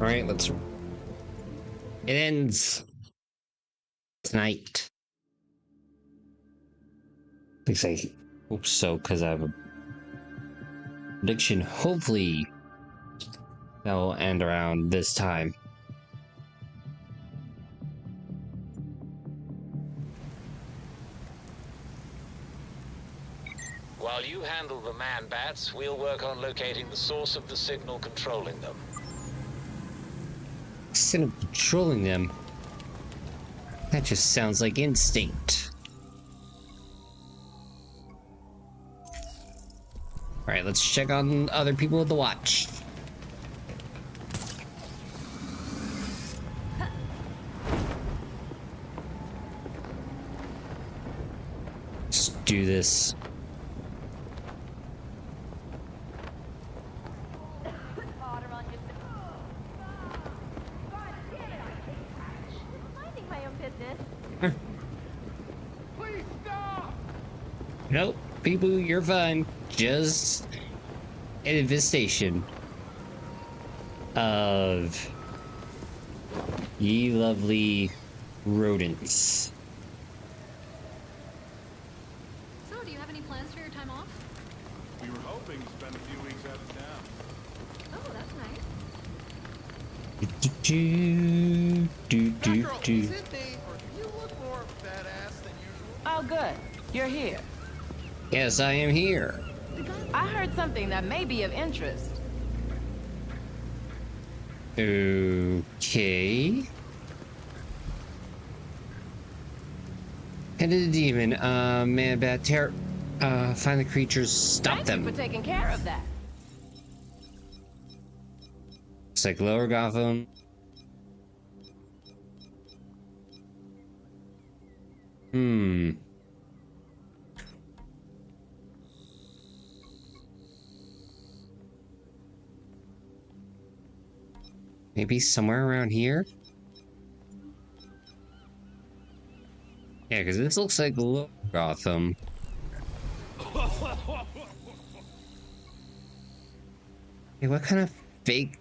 Alright, let's... It ends tonight. At least I hope so, because I have a prediction. Hopefully that will end around this time. While you handle the man-bats, we'll work on locating the source of the signal controlling them. Instead of controlling them, that just sounds like instinct. Alright, let's check on other people with the watch. Let's do this. Please stop! Nope, people, you're fine. Just an infestation of ye lovely rodents. So, do you have any plans for your time off? We were hoping to spend a few weeks out of town. Oh, that's nice. Batgirl, is it me, or do you look more badass than usual? Oh, good. You're here. Yes, I am here. I heard something that may be of interest. Okay. Head of the demon. Man, bat, terror. Find the creatures. Stop Thank them. you for taking care of that. It's like Lower Gotham. Maybe somewhere around here? Yeah, because this looks like Lower Gotham. Hey, what kind of fake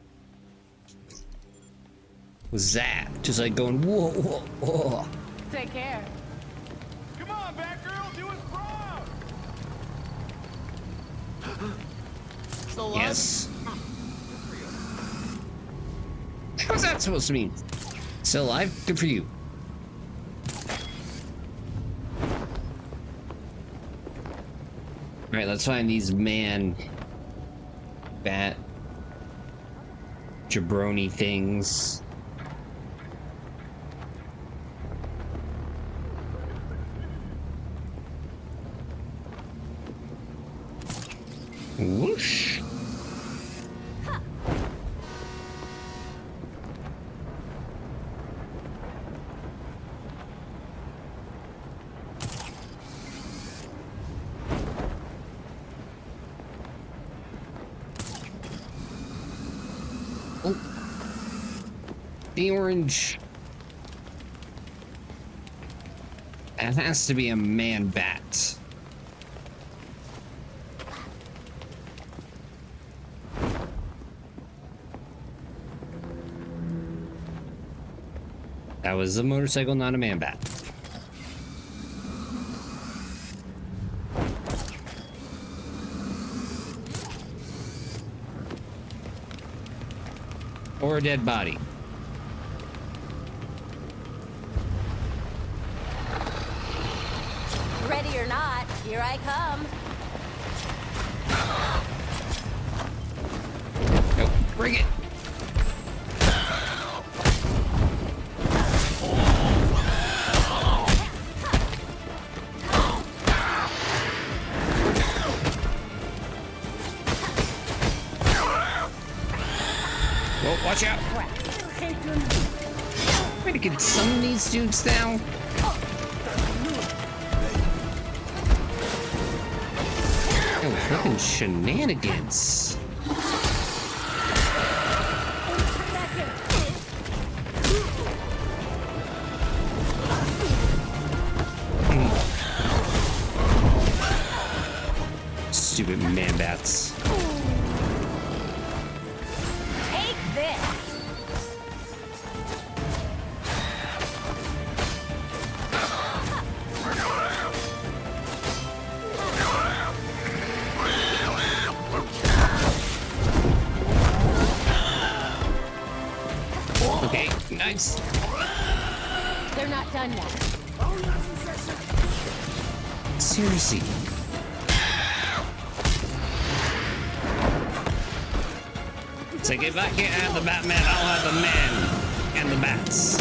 was that? Just like going, whoa, whoa, whoa. Take care. Come on, Batgirl, do us proud! Still alive? Yes. What's that supposed to mean? Still alive? Good for you. Alright, let's find these bat jabroni things. Whoosh. Oh, the orange. That has to be a man bat. That was a motorcycle, not a man bat. Or a dead body. Ready or not, here I come. Nope, bring it. Well, watch out. Wait, I can summon these dudes now? Oh, fucking shenanigans. Stupid man bats. Take this. Nice. They're not done yet. Seriously. It's like if I can't have the Batman, I'll have the man and the bats.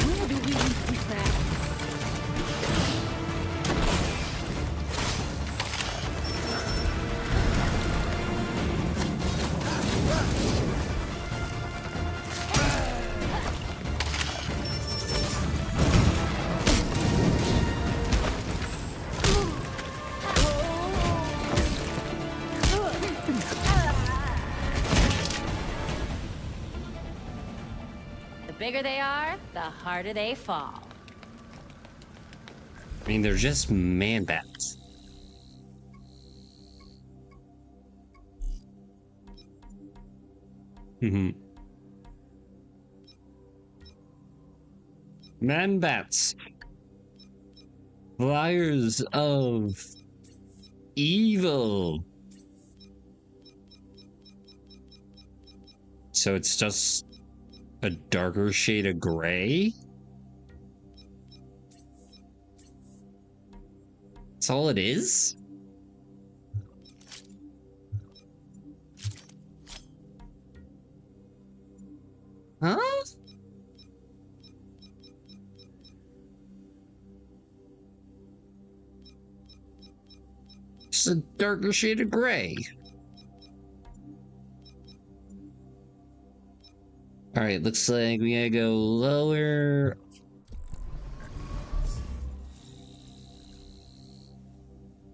Where do we leave this at? The bigger they are, the harder they fall. I mean, they're just man bats. Man bats. Flyers of evil. So it's just a darker shade of gray? That's all it is? Huh? It's a darker shade of gray. Alright, looks like we gotta go lower.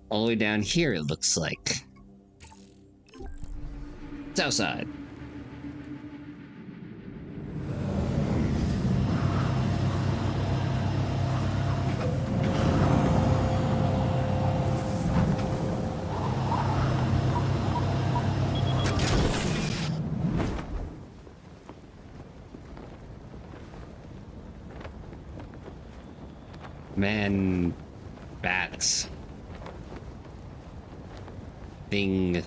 All the way down here, it looks like. It's outside. Man, bats. Thing.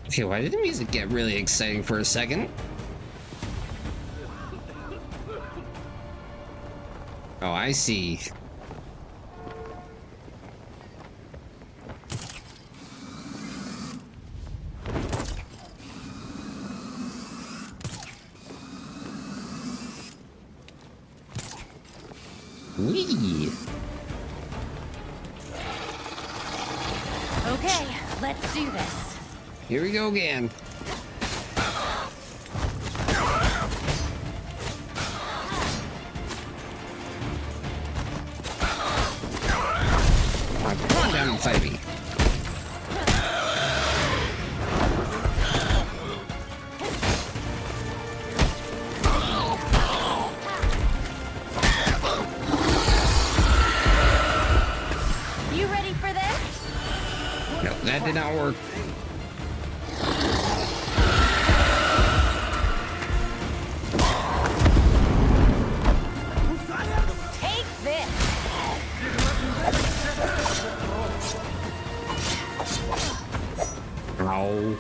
Okay, why did the music get really exciting for a second? Oh, I see. Wee. Okay, let's do this. Here we go again. Come on down and fight me. You ready for this? No, that did not work. Take this. Ow.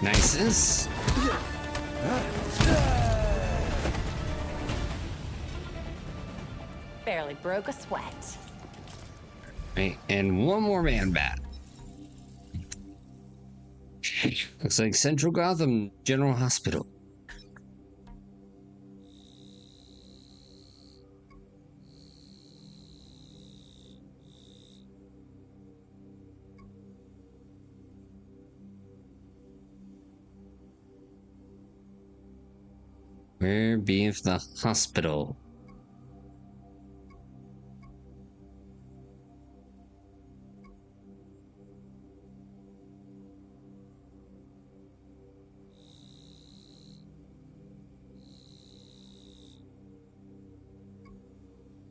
Niceness. Barely broke a sweat. Right, and one more man bat. Looks like Central Gotham General Hospital. Where be the hospital?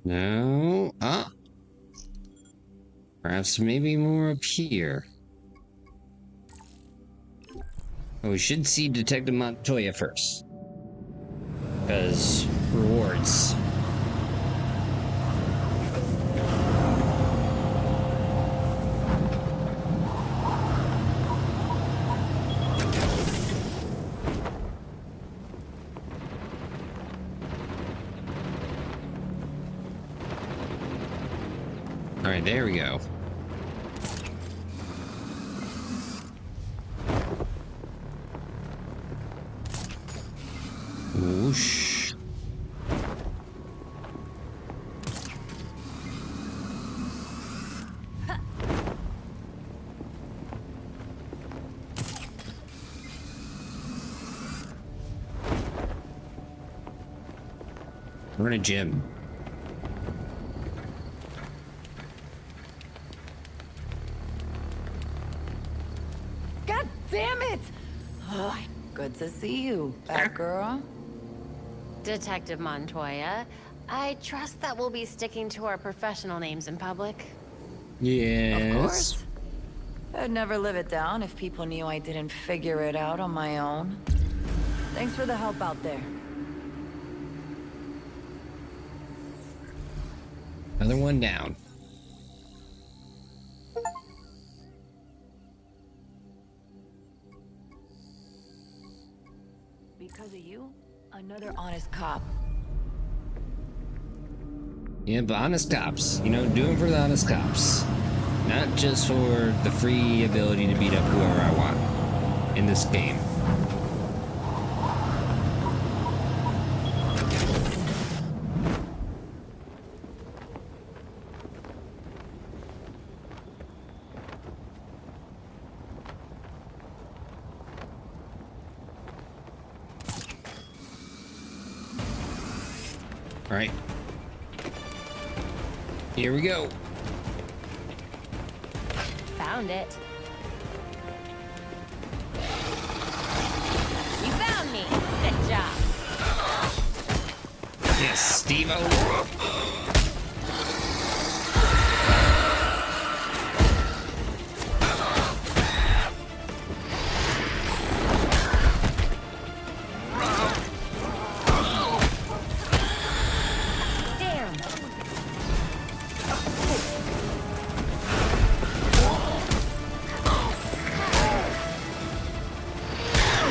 No. Ah. Perhaps maybe more up here. Oh, we should see Detective Montoya first. Because rewards. Alright, there we go. Whoosh. We're in a gym. God damn it! Oh, good to see you, Batgirl. Detective Montoya, I trust that we'll be sticking to our professional names in public. Yes. Of course. I'd never live it down if people knew I didn't figure it out on my own. Thanks for the help out there. Another one down. Because of you, another honest cop. Yeah, but honest cops. You know, doing for the honest cops. Not just for the free ability to beat up whoever I want in this game. All right. Here we go. Found it. You found me. Good job. Yes, Steve-O. Damn.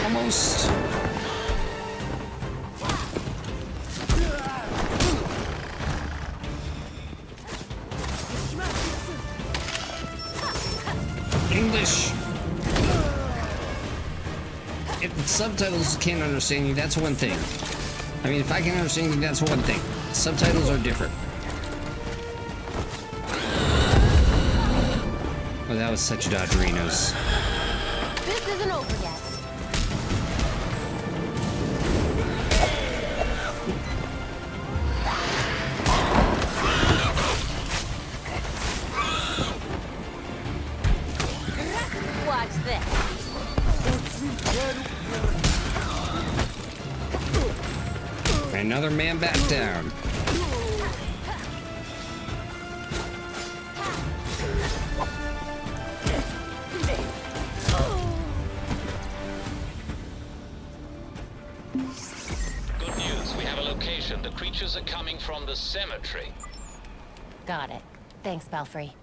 Almost. English. If the subtitles can't understand you, that's one thing. I mean, if I can understand you, that's one thing. Subtitles are different. Oh, that was such dodgerinos. This isn't over yet. Watch this. Another man back down. Good news, we have a location. The creatures are coming from the cemetery. Got it. Thanks, Belfry.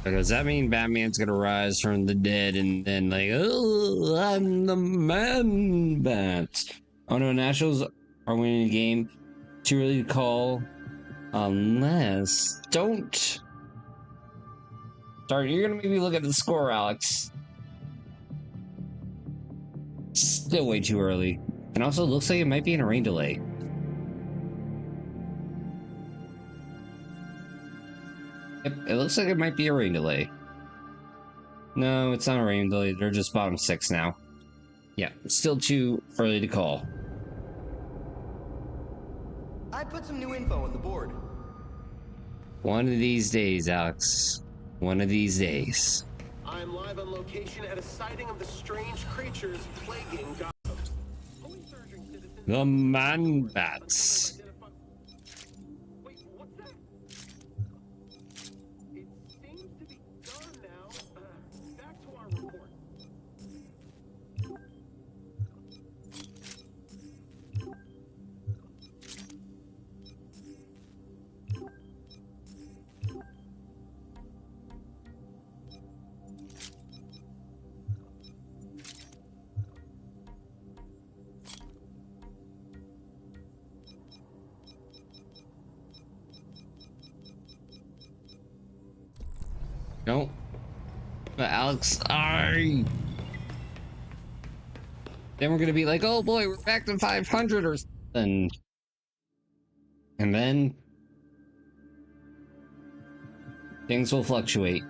Does that mean Batman's gonna rise from the dead and then like, oh, I'm the man bat? Oh no, Nationals are winning the game. Too early to call. Unless don't. Sorry, you're gonna maybe look at the score, Alex. Still way too early. And also looks like it might be in a rain delay. Yep, it looks like it might be a rain delay. No, it's not a rain delay. They're just bottom 6 now. Yeah, still too early to call. I put some new info on the board. One of these days, Alex. One of these days. I'm live on location at a sighting of the strange creatures plaguing Gotham. Police urging citizens The man bats. Wait, what's that? No. But Alex, then we're gonna be like, oh boy, we're back to 500 or something. And then things will fluctuate.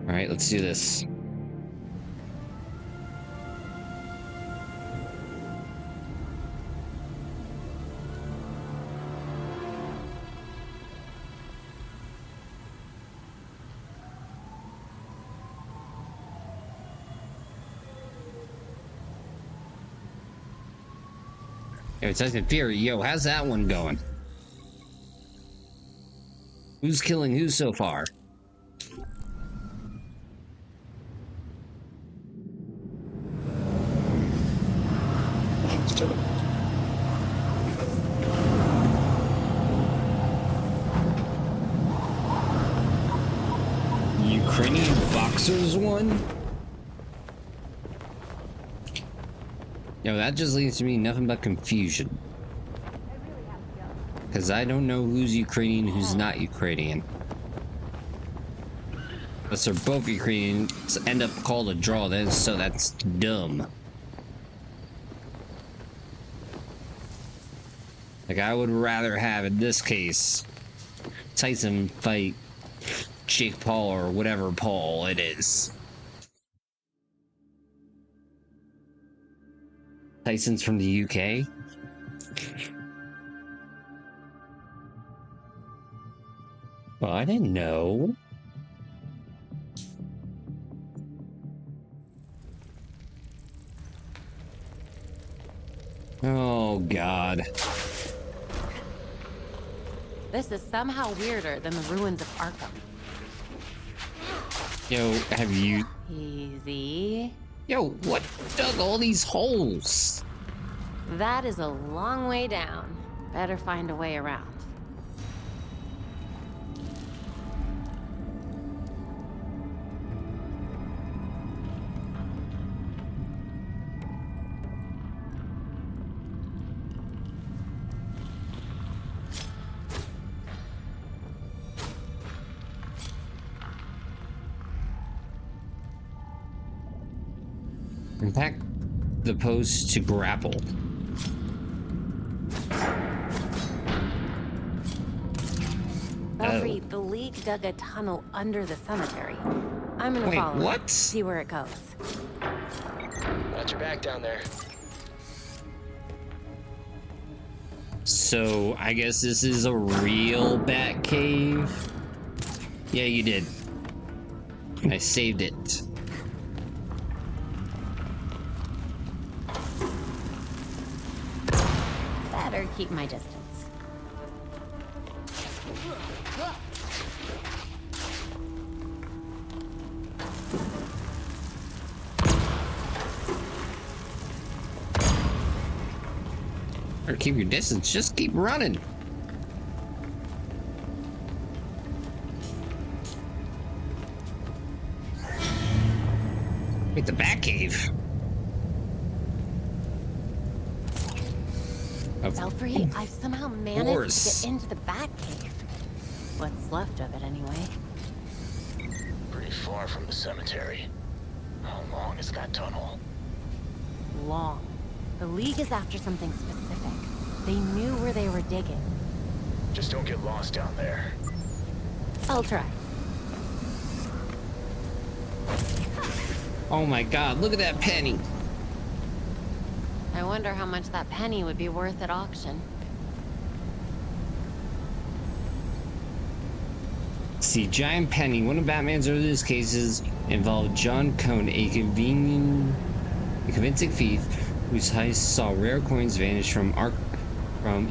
All right, let's do this. Yo, Tyson Fury, yo, how's that one going? Who's killing who so far? Ukrainian boxers won? Yo, that just leaves me nothing but confusion. Because I don't know who's Ukrainian, who's not Ukrainian. Unless they're both Ukrainian, end up called a draw then, so that's dumb. Like, I would rather have, in this case, Tyson fight Jake Paul or whatever Paul it is. Tyson's from the UK? Well, I didn't know. Oh, God. This is somehow weirder than the ruins of Arkham. Yo, have you... Easy. Yo, what dug all these holes? That is a long way down. Better find a way around. Impact the post to grapple. Belfry, the League dug a tunnel under the cemetery. I'm gonna Wait, follow it, what? see where it goes. Watch your back down there. So, I guess this is a real bat cave? Yeah, you did. I saved it. Better keep my distance. Or keep your distance, just keep running. Wait, the Batcave. Belfry, I've somehow managed to get into the Batcave. What's left of it, anyway. Pretty far from the cemetery. How long is that tunnel? Long. The League is after something specific. They knew where they were digging. Just don't get lost down there. I'll try. Oh my god, look at that penny. I wonder how much that penny would be worth at auction. See, Giant Penny, one of Batman's earliest cases involved John Cone, a convincing thief whose heist saw rare coins vanish from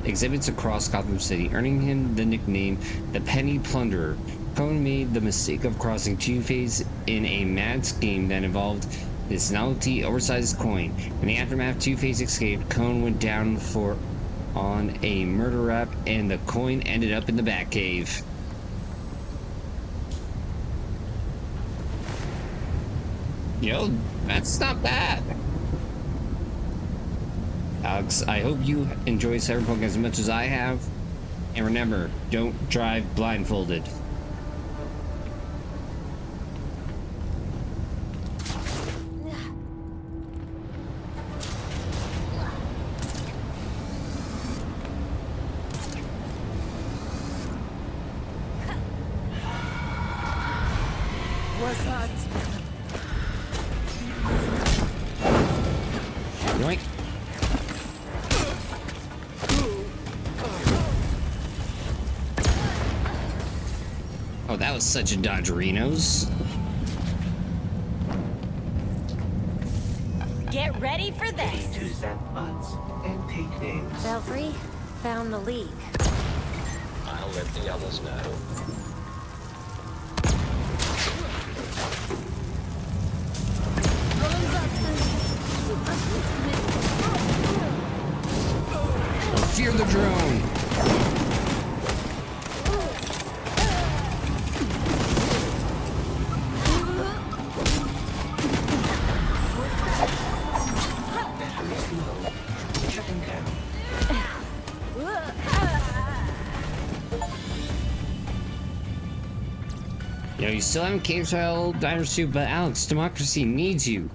exhibits across Gotham City, earning him the nickname the Penny Plunderer. Cone made the mistake of crossing Two-Face in a mad scheme that involved his novelty oversized coin. In the aftermath, Two-Face escaped. Cone went down on a murder rap, and the coin ended up in the Batcave. Yo, that's not bad. Alex, I hope you enjoy Cyberpunk as much as I have. And remember, don't drive blindfolded. What's that? Yoink. Oh, that was such a Dodgerinos. Get ready for this. To send butts and take names. Belfry, found the leak. I'll let the others know. Fear the drone. You know, you still haven't caved to Diner Soup, but Alex, democracy needs you.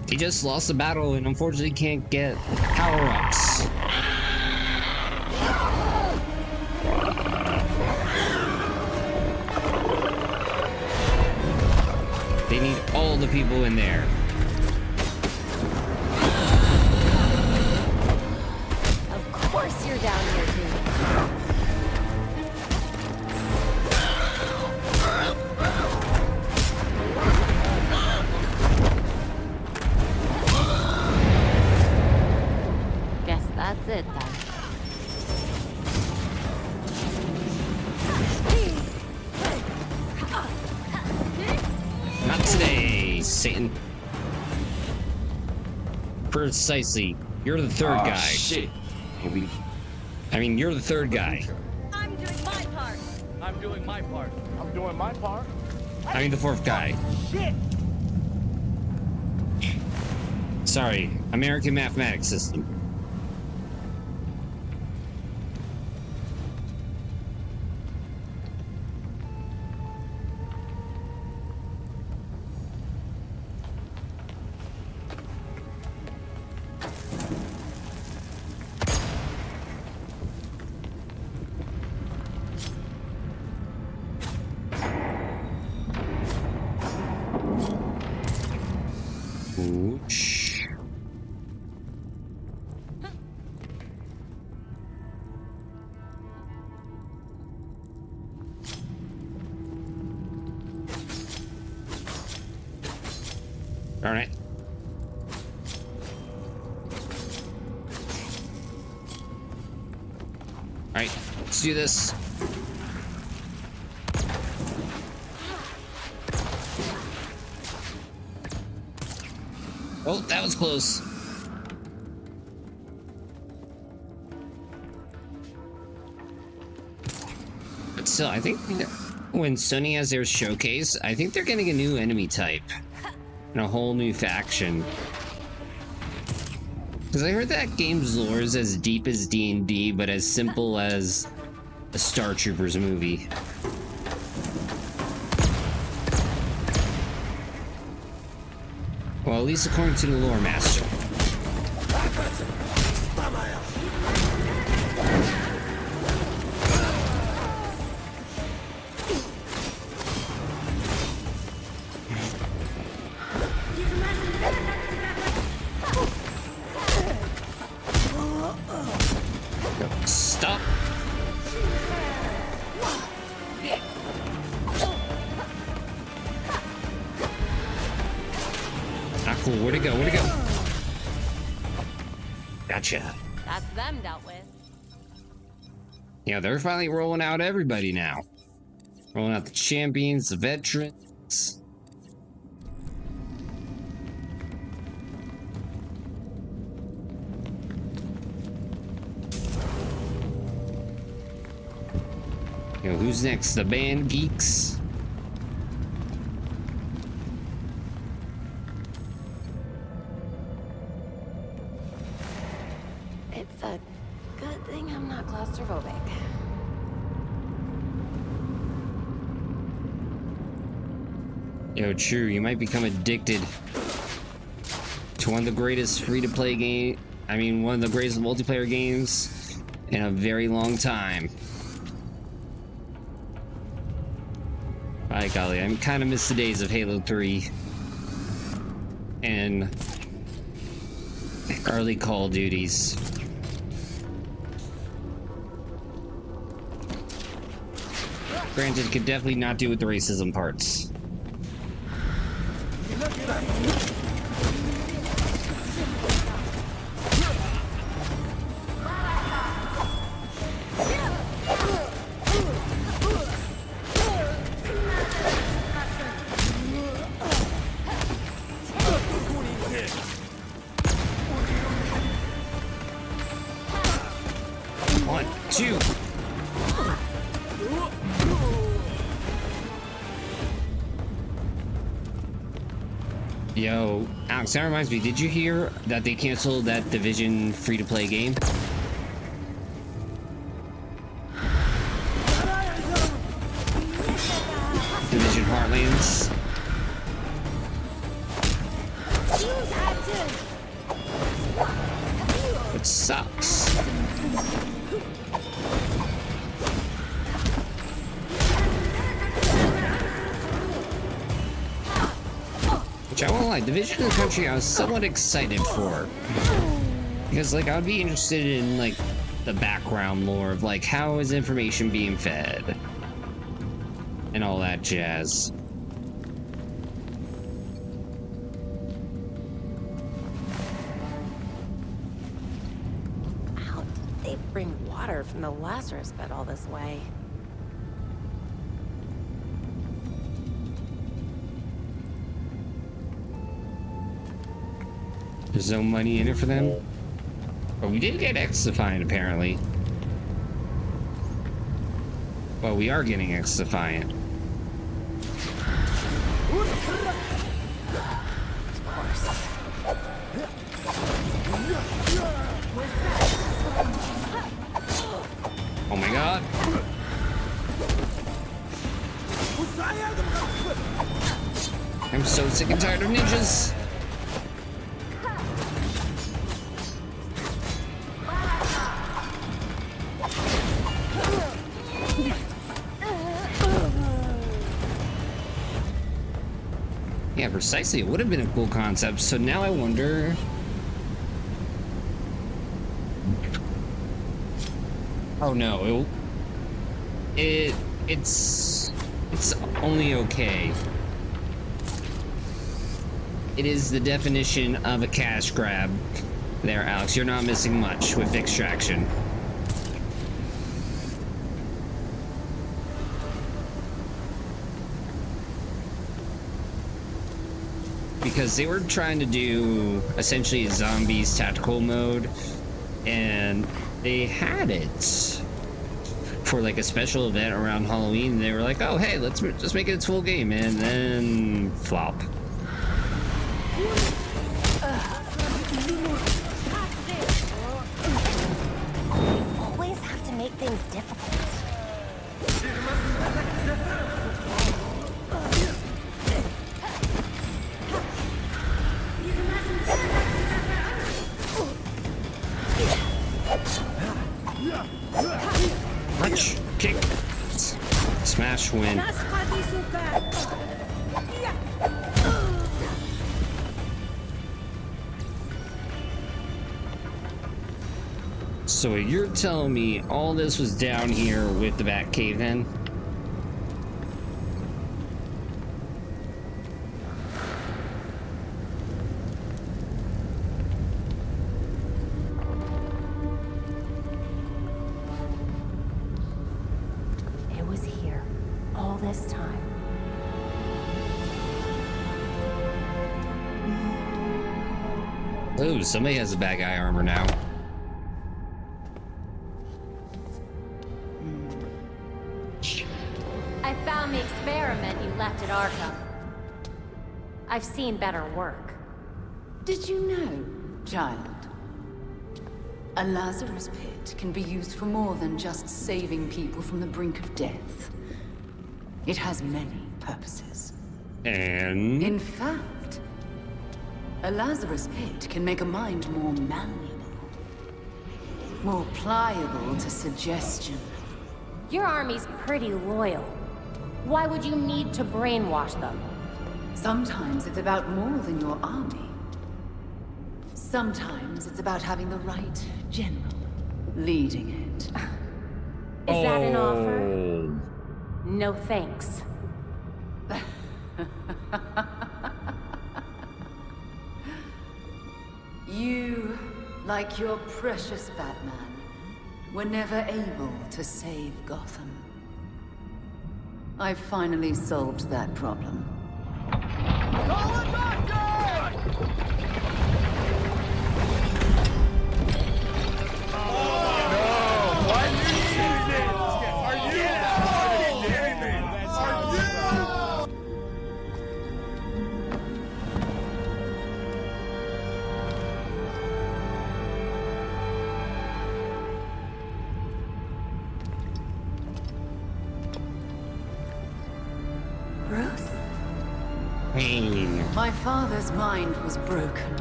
They just lost the battle and unfortunately can't get power-ups. They need all the people in there. Of course you're down here too. Guess that's it then. Not today, Satan. Precisely. You're the third guy. Shit. I mean, you're the third guy. I'm doing my part. I'm doing my part. I'm doing my part. I mean, the fourth guy. Shit. Sorry, American mathematics system. Ooch. All right. All right, let's do this. Oh, that was close. But still, I think when Sony has their showcase, I think they're getting a new enemy type and a whole new faction. Because I heard that game's lore is as deep as D&D, but as simple as a Star Troopers movie. Well, at least according to the lore master. Stop. Not cool. Where'd it go? Where'd it go? Gotcha. That's them dealt with. Yeah, they're finally rolling out everybody now. Rolling out the champions, the veterans. Yo, who's next? The band geeks? Yo, true, you might become addicted to one of the greatest free-to-play game. I mean, one of the greatest multiplayer games in a very long time. By golly, I kind of miss the days of Halo 3 and early Call of Duties. Granted, could definitely not do with the racism parts. One, two. Yo, Alex, that reminds me, did you hear that they canceled that Division free-to-play game? Division Heartlands. Which sucks. Which I won't lie, Division of the Country I was somewhat excited for. Because, like, I would be interested in, like, the background lore of, like, how is information being fed? And all that jazz. How did they bring water from the Lazarus pit all this way? There's no money in it for them. But we did get X-Defiant, apparently. Well, we are getting X-Defiant. Oh my god. I'm so sick and tired of ninjas. Yeah, precisely. It would have been a cool concept. So now I wonder. Oh no, it's only okay. It is the definition of a cash grab. There, Alex, you're not missing much with extraction. Because they were trying to do essentially a zombies tactical mode, and they had it for like a special event around Halloween. And they were like, "Oh, hey, let's just make it its full game," and then flop. Always have to make things difficult. Punch, kick, smash, win. So you're telling me all this was down here with the Batcave then? It was here all this time. Ooh, somebody has the bad guy armor now. I found the experiment you left at Arkham. I've seen better work. Did you know, child? A Lazarus pit can be used for more than just saving people from the brink of death. It has many purposes. And In fact, a Lazarus pit can make a mind more malleable, more pliable to suggestion. Your army's pretty loyal. Why would you need to brainwash them? Sometimes it's about more than your army. Sometimes it's about having the right general leading it. Is that an offer? No thanks. You, like your precious Batman, were never able to save Gotham. I finally solved that problem. Call a doctor! Bruce? pain. My father's mind was broken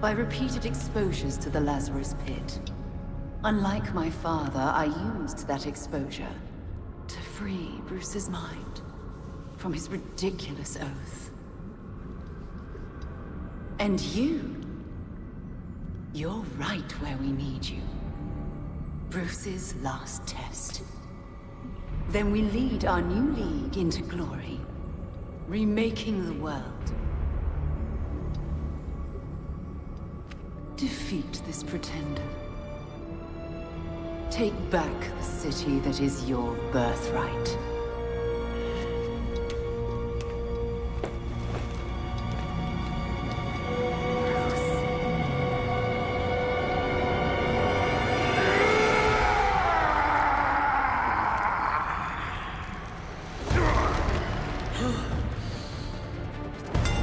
by repeated exposures to the Lazarus Pit. Unlike my father, I used that exposure to free Bruce's mind from his ridiculous oath. And you're right where we need you. Bruce's last test. Then we lead our new league into glory, remaking the world. Defeat this pretender. Take back the city that is your birthright.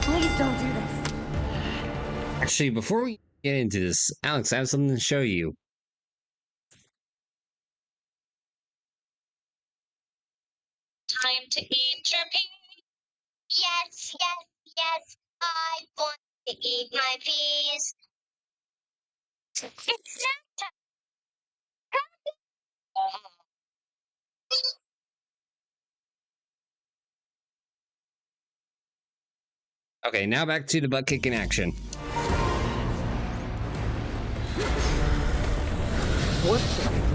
Please don't do this. Actually, before we get into this, Alex, I have something to show you. Time to eat your pea. Yes, yes, yes. I want to eat my peas. It's snack time. Okay, now back to the butt kicking action. What the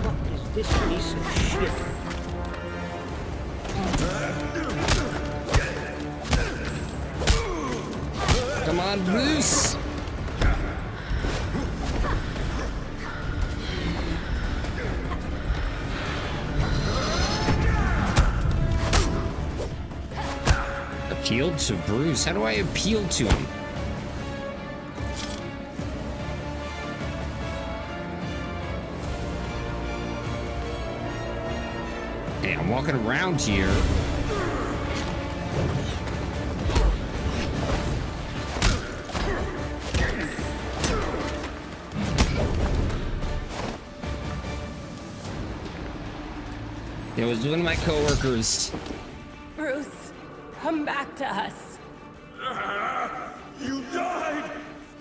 fuck is this piece of shit? Come on, Bruce! Appeal to Bruce? How do I appeal to him? Hey, I'm walking around here. It was one of my coworkers. Bruce, come back to us. You died!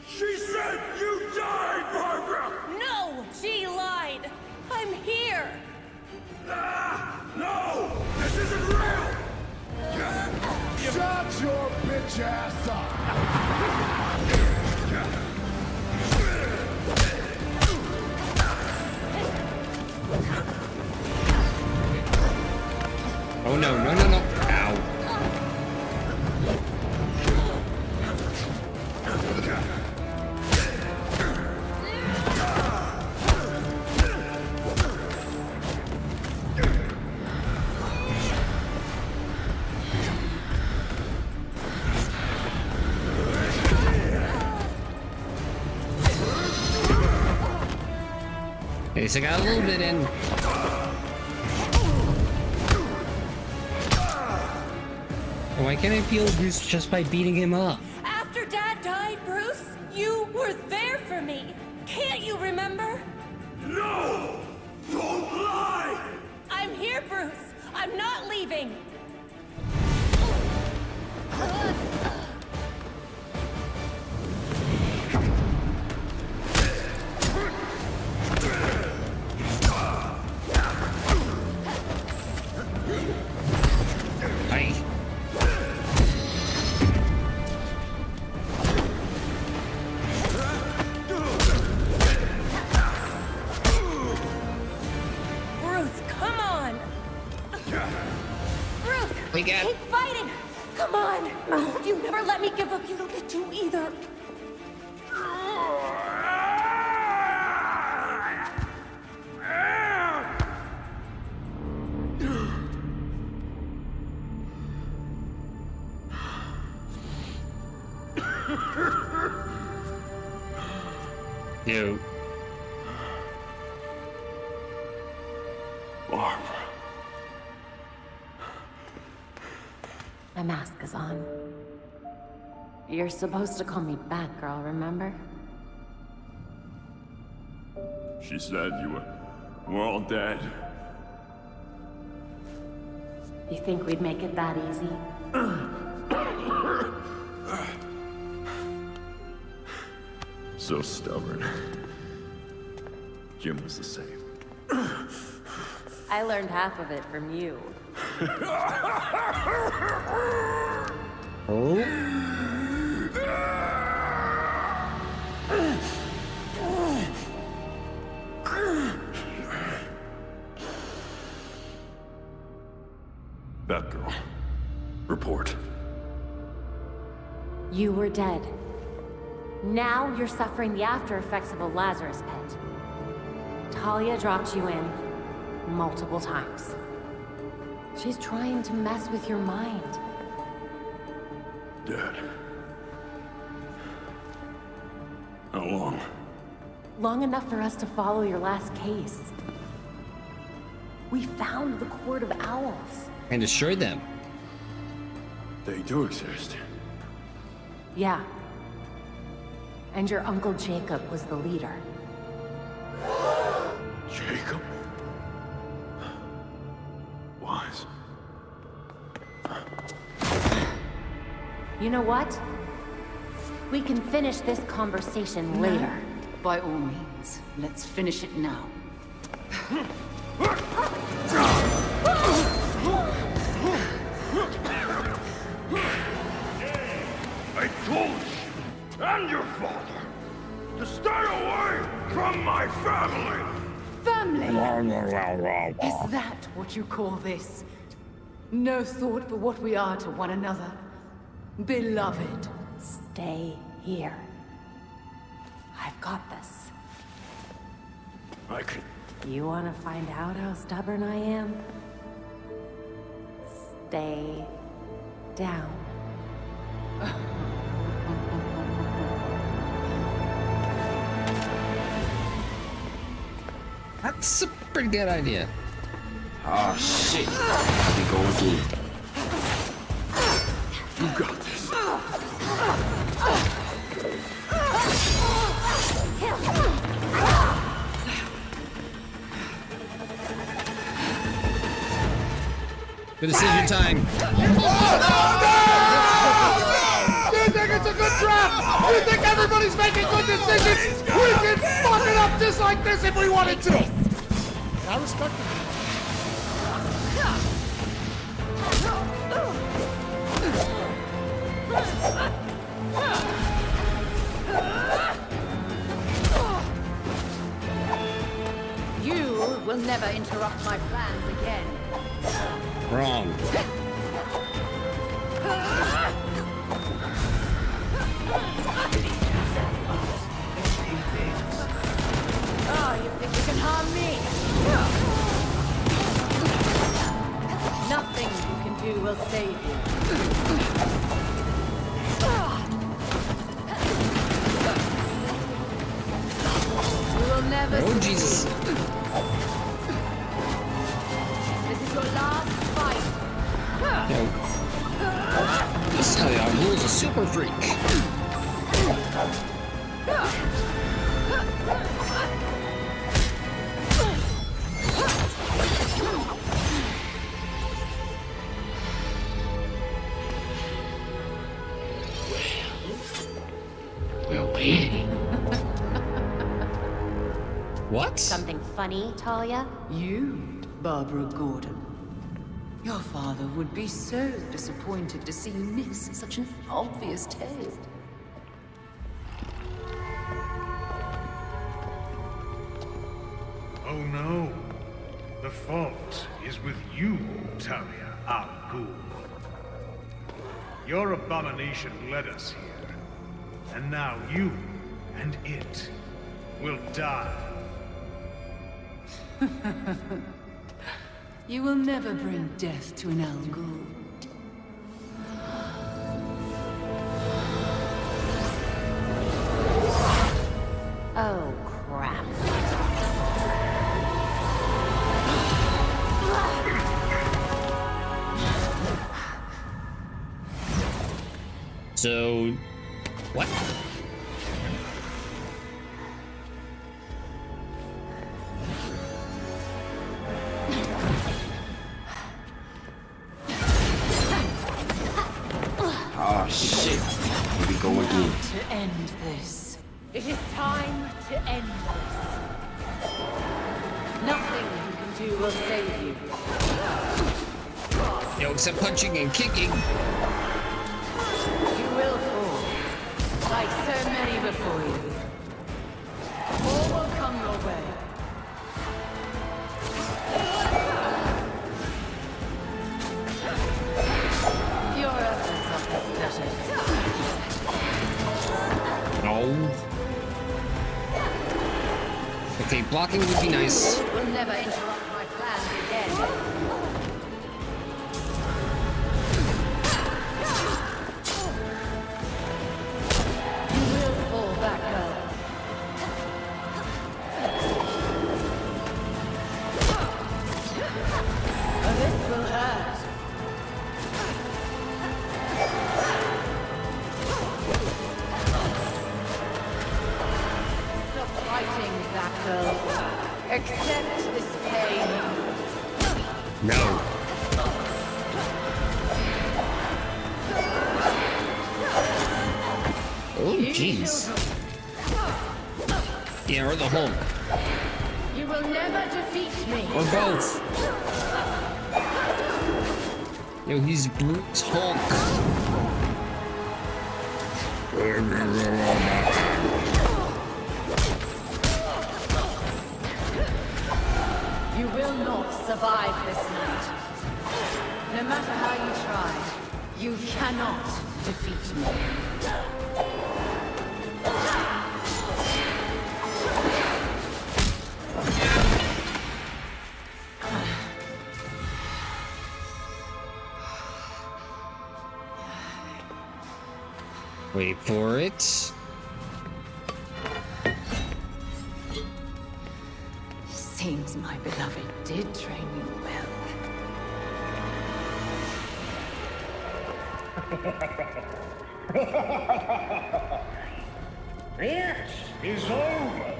She said you died, Barbara! No, she lied. I'm here. No! This isn't real! Shut your bitch ass up! Oh no, no, no, no. Ow. At least I got a little bit in. Why can't I appeal to Bruce just by beating him up? After Dad died, Bruce, you were there for me. Can't you remember? No! Don't lie! I'm here, Bruce. I'm not leaving. We got. Keep fighting! Come on! You never let me give up. You don't get to either. Yo. Barbara. My mask is on. You're supposed to call me Batgirl, remember? She said we're all dead. You think we'd make it that easy? So stubborn. Jim was the same. I learned half of it from you. Oh. Batgirl. Report. You were dead. Now you're suffering the after effects of a Lazarus pit. Talia dropped you in multiple times. She's trying to mess with your mind. Dead. How long? Long enough for us to follow your last case. We found the Court of Owls. And destroyed them. They do exist. Yeah. And your Uncle Jacob was the leader. Jacob? Wise. You know what? We can finish this conversation later. By all means, let's finish it now. I told you, and your father, to stay away from my family! Family? Is that what you call this? No thought for what we are to one another? Beloved. Stay here. I've got this. I can... You want to find out how stubborn I am? Stay down. That's a pretty good idea. Oh shit. We go again. You got this. Good decision time. You think it's a good draft? You think everybody's making good decisions? We can fuck it up just like this if we wanted to. I respect it. You will never interrupt my plans again. Wrong. Oh, you think you can harm me? Nothing you can do will save you. You will never Oh, Jesus. This is your last fight. Yo. This guy rules a super freak. We're waiting. What? Something funny, Talia? You, Barbara Gordon. Your father would be so disappointed to see you miss such an obvious tale. Oh no. The fault is with you, Talia al Ghul. Your abomination led us here. And now you and it will die. You will never bring death to an Al Ghul. Oh, crap. So, what? Oh shit. Here we go again. To end this. It is time to end this. Nothing you can do will save you. Yo, except punching and kicking. You will fall, like so many before you. All will come your way. Your efforts are pathetic. No. Okay, blocking would be nice. Will never interrupt my plans again. Accept this pain. No. Oh, jeez. Yeah, or the Hulk. You will never defeat me. Or both. Yo, he's Brute's Hulk. You will not survive this night. No matter how you try, you cannot defeat me. Wait for it. Seems my beloved did train you well. It is over.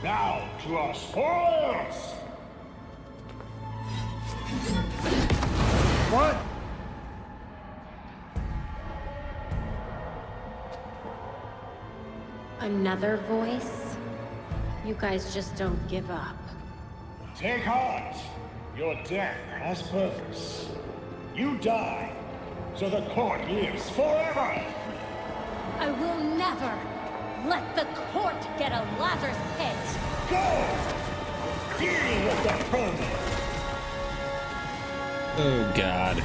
Now to our spoils. What? Another voice? You guys just don't give up. Take heart. Your death has purpose. You die, so the court lives forever. I will never let the court get a Lazarus pit. Go! Deal with the vermin. Oh, God.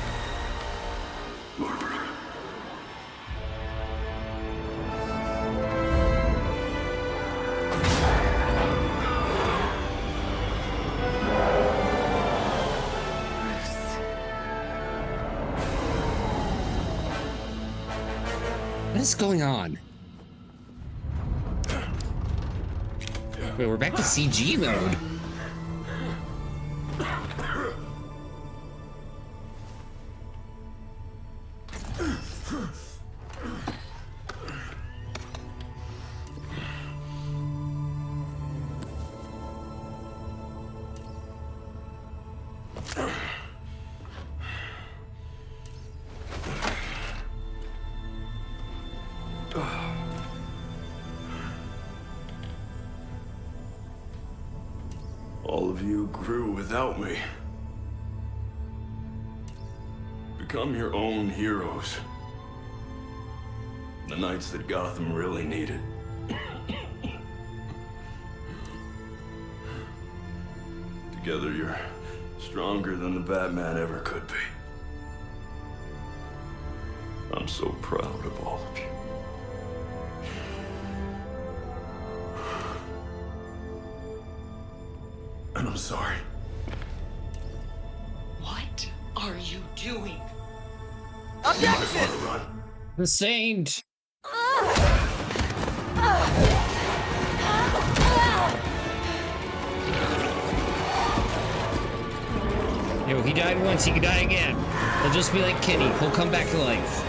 What is going on? Wait, we're back to CG mode. All of you grew without me. Become your own heroes. The knights that Gotham really needed. Together you're stronger than the Batman ever could be. I'm so proud of all of you. And I'm sorry. What are you doing? You might want to run. The saint. Yo, he died once, he could die again. He'll just be like Kenny. He'll come back to life.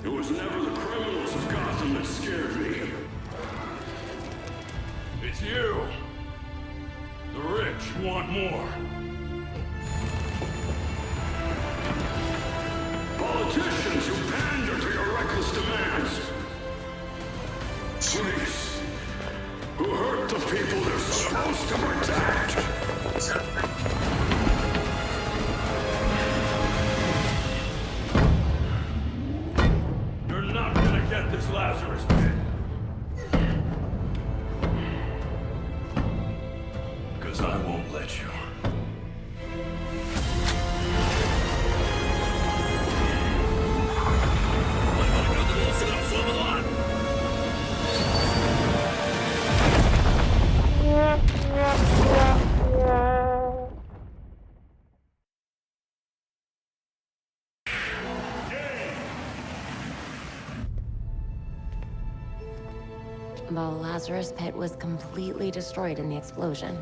It was never the criminals of Gotham that scared me. It's you. The rich want more. Politicians who pander to your reckless demands. Freaks who hurt the people they're supposed to protect. Get this Lazarus pit. Because I won't let you. The Lazarus pit was completely destroyed in the explosion.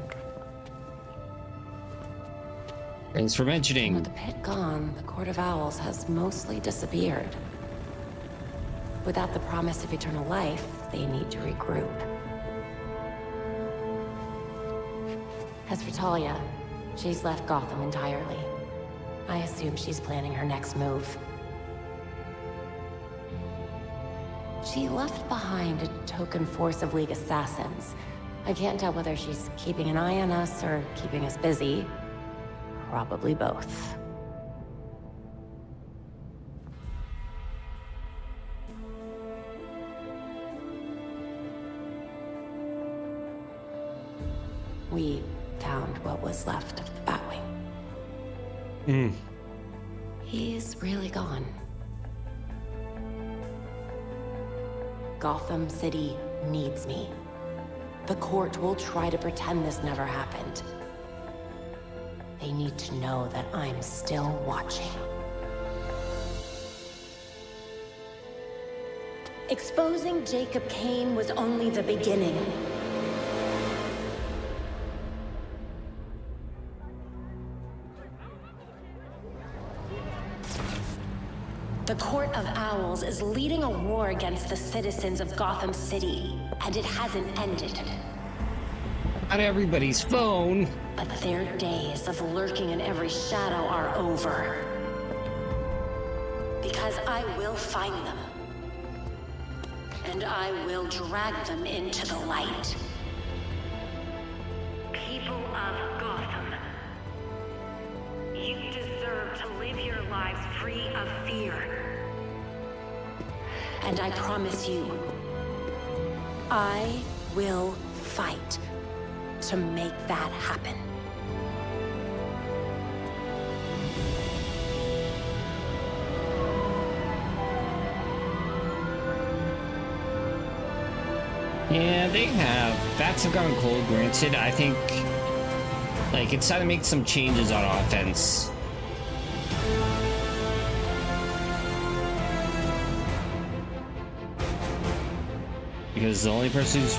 Thanks for mentioning. With the pit gone, the Court of Owls has mostly disappeared. Without the promise of eternal life, they need to regroup. As for Talia, she's left Gotham entirely. I assume she's planning her next move. She left behind a token force of League assassins. I can't tell whether she's keeping an eye on us or keeping us busy. Probably both. We found what was left of the Batwing. He's really gone. Gotham City needs me. The court will try to pretend this never happened. They need to know that I'm still watching. Exposing Jacob Kane was only the beginning. The Court of Owls is leading a war against the citizens of Gotham City, and it hasn't ended. On everybody's phone. But their days of lurking in every shadow are over. Because I will find them. And I will drag them into the light. People of Gotham, you deserve to live your lives free of fear. And I promise you, I will fight to make that happen. Yeah, they have. Bats have gone cold, granted. I think, like, it's time to make some changes on offense. Because the only person who's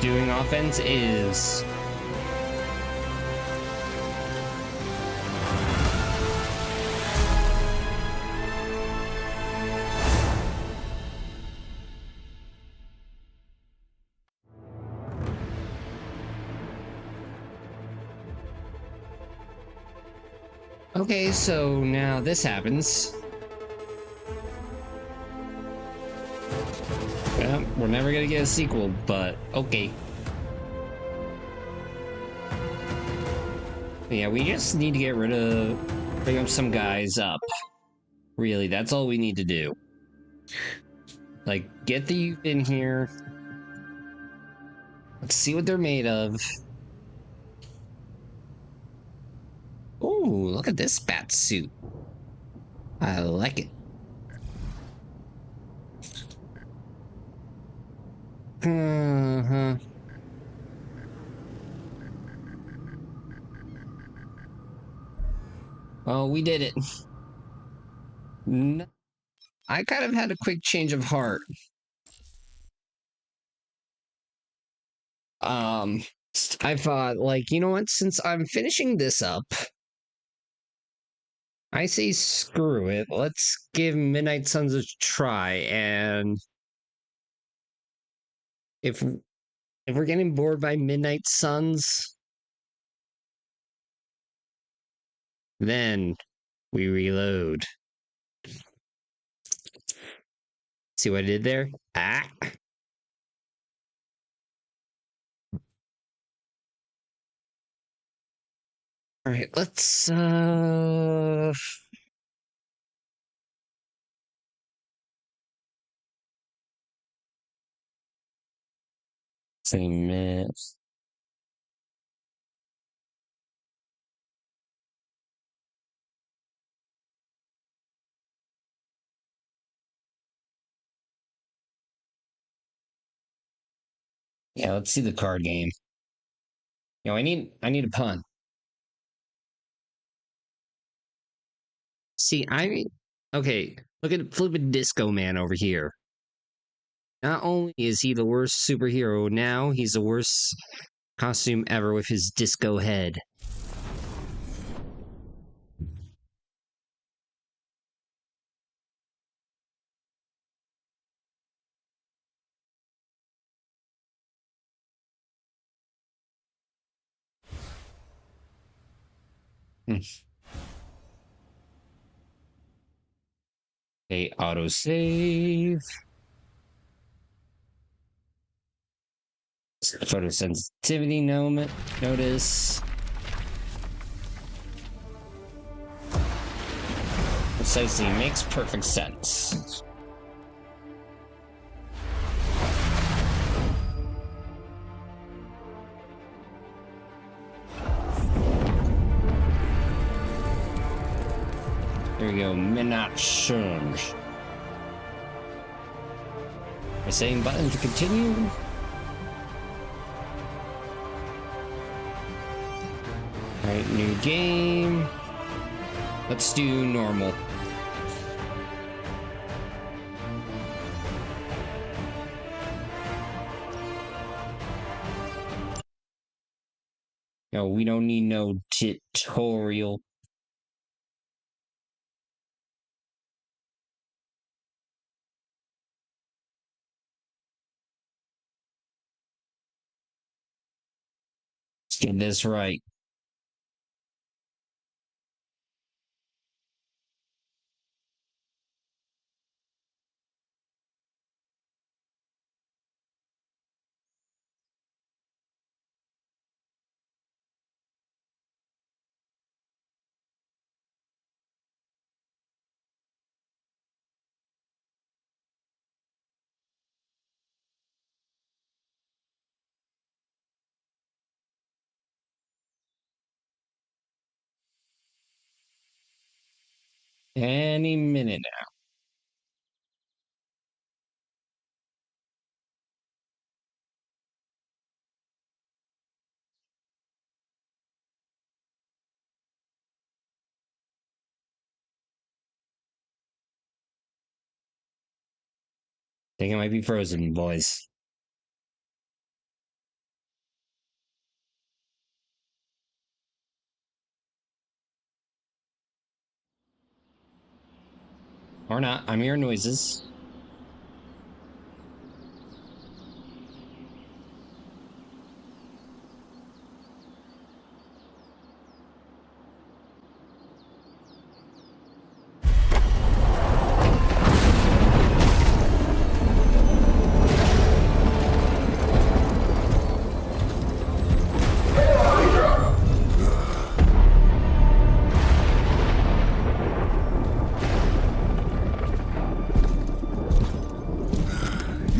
doing offense is... Okay, so now this happens. Well, we're never gonna get a sequel, but okay. Yeah, we just need to get rid of... bring up some guys up. Really, that's all we need to do. Like, get the youth in here. Let's see what they're made of. Ooh, look at this bat suit. I like it. Well, we did it. No, I kind of had a quick change of heart. I thought, like, you know what? Since I'm finishing this up, I say screw it. Let's give Midnight Suns a try, and if we're getting bored by Midnight Suns, then we reload. See what I did there? Ah. All right, let's say miss. Yeah, let's see the card game. You know, I need a pun. See, okay, look at Flippin' Disco Man over here. Not only is he the worst superhero now, he's the worst costume ever with his disco head. Okay, autosave. Photosensitivity notice. Precisely, makes perfect sense. There we go, Midnight Suns. The same button to continue. Alright, new game. Let's do normal. No, we don't need no tutorial. Let's get this right. Any minute now. Think it might be frozen, boys. Or not. I'm hearing noises.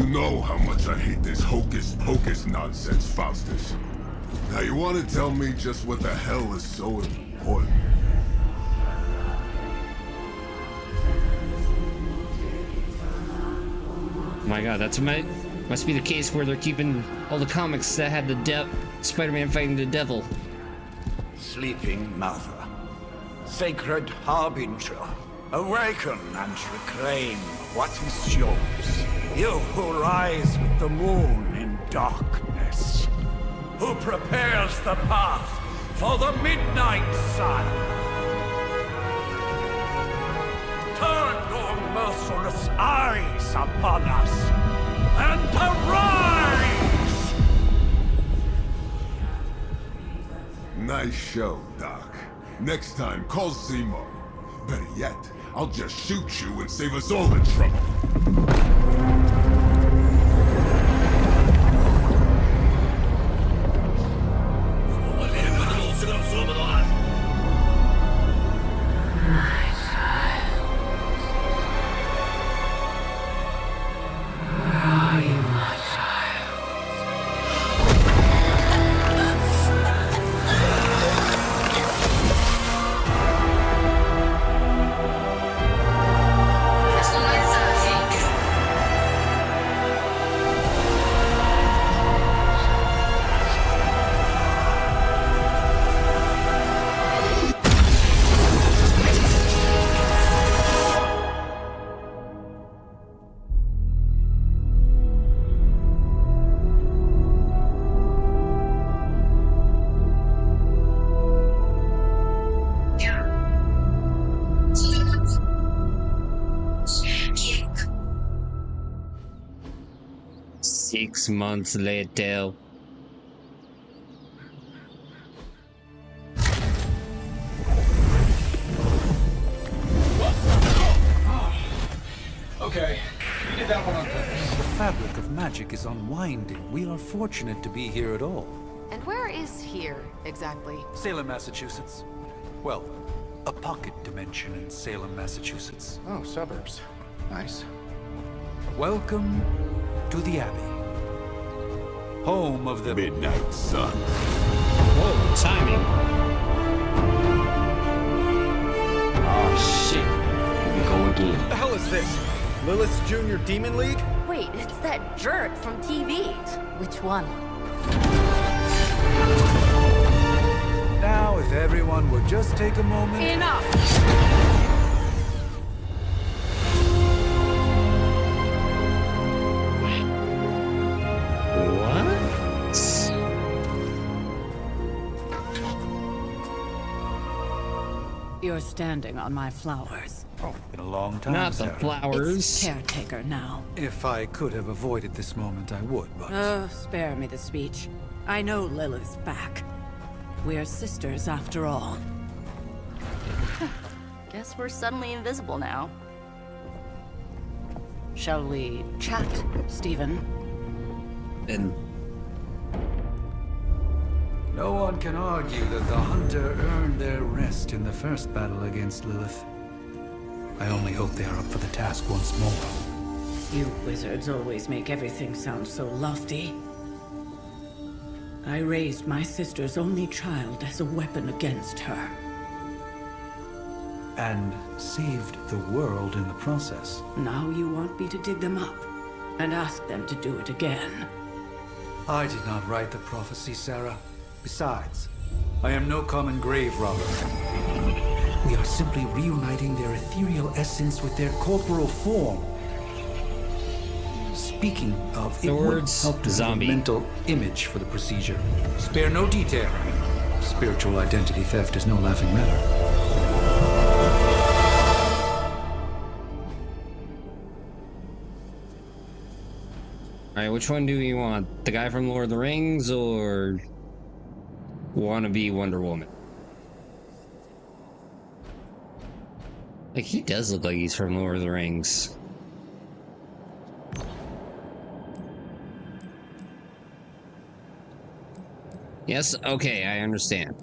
know how much I hate this hocus-pocus nonsense, Faustus. Now you want to tell me just what the hell is so important? Oh my god, must be the case where they're keeping all the comics that had the Spider-Man fighting the devil. Sleeping Mother, Sacred Harbinger, awaken and reclaim what is yours. You who rise with the moon in darkness, who prepares the path for the midnight sun. Turn your merciless eyes upon us, and arise! Nice show, Doc. Next time, call Zemo. Better yet, I'll just shoot you and save us all the trouble. Six months later. Okay, you did that one on purpose. The fabric of magic is unwinding. We are fortunate to be here at all. And where is here, exactly? Salem, Massachusetts. Well, a pocket dimension in Salem, Massachusetts. Oh, suburbs. Nice. Welcome to the Abbey. Home of the Midnight Sun. Whoa, timing. Oh shit. Here we go again. What the hell is this? Lilith's Junior Demon League? Wait, it's that jerk from TV. Which one? Now, if everyone would just take a moment... Enough! You're standing on my flowers. Oh, been a long time, Not the Sarah. flowers. It's caretaker now. If I could have avoided this moment, I would, but... Oh, spare me the speech. I know Lilith's back. We're sisters after all. Guess we're suddenly invisible now. Shall we chat, Stephen? And No one can argue that the Hunter earned their rest in the first battle against Lilith. I only hope they are up for the task once more. You wizards always make everything sound so lofty. I raised my sister's only child as a weapon against her. And saved the world in the process. Now you want me to dig them up and ask them to do it again. I did not write the prophecy, Sarah. Besides, I am no common grave robber. We are simply reuniting their ethereal essence with their corporal form. Speaking of, it would help to have a mental image for the procedure. Spare no detail. Spiritual identity theft is no laughing matter. Alright, which one do you want? The guy from Lord of the Rings or wannabe Wonder Woman? Like, he does look like he's from Lord of the Rings. Yes, okay, I understand.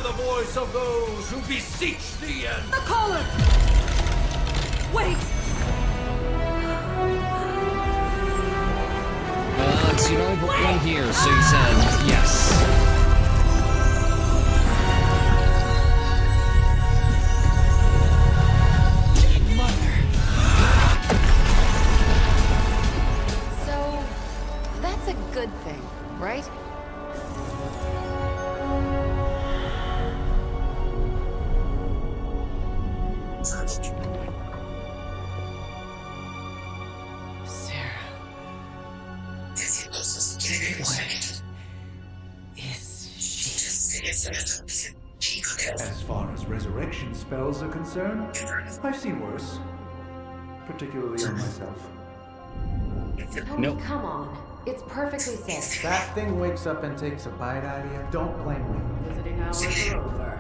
the voice of those who beseech thee and... The collar! Wait! So you only put one here, so he says yes. So, that's a good thing, right? As far as resurrection spells are concerned, I've seen worse. Particularly on myself. Tony, come on. It's perfectly safe. That thing wakes up and takes a bite out of you. Don't blame me. Visiting hours are over.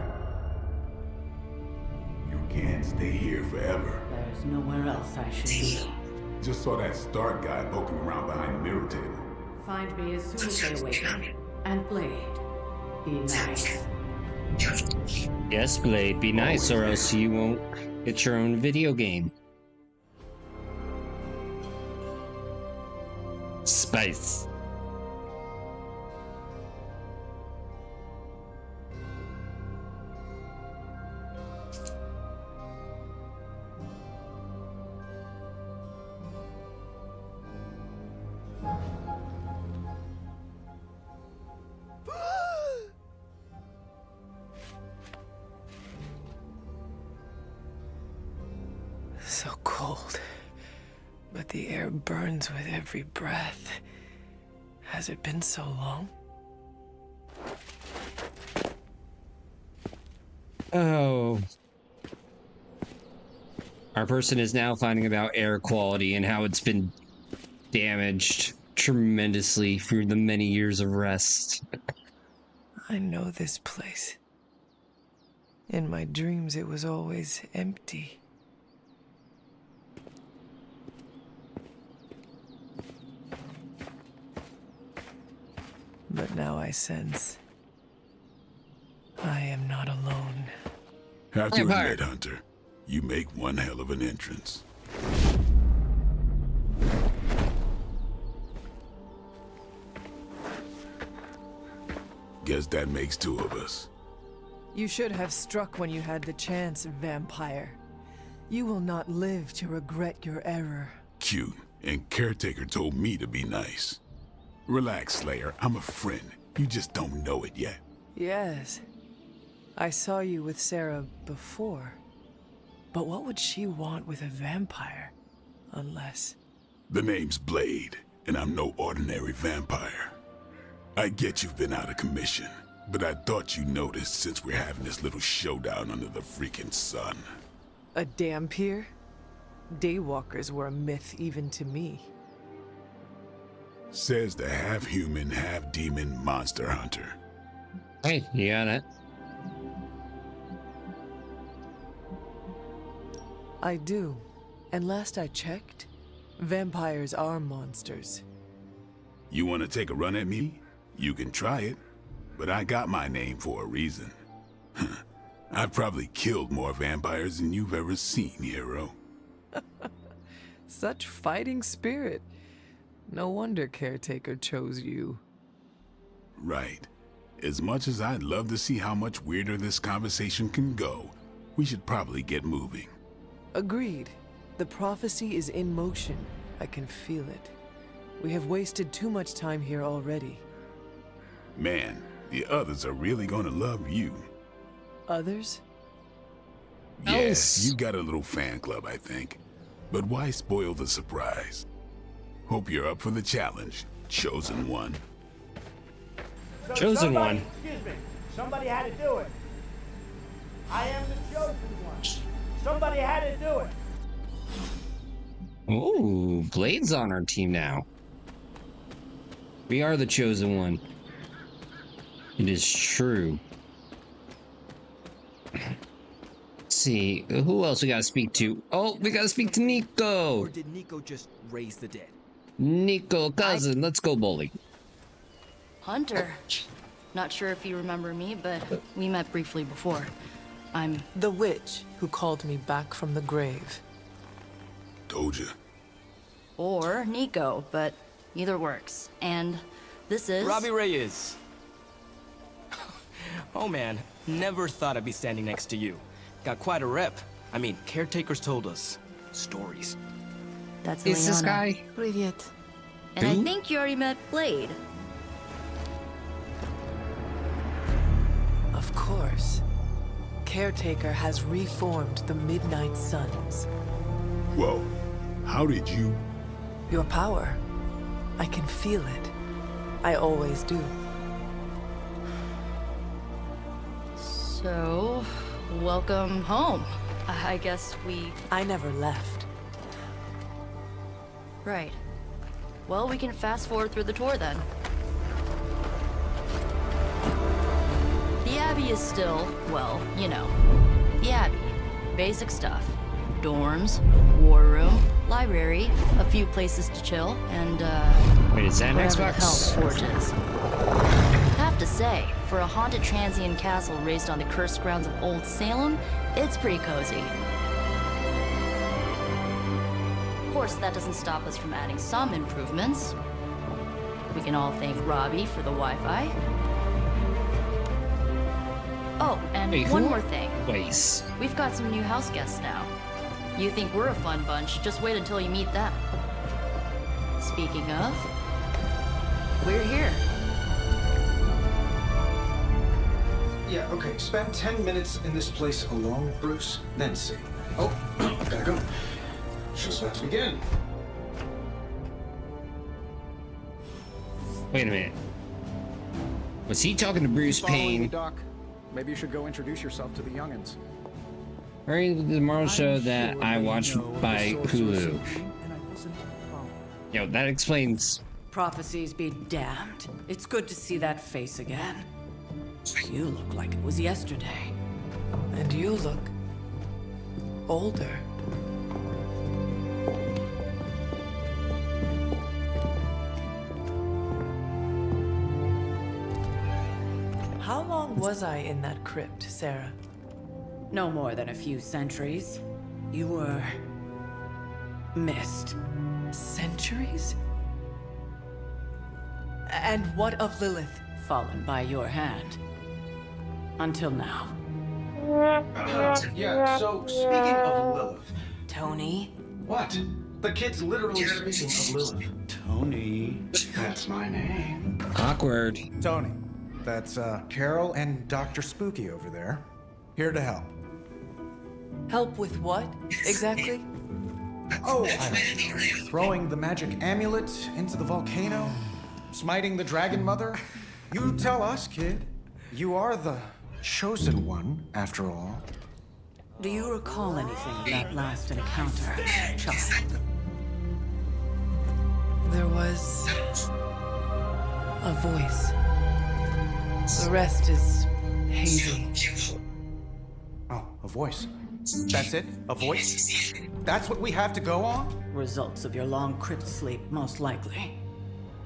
You can't stay here forever. There's nowhere else I should be. Just saw that Stark guy poking around behind the mirror table. Find me as soon as they awaken. And Blade, be nice. Yes, Blade, be nice, or else you won't get your own video game. Space. So cold, but the air burns with every breath. Has it been so long? Oh. Our person is now finding about air quality and how it's been damaged tremendously through the many years of rest. I know this place. In my dreams, it was always empty. But now I sense I am not alone. Have to admit, Hunter, you make one hell of an entrance. Guess that makes two of us. You should have struck when you had the chance, vampire. You will not live to regret your error. Cute, and Caretaker told me to be nice. Relax, Slayer. I'm a friend. You just don't know it yet. Yes. I saw you with Sarah before. But what would she want with a vampire? Unless... The name's Blade, and I'm no ordinary vampire. I get you've been out of commission, but I thought you noticed since we're having this little showdown under the freaking sun. A dampier? Daywalkers were a myth even to me. Says the half-human, half-demon monster hunter. Hey, you got it. I do. And last I checked, vampires are monsters. You want to take a run at me? You can try it, but I got my name for a reason. I've probably killed more vampires than you've ever seen, hero. Such fighting spirit. No wonder Caretaker chose you. Right. As much as I'd love to see how much weirder this conversation can go, we should probably get moving. Agreed. The prophecy is in motion. I can feel it. We have wasted too much time here already. Man, the others are really gonna love you. Others? Yes, you got a little fan club, I think. But why spoil the surprise? Hope you're up for the challenge, Chosen One. Chosen One. Excuse me. Somebody had to do it. I am the Chosen One. Somebody had to do it. Ooh, Blade's on our team now. We are the Chosen One. It is true. Let's see, who else we gotta speak to? Oh, we gotta speak to Nico. Or did Nico just raise the dead? Nico, cousin, let's go bowling. Hunter, Not sure if you remember me, but we met briefly before. I'm the witch who called me back from the grave. Told ya. Or Nico, but either works. And this is... Robbie Reyes. Oh man, never thought I'd be standing next to you. Got quite a rep. I mean, caretakers told us stories. That's Is this guy? Привет. And I think you already met Blade. Of course. Caretaker has reformed the Midnight Suns. Whoa. How did you... Your power. I can feel it. I always do. So, welcome home. I guess I never left. Right. Well, we can fast forward through the tour then. The Abbey is still, well, you know, the Abbey. Basic stuff. Dorms, war room, library, a few places to chill, and, Wait, is that an whatever the Xbox? hell Forges. Have to say, for a haunted transient castle raised on the cursed grounds of Old Salem, it's pretty cozy. Of course, that doesn't stop us from adding some improvements. We can all thank Robbie for the Wi-Fi. Oh, and Wait, one who? more thing. Wait. We've got some new house guests now. You think we're a fun bunch, just wait until you meet them. Speaking of, we're here. Yeah, okay. Spend 10 minutes in this place alone, Bruce, then see. Oh, gotta go. Show's about to begin. Wait a minute. Was he talking to Bruce Following me, Payne? Doc. Maybe you should go introduce yourself to the youngins. During the tomorrow show that sure I they watched know the by Sorcerer's Hulu. Supreme, and I wasn't following. Yo, that explains. Prophecies be damned. It's good to see that face again. You look like it was yesterday. And you look older. How long was I in that crypt, Sarah? No more than a few centuries. You were... missed. Centuries? And what of Lilith? Fallen by your hand. Until now. Yeah, so speaking of Lilith... Tony? What? The kid's literally speaking of Lilith. Tony. That's my name. Awkward. Tony, that's Carol and Dr. Spooky over there. Here to help. Help with what, exactly? Oh, I don't know. Throwing the magic amulet into the volcano? Smiting the dragon mother? You tell us, kid. You are the chosen one, after all. Do you recall anything of that last encounter, child? There was a voice. The rest is hazy. Oh, a voice. That's it? A voice? That's what we have to go on? Results of your long crypt sleep, most likely.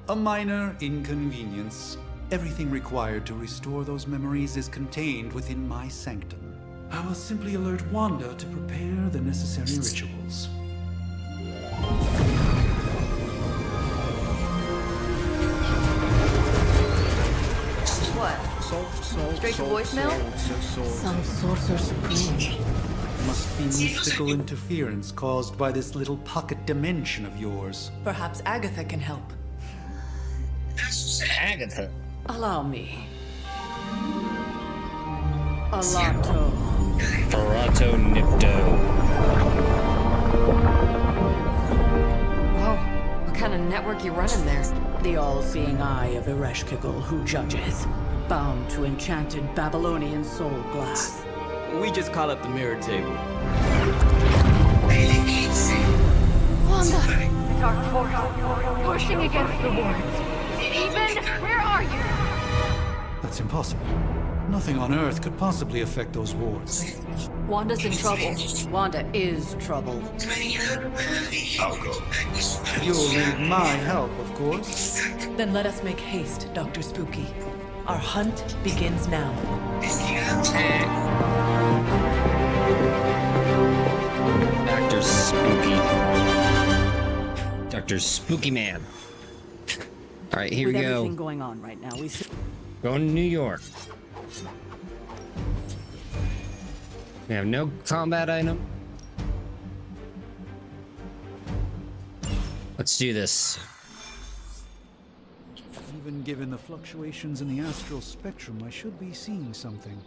A minor inconvenience. Everything required to restore those memories is contained within my sanctum. I will simply alert Wanda to prepare the necessary rituals. What? Straight to voicemail? Some sorcerer supreme. Must be mystical interference caused by this little pocket dimension of yours. Perhaps Agatha can help. Agatha. Allow me. Alato. Parato Nipto. Whoa, what kind of network you running there? The all-seeing eye of Ereshkigal who judges. Bound to enchanted Babylonian soul glass. We just call it the mirror table. Wanda! Dark portal, pushing against the wards. Even, where are you? That's impossible. Nothing on Earth could possibly affect those wards. Wanda's in trouble. Wanda is trouble. I'll go. You'll need my help, of course. Then let us make haste, Dr. Spooky. Our hunt begins now. Dr. Spooky. Dr. Spooky Man. Alright, here With we go. everything going on right now, we Going to New York. We have no combat item. Let's do this. Even given the fluctuations in the astral spectrum, I should be seeing something.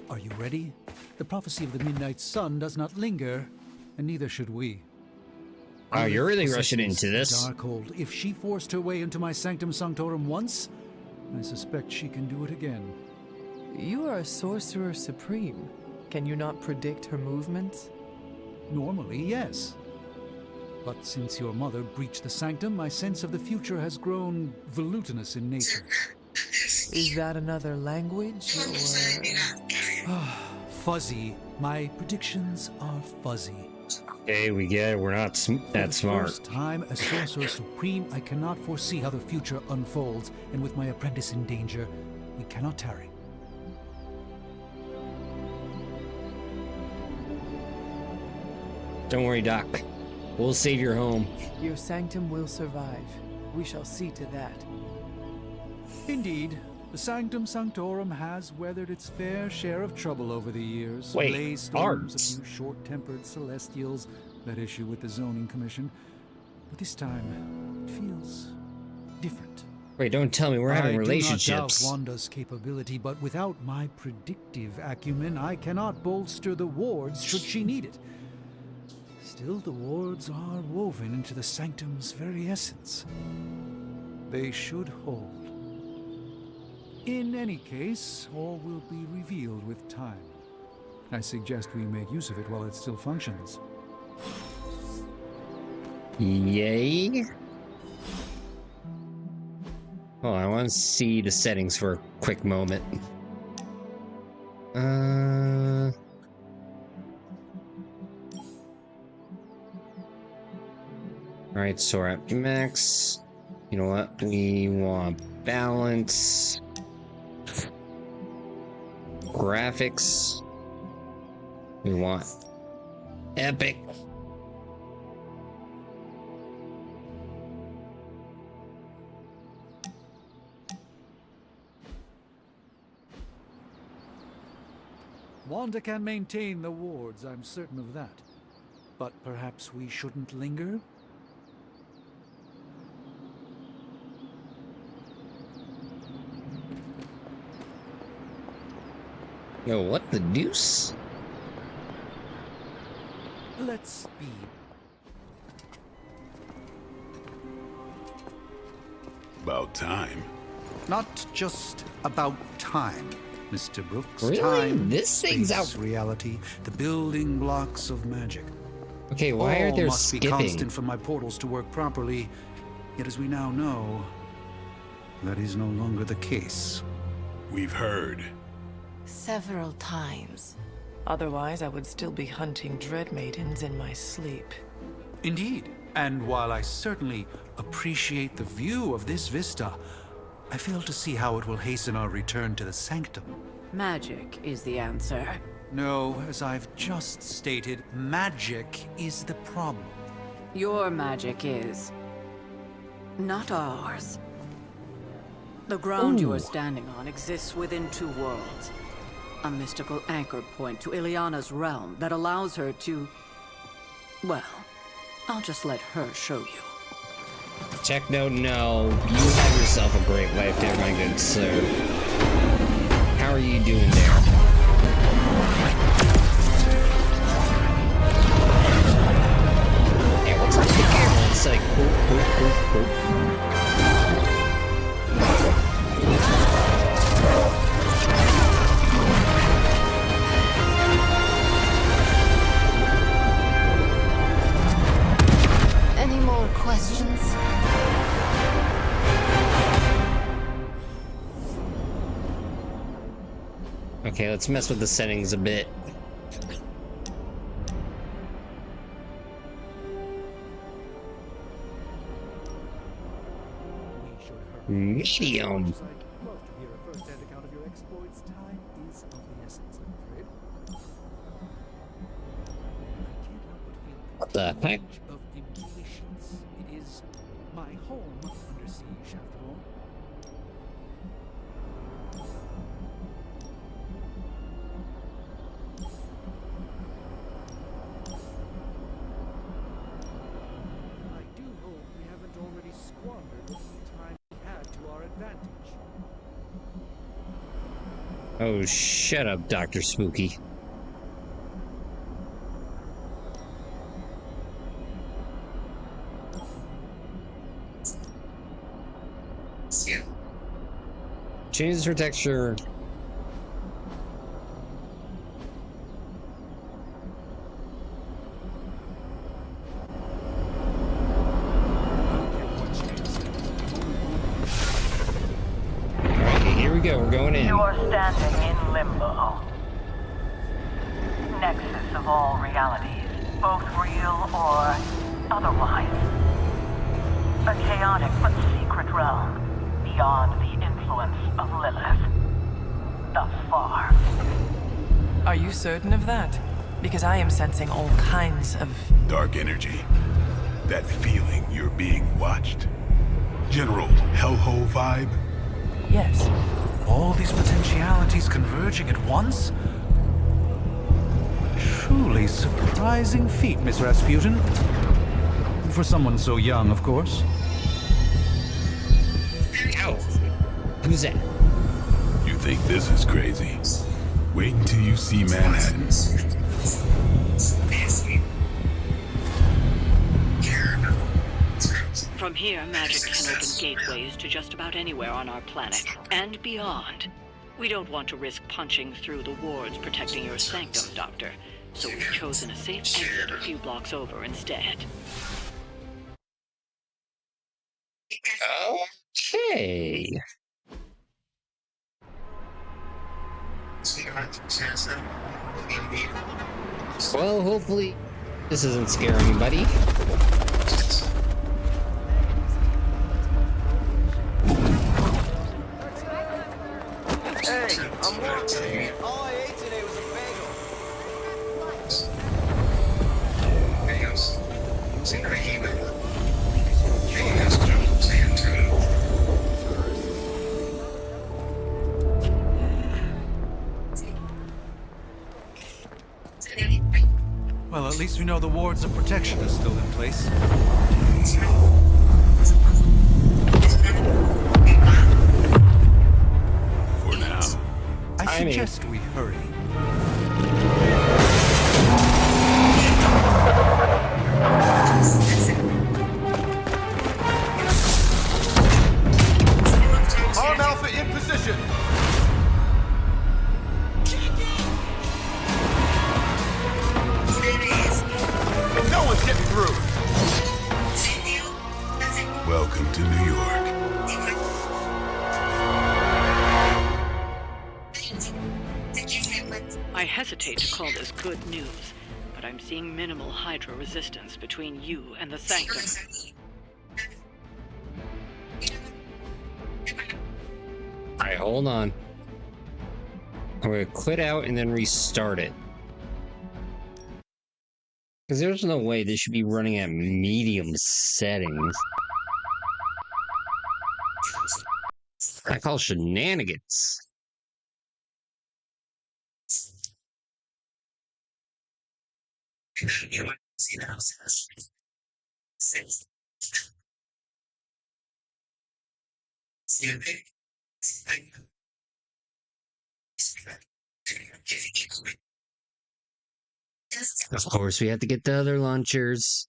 Are you ready? The prophecy of the midnight sun does not linger, and neither should we. Oh, you're really Lilith rushing possesses into this. the Darkhold. If she forced her way into my sanctum sanctorum once, I suspect she can do it again. You are a sorcerer supreme. Can you not predict her movements? Normally, yes. But since your mother breached the sanctum, my sense of the future has grown volutinous in nature. Is that another language, or...? Fuzzy. My predictions are fuzzy. Okay, we get it. We're not that smart. For the first time as Sorcerer Supreme, I cannot foresee how the future unfolds, and with my apprentice in danger, we cannot tarry. Don't worry, Doc. We'll save your home. Your sanctum will survive. We shall see to that. Indeed. The Sanctum Sanctorum has weathered its fair share of trouble over the years. Wait, Blaze storms, arts? a few short-tempered celestials that issue with the zoning commission. But this time, it feels different. Wait, don't tell me we're having I relationships. do not doubt Wanda's capability, but without my predictive acumen, I cannot bolster the wards should she need it. Still, the wards are woven into the sanctum's very essence. They should hold. In any case, all will be revealed with time. I suggest we make use of it while it still functions. Yay. Oh, I want to see the settings for a quick moment. Alright, so we're at max. You know what? We want balance. Graphics. We want epic. Wanda can maintain the wards, I'm certain of that. But perhaps we shouldn't linger? Yo, what the deuce? Let's be. About time. Not just about time, Mr. Brooks. Really? Time, This thing's space, out. reality, the building blocks of magic. Okay, why are All there must be skipping? constant for my portals to work properly. Yet as we now know, that is no longer the case. We've heard. Several times. Otherwise, I would still be hunting dread maidens in my sleep. Indeed. And while I certainly appreciate the view of this vista, I fail to see how it will hasten our return to the sanctum. Magic is the answer. No, as I've just stated, magic is the problem. Your magic is. Not ours. The ground you are standing on exists within two worlds. A mystical anchor point to Ileana's realm that allows her to... Well, I'll just let her show you. Techno, no. You have yourself a great life there, my good sir. How are you doing there? Hey, what's up with the camera? It's like, boop. Any more questions? Okay, let's mess with the settings a bit. Medium. the heck? Of impatience. It is my home under siege, after all. I do hope we haven't already squandered the time we had to our advantage. Oh, shut up, Dr. Spooky. Change her texture. Alright, here we go. We're going in. You're standing in limbo. Nexus of all realities, both real or otherwise. A chaotic but secret realm, beyond the influence of Lilith. Thus far. Are you certain of that? Because I am sensing all kinds of... Dark energy. That feeling you're being watched. General hellhole vibe. Yes. All these potentialities converging at once? Truly surprising feat, Miss Rasputin. For someone so young, of course. Ow. Who's that? You think this is crazy? Wait until you see Manhattan. From here, magic can open gateways to just about anywhere on our planet, and beyond. We don't want to risk punching through the wards protecting your sanctum, Doctor, so we've chosen a safe exit a few blocks over instead. Okay. Well, hopefully this isn't scaring anybody. Hey, I'm walking. All I ate today was a bagel. Well, at least we know the wards of protection are still in place. For now. I suggest we hurry. Arm Alpha in position. No one's getting through. Welcome to New York. I hesitate to call this good news, but I'm seeing minimal Hydra resistance between you and the Sanctum. Alright, hold on. I'm gonna quit out and then restart it. Because there's no way this should be running at medium settings. I call shenanigans. Of course, we have to get the other launchers.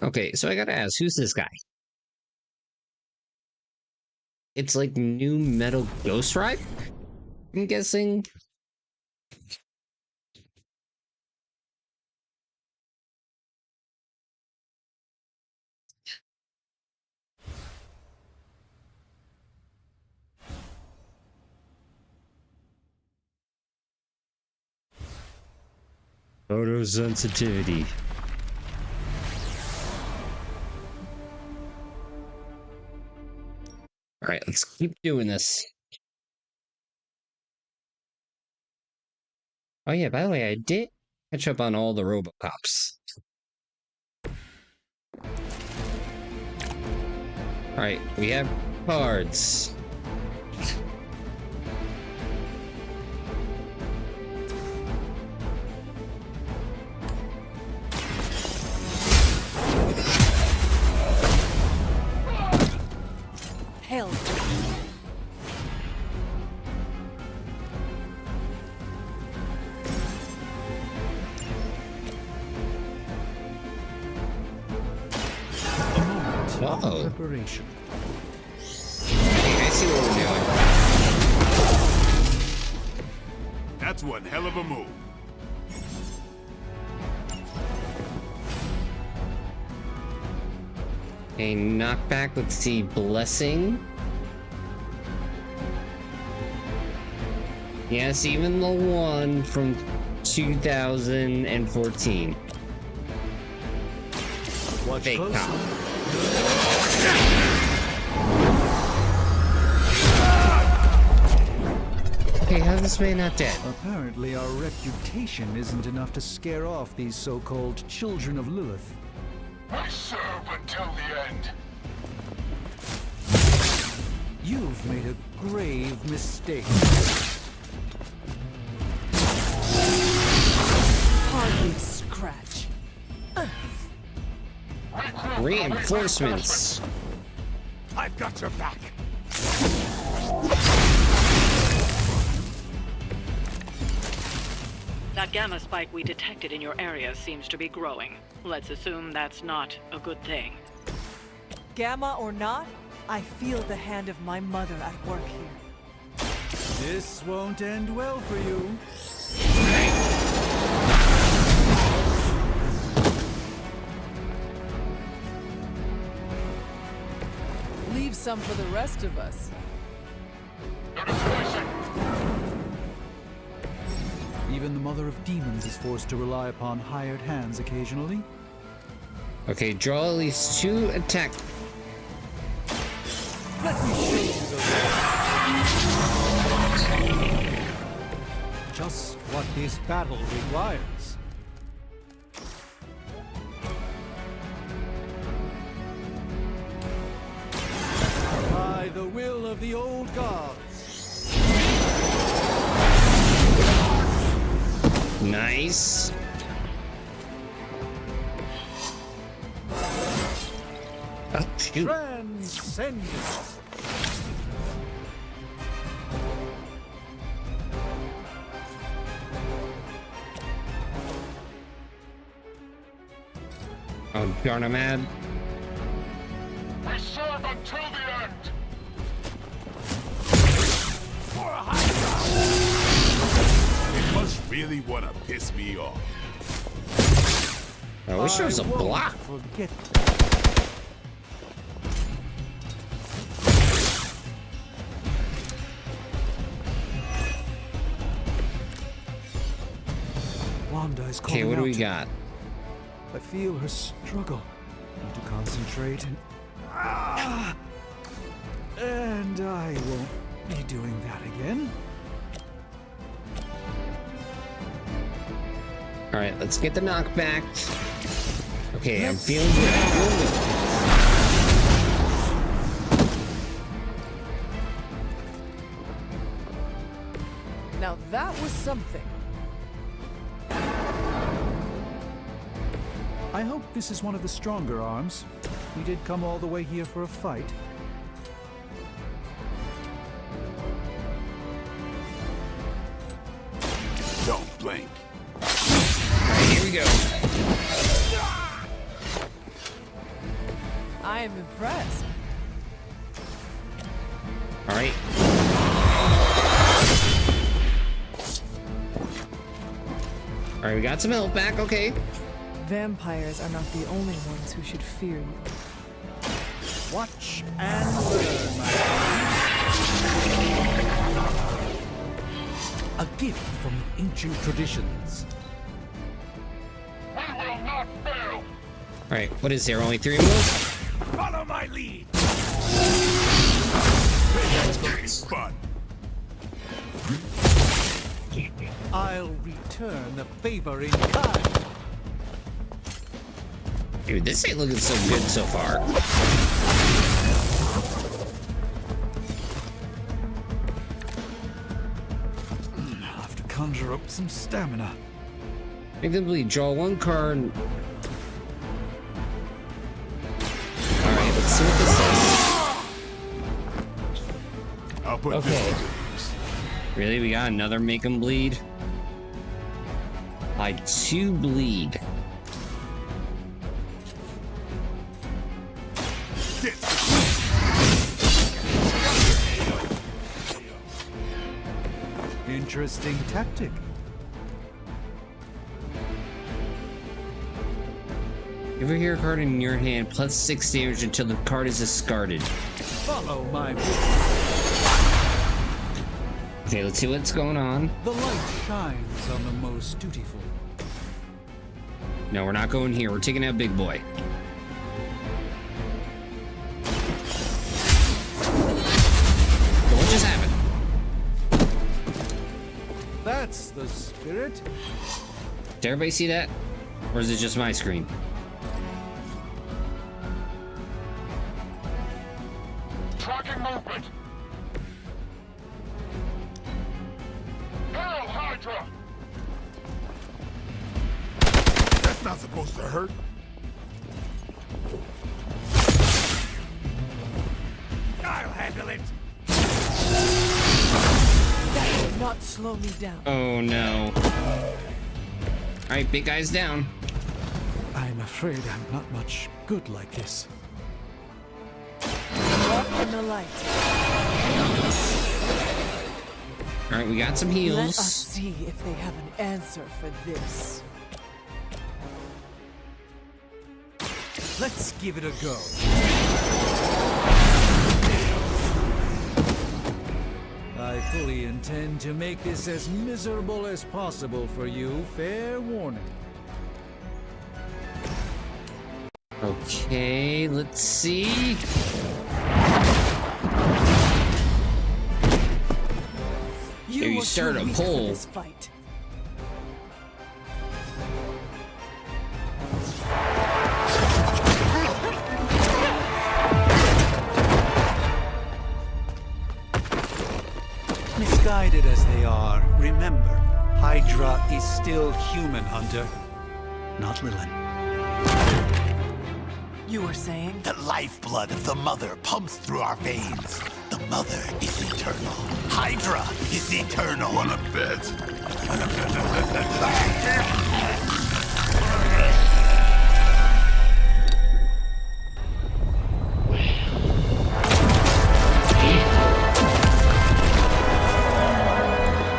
Okay, so I gotta ask, who's this guy? It's like new Metal Ghost Rider? I'm guessing. Photosensitivity. All right, let's keep doing this. Oh yeah, by the way, I did Catch up on all the RoboCops. Alright, we have cards. Hell. Oh. Preparation. I see what we're doing. That's one hell of a move. A knockback, let's see, blessing. Yes, even the one from 2014. Watch Fake close. cop. Okay, how's this man not dead? Apparently our reputation isn't enough to scare off these so-called children of Lilith. I serve until the end. You've made a grave mistake. Hardly a scratch. Reinforcements. I've got your back. That gamma spike we detected in your area seems to be growing. Let's assume that's not a good thing. Gamma or not, I feel the hand of my mother at work here. This won't end well for you. Leave some for the rest of us. Even the mother of demons is forced to rely upon hired hands occasionally. Okay, draw at least 2 attack. Let me show you the just what this battle requires. By the will of the old gods. Nice. Oh, shoot. Transcendence. Oh, darn, I'm mad. I serve until the end. It must really want to piss me off. I wish there was a won't block. Forget that. Wanda is calling Okay, what do we out to got? me. I feel her struggle. Need to concentrate and... And I won't be doing that again. Alright, let's get the knockback. Okay, I'm feeling good. Now that was something. I hope this is one of the stronger arms. We did come all the way here for a fight. Don't blink. Alright, here we go. I am impressed. Alright. Alright, we got some health back, okay. Vampires are not the only ones who should fear you. Watch and learn, my friend. A gift from the ancient traditions. We will not fail. Alright, what is there? Only 3 moves? Follow my lead. That's gonna be fun. I'll return the favor in kind. Dude, this ain't looking so good so far. I'll have to conjure up some stamina. Make them bleed. Draw one card. Alright, let's see what this says. I'll put Okay. Really? We got another make them bleed? Apply 2 bleed. Interesting tactic. If you hear a card in your hand, plus 6 damage until the card is discarded. Follow my Okay, let's see what's going on. The light shines on the most dutiful. No, we're not going here. We're taking out Big Boy. So what just happened? That's the spirit. Did everybody see that? Or is it just my screen? Tracking movement. Hail Hydra! That's not supposed to hurt. I'll handle it. That will not slow me down. Oh no. Alright, big guy's down. I'm afraid I'm not much good like this. Walk in the light. Alright, we got some Let heals. us see if they have an answer for this. Let's give it a go. I fully intend to make this as miserable as possible for you. Fair warning. Okay, let's see. You were start too a weak for poll. this fight. Misguided as they are, remember, Hydra is still human, Hunter. Not Lilin. You were saying? The lifeblood of the Mother pumps through our veins. The Mother is eternal. Hydra is eternal. Wanna bet?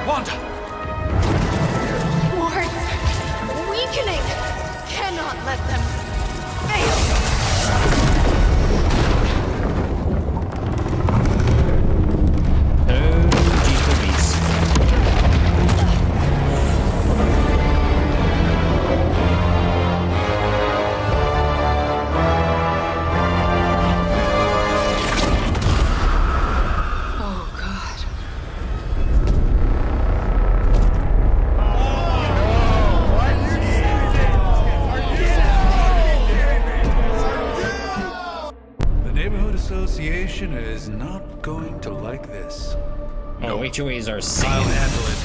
Wanda! Wards! Weakening! Cannot let them fail! Oh, God. The Neighborhood Association is not going to like this. Oh, HOAs are I'll singing. handle it.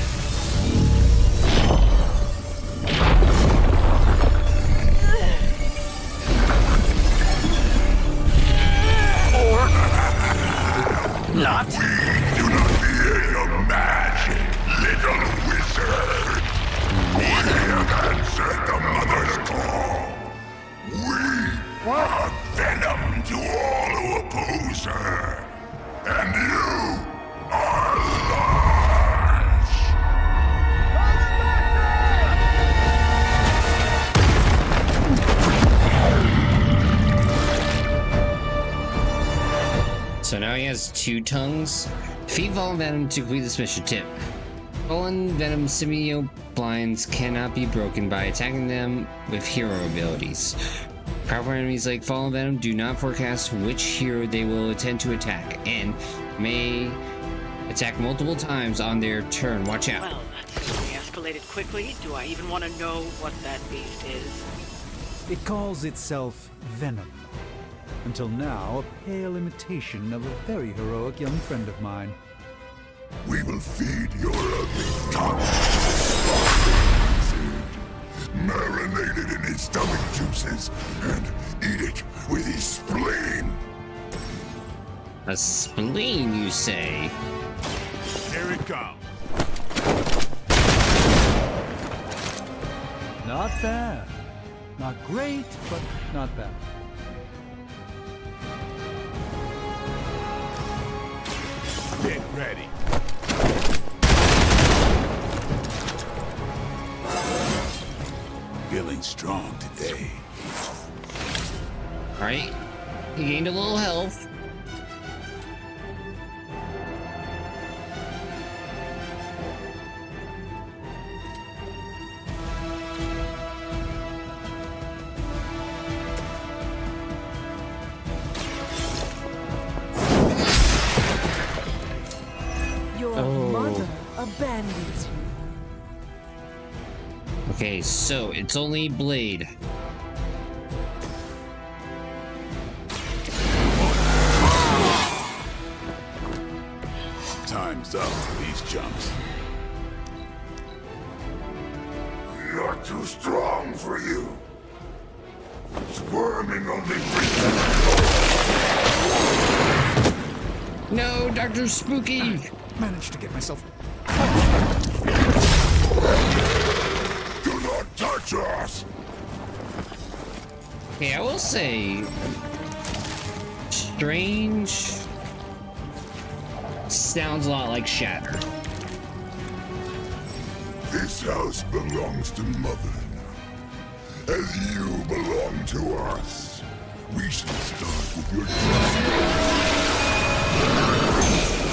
Not. Do not fear your magic, little wizard. We have answered the Mother's call. We are venom to all who oppose her. And you are lurks. So now he has 2 tongues. Defeat Fallen Venom to complete this mission. Tip. Fallen Venom symbiote blinds cannot be broken by attacking them with hero abilities. Powerful enemies like Fallen Venom do not forecast which hero they will attempt to attack, and may attack multiple times on their turn. Watch out. Well, quickly, do I even want to know what that beast is? It calls itself Venom. Until now, a pale imitation of a very heroic young friend of mine. We will feed your ugly tongue. Marinated in his stomach juices and eat it with his spleen. A spleen, you say? Here it comes. Not bad. Not great, but not bad. Get ready. Feeling strong today. Alright. He gained a little health. Your mother abandons you. Okay, so it's only Blade. Time's up for these jumps. You're too strong for you. Squirming only No, Dr. Spooky! Managed to get myself. Do not touch us! Okay, I will say... Strange... Sounds a lot like Shatter. This house belongs to Mother now. As you belong to us. We should start with your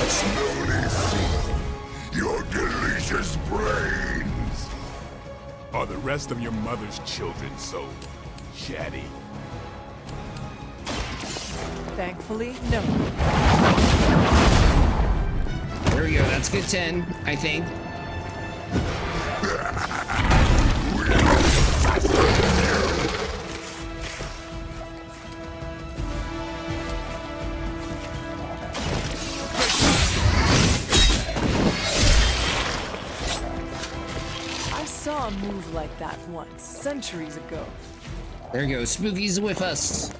slowly see your delicious brains. Are the rest of your mother's children so chatty? Thankfully, no. There we go, that's good 10, I think. I saw a move like that once, centuries ago. There you go, Spooky's with us.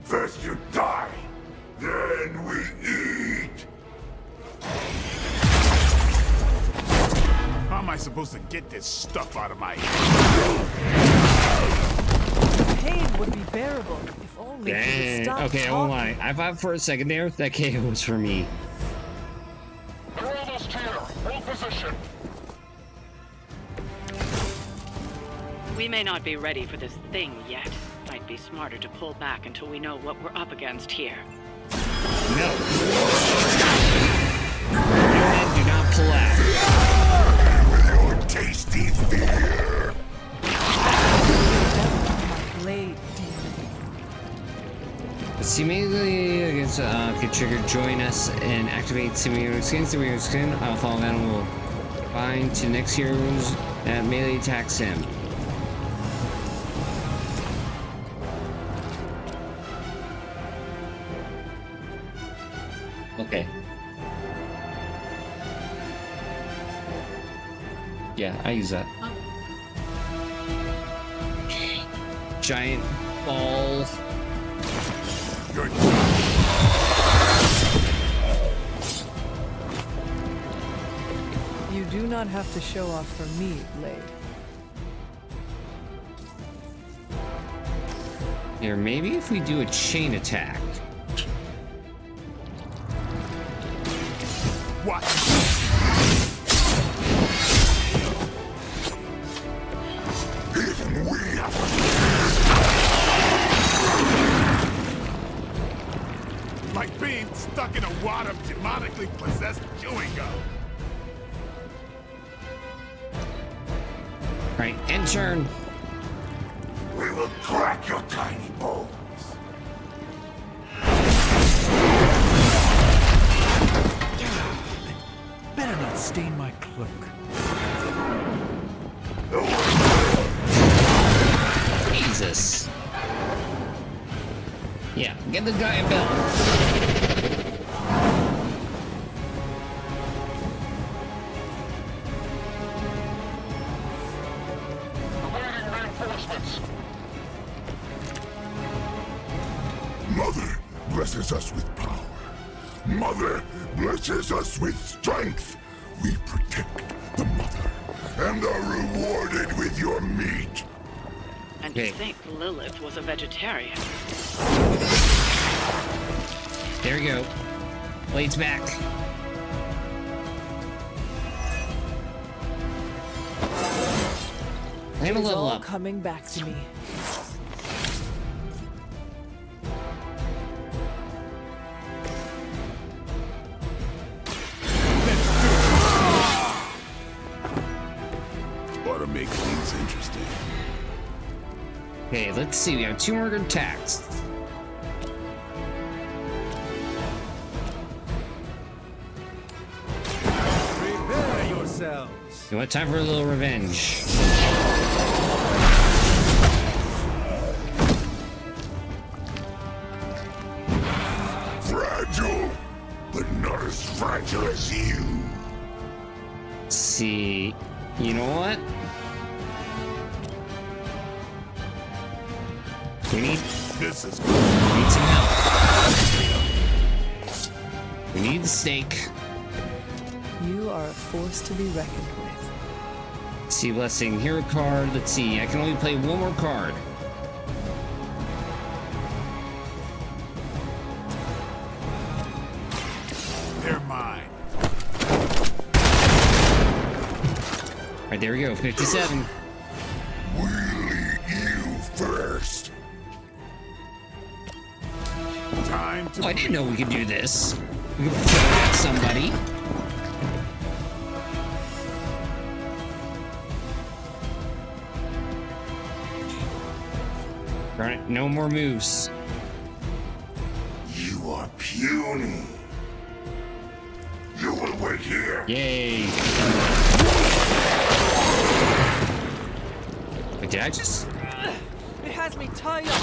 First you die, then we eat. How am I supposed to get this stuff out of my head? Pain would be bearable if only you would Dang. stop Okay, I won't lie. I thought for a second there that KO was for me. We're almost here. Hold position. We may not be ready for this thing yet. Might be smarter to pull back until we know what we're up against here. No. Do not pull out. With your tasty fear. Blade. Seemingly against could trigger join us and activate simulator skin. Simulator skin. Fall Venom will bind to next heroes that melee attacks him. Okay. Yeah, I use that. Giant ball. Good. You do not have to show off for me, Blade. Here, maybe if we do a chain attack. What? Even we have like being stuck in a wad of demonically possessed chewing gum. Right, end turn. We will crack your tiny bones. better not stain my cloak. Jesus. Yeah, get the giant belt. Mother blesses us with power. Mother blesses us with strength. We protect the mother and are rewarded with your meat. And to think Lilith was a vegetarian. There we go. Blade's back. I'm gonna It's level all up. coming back to me. Ought to make things interesting. Okay, let's see. We have 2 more attacks. Prepare yourselves. You want time for a little revenge? Fragile, but not as fragile as you. Let's see. You know what? We need This is some help. We need the stake. You are a force to be reckoned with. Let's see, blessing. Hero card. Let's see. I can only play 1 more card. They're mine. Alright, there we go. 57. We'll eat you first. Time to. Oh, I didn't know we could do this. We could throw at somebody. Darn it, no more moves. You are puny. You will wait here. Yay. Wait, did I just? It has me tied up.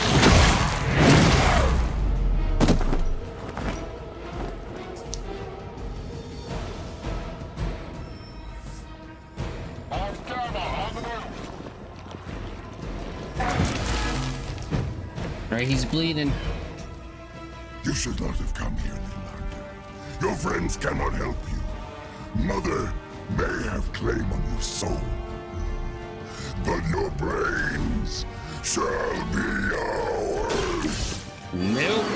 Right, he's bleeding. You should not have come here, Nylander. Your friends cannot help you. Mother may have claim on your soul, but your brains shall be ours. Nope.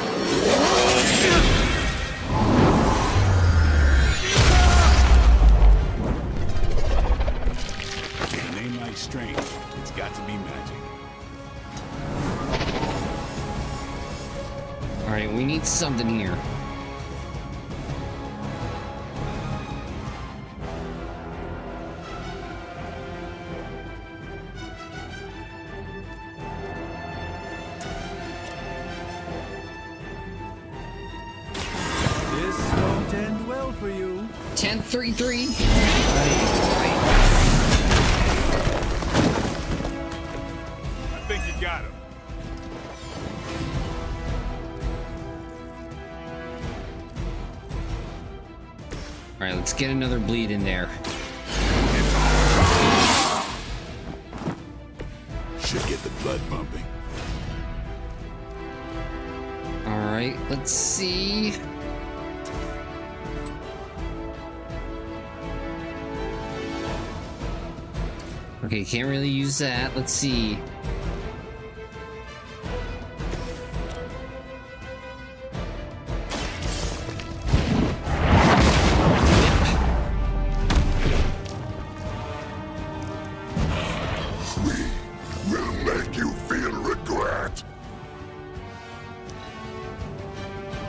It ain't like strength. It's got to be magic. Alright, we need something here. This won't end well for you. 10-3-3. I think you got him. Alright, let's get another bleed in there. Should get the blood pumping. Alright, let's see. Okay, can't really use that. Let's see. We'll make you feel regret.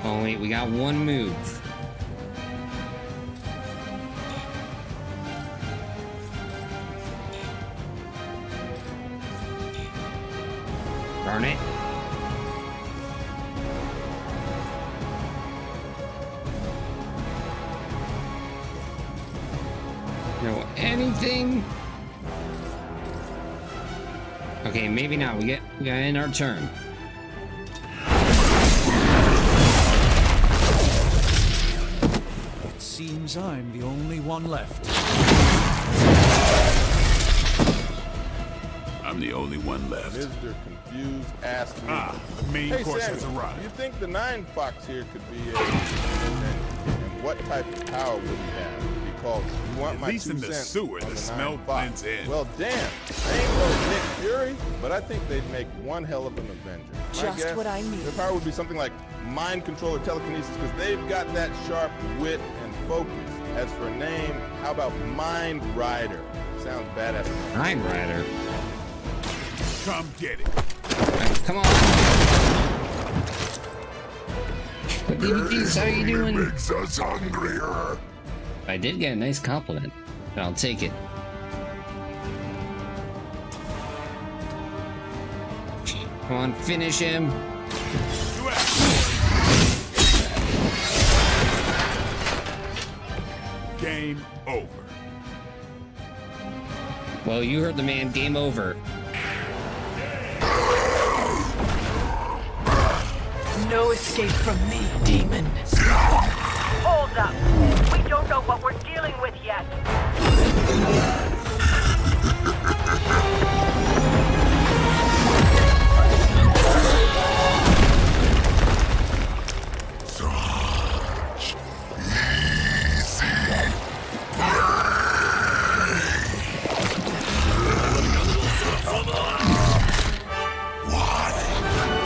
Oh wait, we got 1 move. Darn it. anything? Okay, maybe not. We got in our turn. It seems I'm the only one left. I'm the only one left. Mr. Confused asked me. The main Hey, course Samuel, has arrived. do you think the Nine Fox here could be a... And what type of power would he have? Because you want At my least 2 in the cents sewer, on the Nine smell Fox. blends in. Well, damn. I ain't no Nick Fury, but I think they'd make one hell of an Avenger. My Just guess, what I need. their power would be something like mind control or telekinesis, because they've got that sharp wit and focus. As for a name, how about Mind Rider? Sounds badass. Mind Rider. Come get it. Come on. What DVDs are you doing? Makes us hungrier. I did get a nice compliment, but I'll take it. Come on, finish him. Game over. Well, you heard the man. Game over. No escape from me, demon. Hold up. We don't know what we're dealing with yet.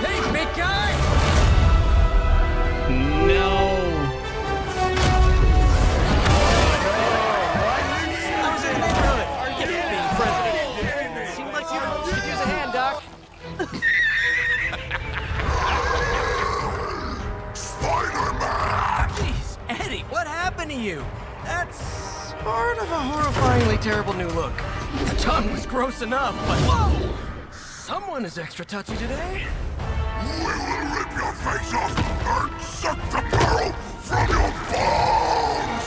Hey, big guy! No. I was in the neighborhood. You know, being friendly. Seemed like you could use a hand, Doc. Spider-Man! Jeez, Eddie, what happened to you? That's sort of a horrifyingly terrible new look. The tongue was gross enough, but whoa! Someone is extra touchy today. We will rip your face off and suck the marrow from your bones!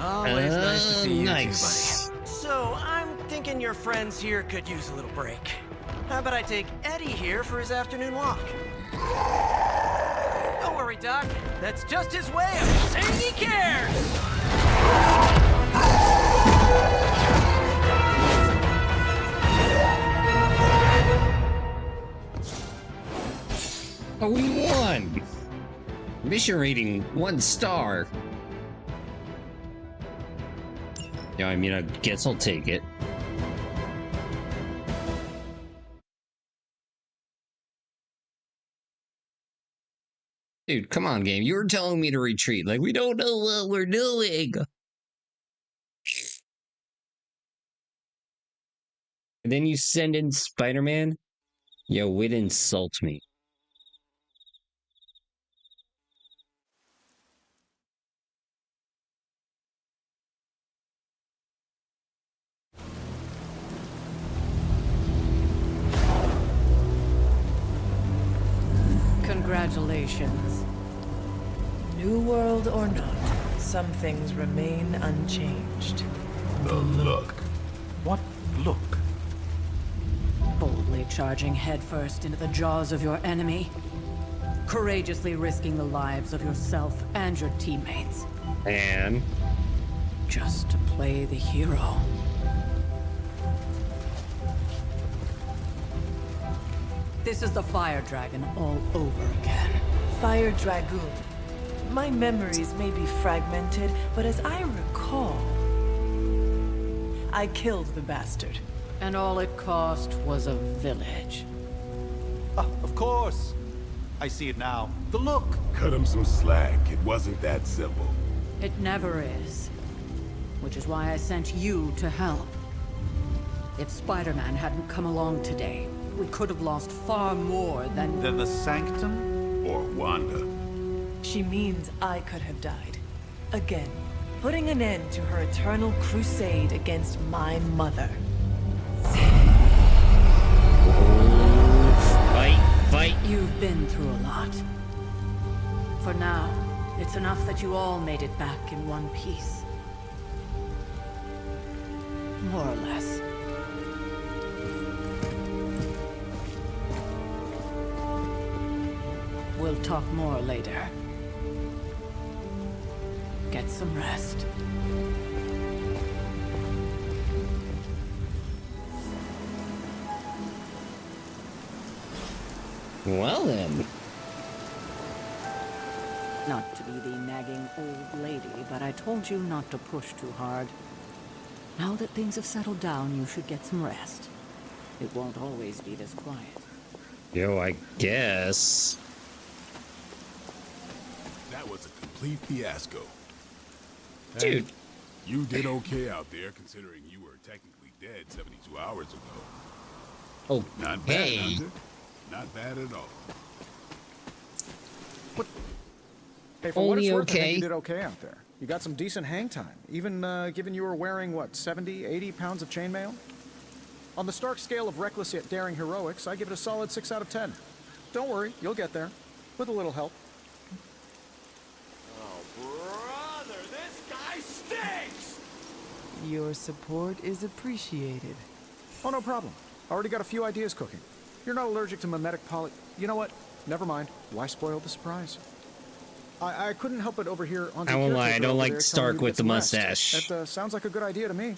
Always nice to see you nice. too, buddy. So, I'm thinking your friends here could use a little break. How about I take Eddie here for his afternoon walk? Don't worry, Doc. That's just his way of saying he cares! Oh, we won! Mission rating 1 star. Yeah, I mean, I guess I'll take it. Dude, come on, game. You were telling me to retreat. Like, we don't know what we're doing. And then you send in Spider-Man? Yo, would insult me. Congratulations. New world or not, some things remain unchanged. The look. What look? Boldly charging headfirst into the jaws of your enemy. Courageously risking the lives of yourself and your teammates. And just to play the hero. This is the Fire Dragon all over again. Fire Dragoon. My memories may be fragmented, but as I recall, I killed the bastard. And all it cost was a village. Of course. I see it now. The look. Cut him some slack. It wasn't that simple. It never is. Which is why I sent you to help. If Spider-Man hadn't come along today, we could have lost far more than the Sanctum? Or Wanda. She means I could have died. Again, putting an end to her eternal crusade against my mother. Fight. You've been through a lot. For now, it's enough that you all made it back in one piece. more or less. We'll talk more later. Get some rest. Well then. Not to be the nagging old lady, but I told you not to push too hard. Now that things have settled down, you should get some rest. It won't always be this quiet. Yo, I guess. That was a complete fiasco. Dude. Hey, you did okay out there, considering you were technically dead 72 hours ago. Oh, not bad, hey. Hunter. Not bad at all. Hey, for what it's Only worth, I think okay. you did okay out there. You got some decent hang time, even given you were wearing, what, 70, 80 pounds of chainmail? On the Stark scale of reckless yet daring heroics, I give it a solid 6 out of 10. Don't worry, you'll get there. With a little help. Oh, brother, this guy stinks! Your support is appreciated. Oh, no problem. Already got a few ideas cooking. You're not allergic to mimetic poly... You know what? Never mind. Why spoil the surprise? I couldn't help but overhear on the I won't lie, I caretaker don't over like there Stark telling you to with get the some rest. mustache. That sounds like a good idea to me.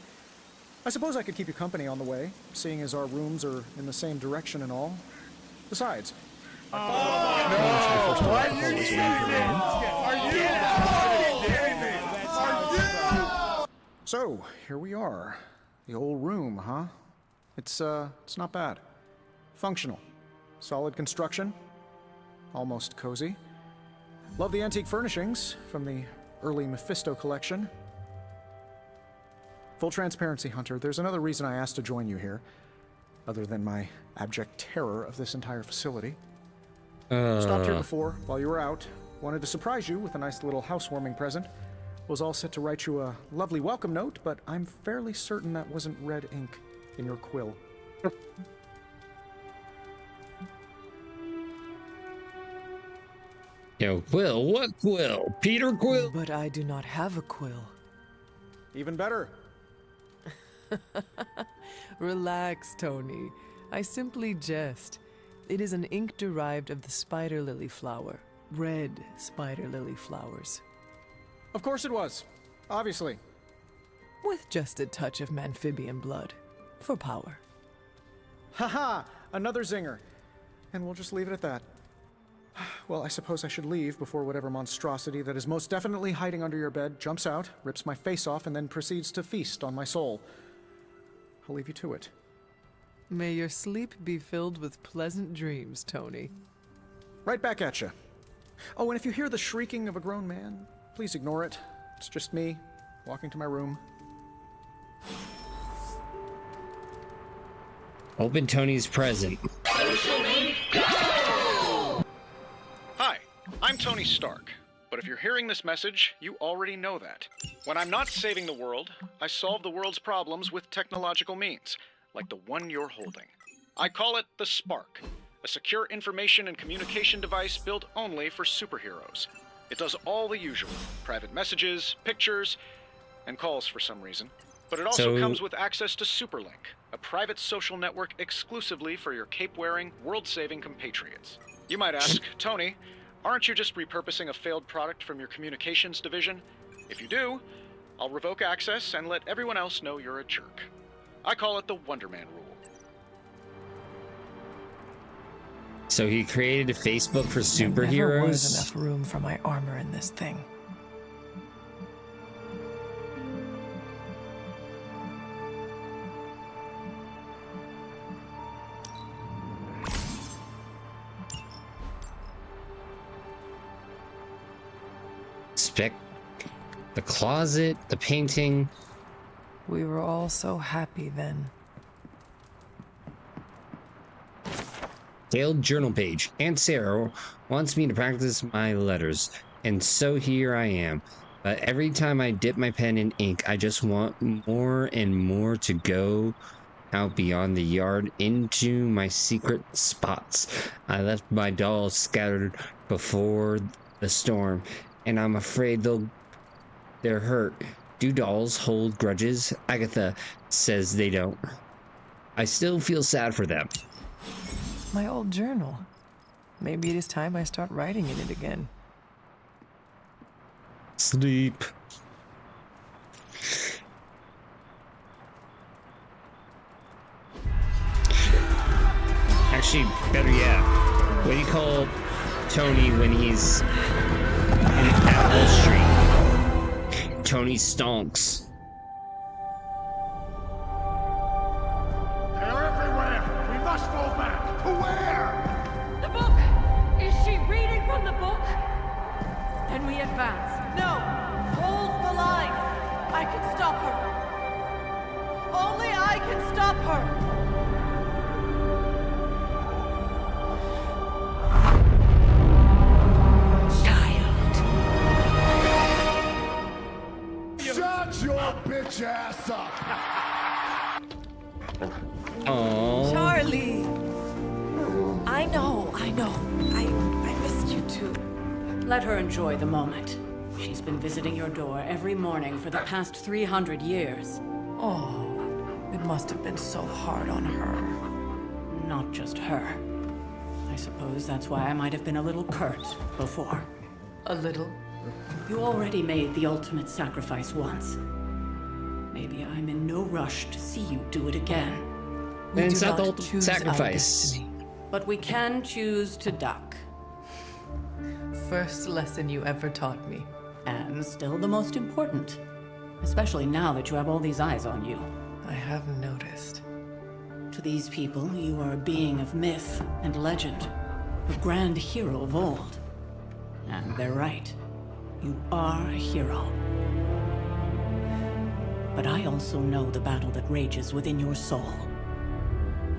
I suppose I could keep you company on the way, seeing as our rooms are in the same direction and all. Besides... So, here we are. The old room, huh? It's not bad. Functional. Solid construction. Almost cozy. Love the antique furnishings from the early Mephisto collection. Full transparency, Hunter, there's another reason I asked to join you here, other than my abject terror of this entire facility. Stopped here before, while you were out. Wanted to surprise you with a nice little housewarming present. Was all set to write you a lovely welcome note, but I'm fairly certain that wasn't red ink in your quill. Yo, Quill, what Quill? Peter Quill? But I do not have a quill. Even better. Relax, Tony. I simply jest. It is an ink derived of the spider lily flower. Red spider lily flowers. Of course it was. Obviously. With just a touch of amphibian blood. For power. Haha! Another zinger. And we'll just leave it at that. Well, I suppose I should leave before whatever monstrosity that is most definitely hiding under your bed jumps out, rips my face off, and then proceeds to feast on my soul. I'll leave you to it. May your sleep be filled with pleasant dreams, Tony. Right back at you. Oh, and if you hear the shrieking of a grown man, please ignore it. It's just me, walking to my room. Open Tony's present. Hi, I'm Tony Stark. But if you're hearing this message, you already know that. When I'm not saving the world, I solve the world's problems with technological means, like the one you're holding. I call it the Spark, a secure information and communication device built only for superheroes. It does all the usual, private messages, pictures, and calls for some reason. But it also comes with access to Superlink, a private social network exclusively for your cape-wearing, world-saving compatriots. You might ask, Tony, aren't you just repurposing a failed product from your communications division? If you do, I'll revoke access and let everyone else know you're a jerk. I call it the Wonder Man rule. So he created a Facebook for There never was superheroes? enough room for my armor in this thing. The closet, the painting. We were all so happy then. Failed journal page. Aunt Sarah wants me to practice my letters, and so here I am. But every time I dip my pen in ink, I just want more and more to go out beyond the yard into my secret spots. I left my dolls scattered before the storm, and I'm afraid they're hurt Do dolls hold grudges? Agatha says they don't. I still feel sad for them. My old journal. Maybe it is time I start writing in it again. Sleep. Actually, better yet, what do you call Tony when he's in Apple Street? Tony Stonks. They're everywhere! We must fall back! To where? The book! Is she reading from the book? Then we advance. No! Hold the line! I can stop her! Only I can stop her! Shut your bitch ass up! Oh. Charlie! I know. I missed you too. Let her enjoy the moment. She's been visiting your door every morning for the past 300 years. Oh, it must have been so hard on her. Not just her. I suppose that's why I might have been a little curt before. A little? You already made the ultimate sacrifice once. Maybe I'm in no rush to see you do it again. And it's not the ultimate sacrifice. But we can choose to duck. First lesson you ever taught me. And still the most important. Especially now that you have all these eyes on you. I have noticed. To these people, you are a being of myth and legend. A grand hero of old. And they're right. You are a hero. But I also know the battle that rages within your soul.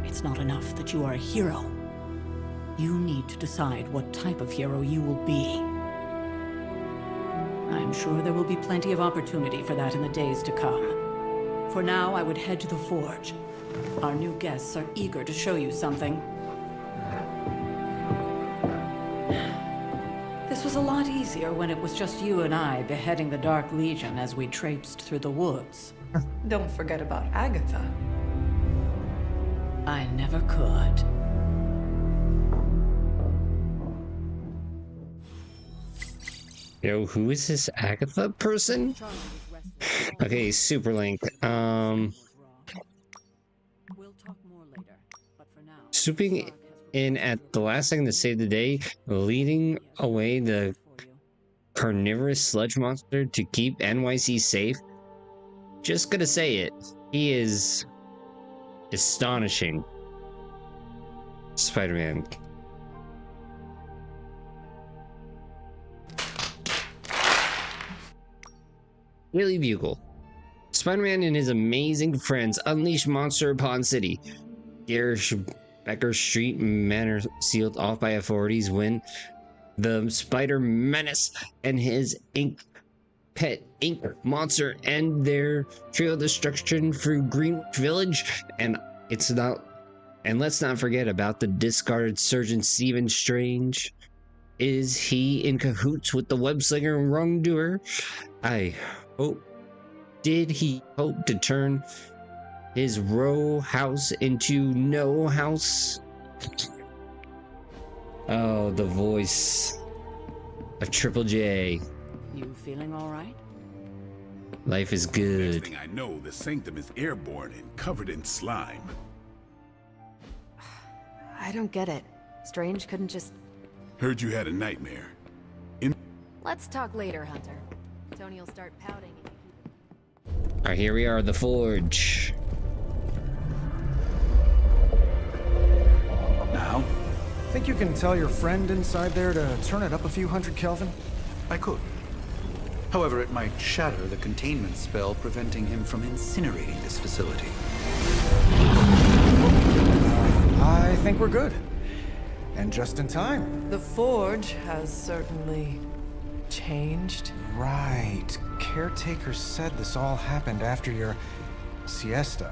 It's not enough that you are a hero. You need to decide what type of hero you will be. I'm sure there will be plenty of opportunity for that in the days to come. For now, I would head to the forge. Our new guests are eager to show you something. This was a lot easier when it was just you and I beheading the Dark Legion as we traipsed through the woods. Don't forget about Agatha. I never could. Yo, who is this Agatha person? Okay, super link. Swooping in at the last second to save the day, leading away the carnivorous sludge monster to keep NYC safe. Just gonna say it. He is astonishing. Spider-Man. Daily Bugle. Spider-Man and his amazing friends unleash monster upon city. Becker Street Manor sealed off by authorities when the Spider Menace and his pet ink monster end their trail of destruction through Greenwich Village. And let's not forget about the discarded Surgeon Stephen Strange. Is he in cahoots with the web slinger and wrongdoer? Did he hope to turn his row house into no house? Oh, the voice of Triple J. You feeling all right? Life is good. Next thing I know, the sanctum is airborne and covered in slime. I don't get it. Strange couldn't just... Heard you had a nightmare. Let's talk later, Hunter. Tony will start pouting. Alright, here we are, the Forge. Now? Think you can tell your friend inside there to turn it up a few hundred Kelvin? I could. However, it might shatter the containment spell preventing him from incinerating this facility. I think we're good. And just in time. The Forge has certainly changed. Right. Caretaker said this all happened after your siesta.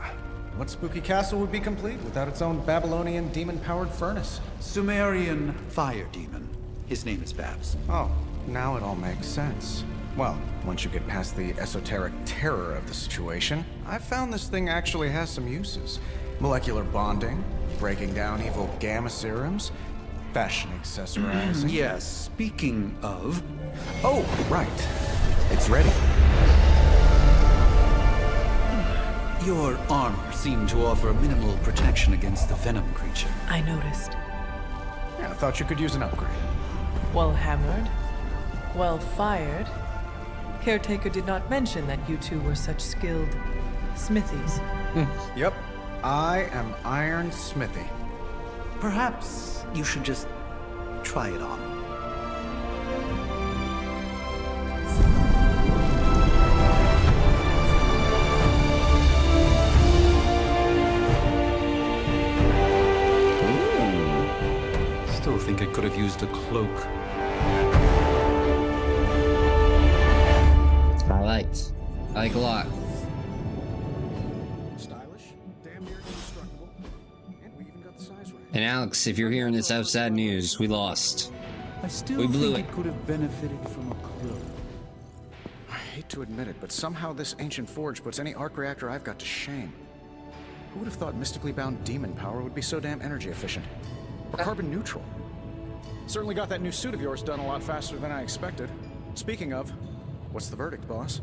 What spooky castle would be complete without its own Babylonian demon-powered furnace? Sumerian fire demon. His name is Babs. Oh, now it all makes sense. Well, once you get past the esoteric terror of the situation, I've found this thing actually has some uses. Molecular bonding, breaking down evil gamma serums, fashion accessorizing. Yes, speaking of... Oh, right. It's ready. Your armor seemed to offer minimal protection against the venom creature. I noticed. Yeah, I thought you could use an upgrade. Well hammered, well fired. Caretaker did not mention that you two were such skilled smithies. Yep, I am Iron Smithy. Perhaps you should just try it on. Still think it could have used a cloak. I like a lot. Stylish, damn near indestructible, and we even got the size right. And Alex, if you're hearing this sad news, we lost. I still We blew think it. it could have benefited from a cloak. I hate to admit it, but somehow this ancient forge puts any arc reactor I've got to shame. Who would have thought mystically bound demon power would be so damn energy efficient? Or carbon neutral? Certainly got that new suit of yours done a lot faster than I expected. Speaking of, what's the verdict, boss?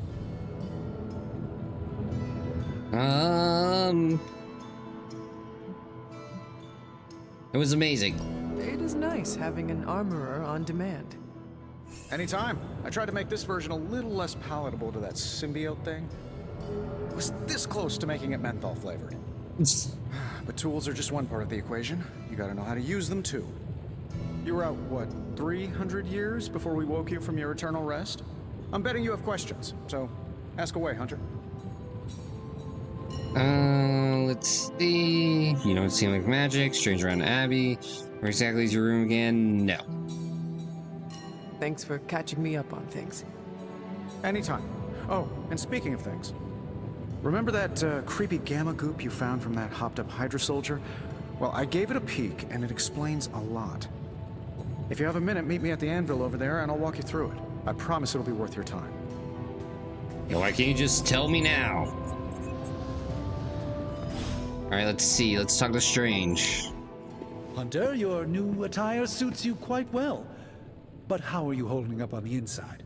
It was amazing. It is nice having an armorer on demand. Anytime. I tried to make this version a little less palatable to that symbiote thing. It was this close to making it menthol flavored. But tools are just one part of the equation. You gotta know how to use them too. You were out, what, 300 years before we woke you from your eternal rest? I'm betting you have questions, so ask away, Hunter. Let's see. You don't seem like magic. Strange around Abby. Where exactly is your room again? No. Thanks for catching me up on things. Anytime. Oh, and speaking of things, remember that creepy gamma goop you found from that hopped-up Hydra soldier? Well, I gave it a peek, and it explains a lot. If you have a minute, meet me at the anvil over there, and I'll walk you through it. I promise it'll be worth your time. Yeah, why can't you just tell me now? Alright, let's see. Let's talk to Strange. Hunter, your new attire suits you quite well. But how are you holding up on the inside?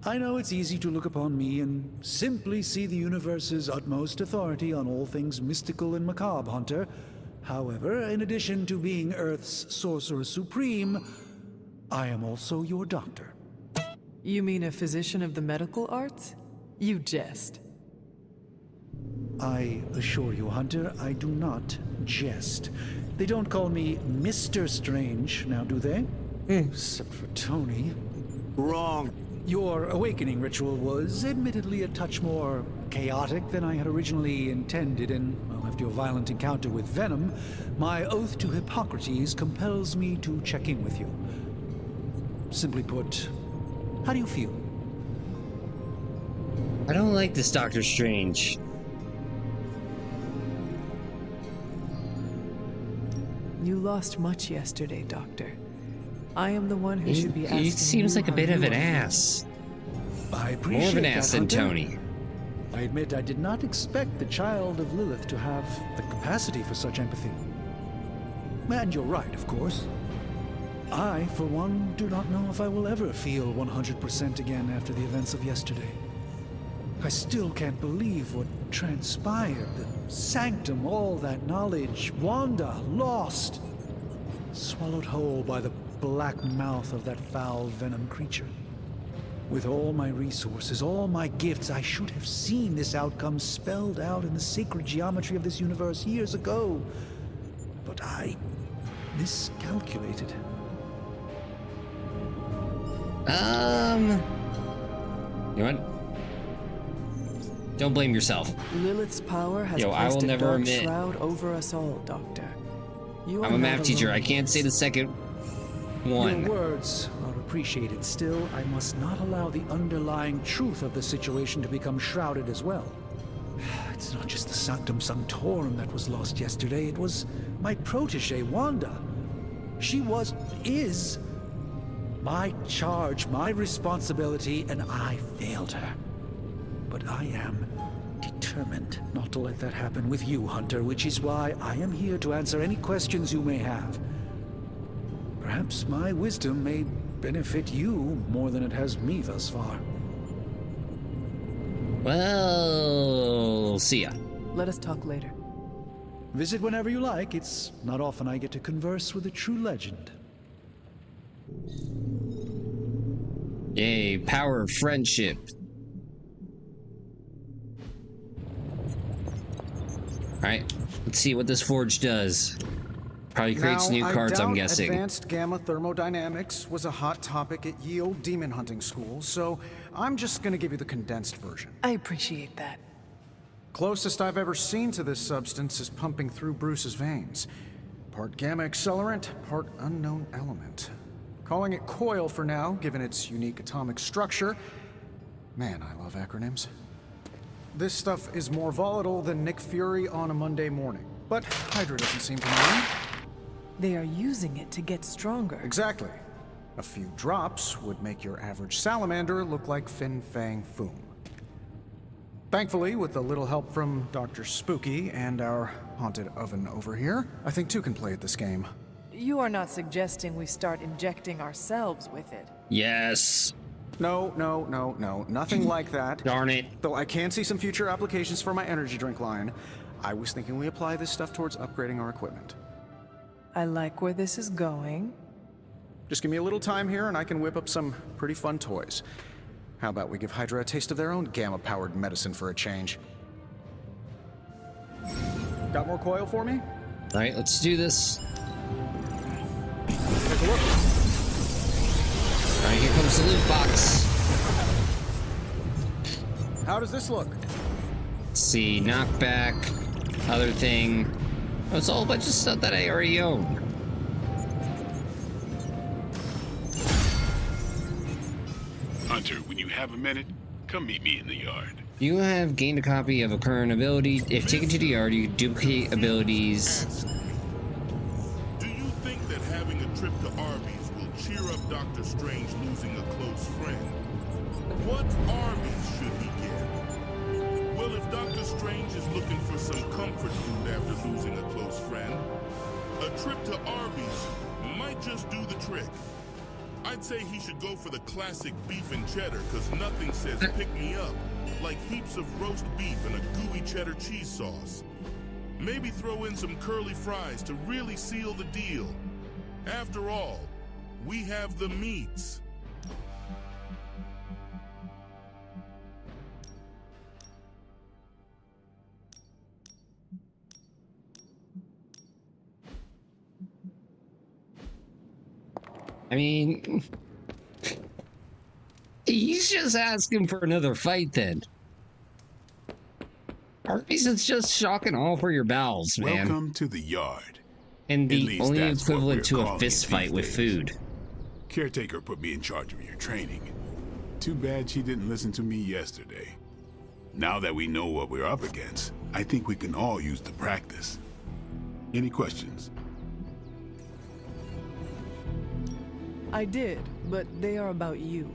I know it's easy to look upon me and simply see the universe's utmost authority on all things mystical and macabre, Hunter. However, in addition to being Earth's Sorcerer Supreme, I am also your doctor. You mean a physician of the medical arts? You jest. I assure you, Hunter, I do not jest. They don't call me Mr. Strange, now do they? Except for Tony. Wrong. Your awakening ritual was admittedly a touch more chaotic than I had originally intended, and well, after your violent encounter with Venom, my oath to Hippocrates compels me to check in with you. Simply put, how do you feel? I don't like this Doctor Strange. You lost much yesterday, Doctor. I am the one who should be asking. He seems like a bit of an ass. I appreciate More of an that, ass than Hunter. Tony. I admit I did not expect the child of Lilith to have the capacity for such empathy. And you're right, of course. I, for one, do not know if I will ever feel 100% again after the events of yesterday. I still can't believe what transpired. The sanctum, all that knowledge, Wanda, lost. Swallowed whole by the black mouth of that foul venom creature. With all my resources, all my gifts, I should have seen this outcome spelled out in the sacred geometry of this universe years ago. But I miscalculated. You know what? Don't blame yourself. Lilith's power has I placed will a never dark admit. shroud over us all, Doctor. You are I'm a not math teacher. alone I in can't this. say the second one. Your words are appreciated. Still, I must not allow the underlying truth of the situation to become shrouded as well. It's not just the Sanctum Sanctorum that was lost yesterday. It was my protege, Wanda. She is My charge, my responsibility, and I failed her. But I am determined not to let that happen with you, Hunter, which is why I am here to answer any questions you may have. Perhaps my wisdom may benefit you more than it has me thus far. Well, see ya. Let us talk later. Visit whenever you like. It's not often I get to converse with a true legend. Yay, power of friendship. Alright, let's see what this forge does. Probably creates new cards, I'm guessing. Advanced gamma thermodynamics was a hot topic at Ye Olde demon hunting school, so I'm just gonna give you the condensed version. I appreciate that. Closest I've ever seen to this substance is pumping through Bruce's veins. Part gamma accelerant, part unknown element. Calling it coil for now, given its unique atomic structure. Man, I love acronyms. This stuff is more volatile than Nick Fury on a Monday morning, but Hydra doesn't seem to mind. They are using it to get stronger. Exactly. A few drops would make your average salamander look like Fin Fang Foom. Thankfully, with a little help from Dr. Spooky and our haunted oven over here, I think two can play at this game. You are not suggesting we start injecting ourselves with it. Yes. No, nothing like that. Darn it. Though I can see some future applications for my energy drink line, I was thinking we apply this stuff towards upgrading our equipment. I like where this is going. Just give me a little time here and I can whip up some pretty fun toys. How about we give Hydra a taste of their own gamma-powered medicine for a change? Got more coil for me? Alright, let's do this. Take a look. Alright, here comes the loot box. How does this look? Let's see, knockback, other thing. Oh, it's all a bunch of stuff that I already own. Hunter, when you have a minute, come meet me in the yard. You have gained a copy of a current ability. If taken to the yard, you duplicate abilities. Do you think that having a trip to Arby's will cheer up Dr. Strange losing a close friend? What Arby's should he get? Well, if Dr. Strange is looking for some comfort food after losing a close friend, a trip to Arby's might just do the trick. I'd say he should go for the classic beef and cheddar, because nothing says pick me up like heaps of roast beef and a gooey cheddar cheese sauce. Maybe throw in some curly fries to really seal the deal. After all, we have the meats. I mean, he's just asking for another fight then. Arby's is just shock and awe for your bowels, man. Welcome to the yard. And the only equivalent to a fist fight with food. Caretaker put me in charge of your training. Too bad she didn't listen to me yesterday. Now that we know what we're up against, I think we can all use the practice. Any questions? I did, but they are about you.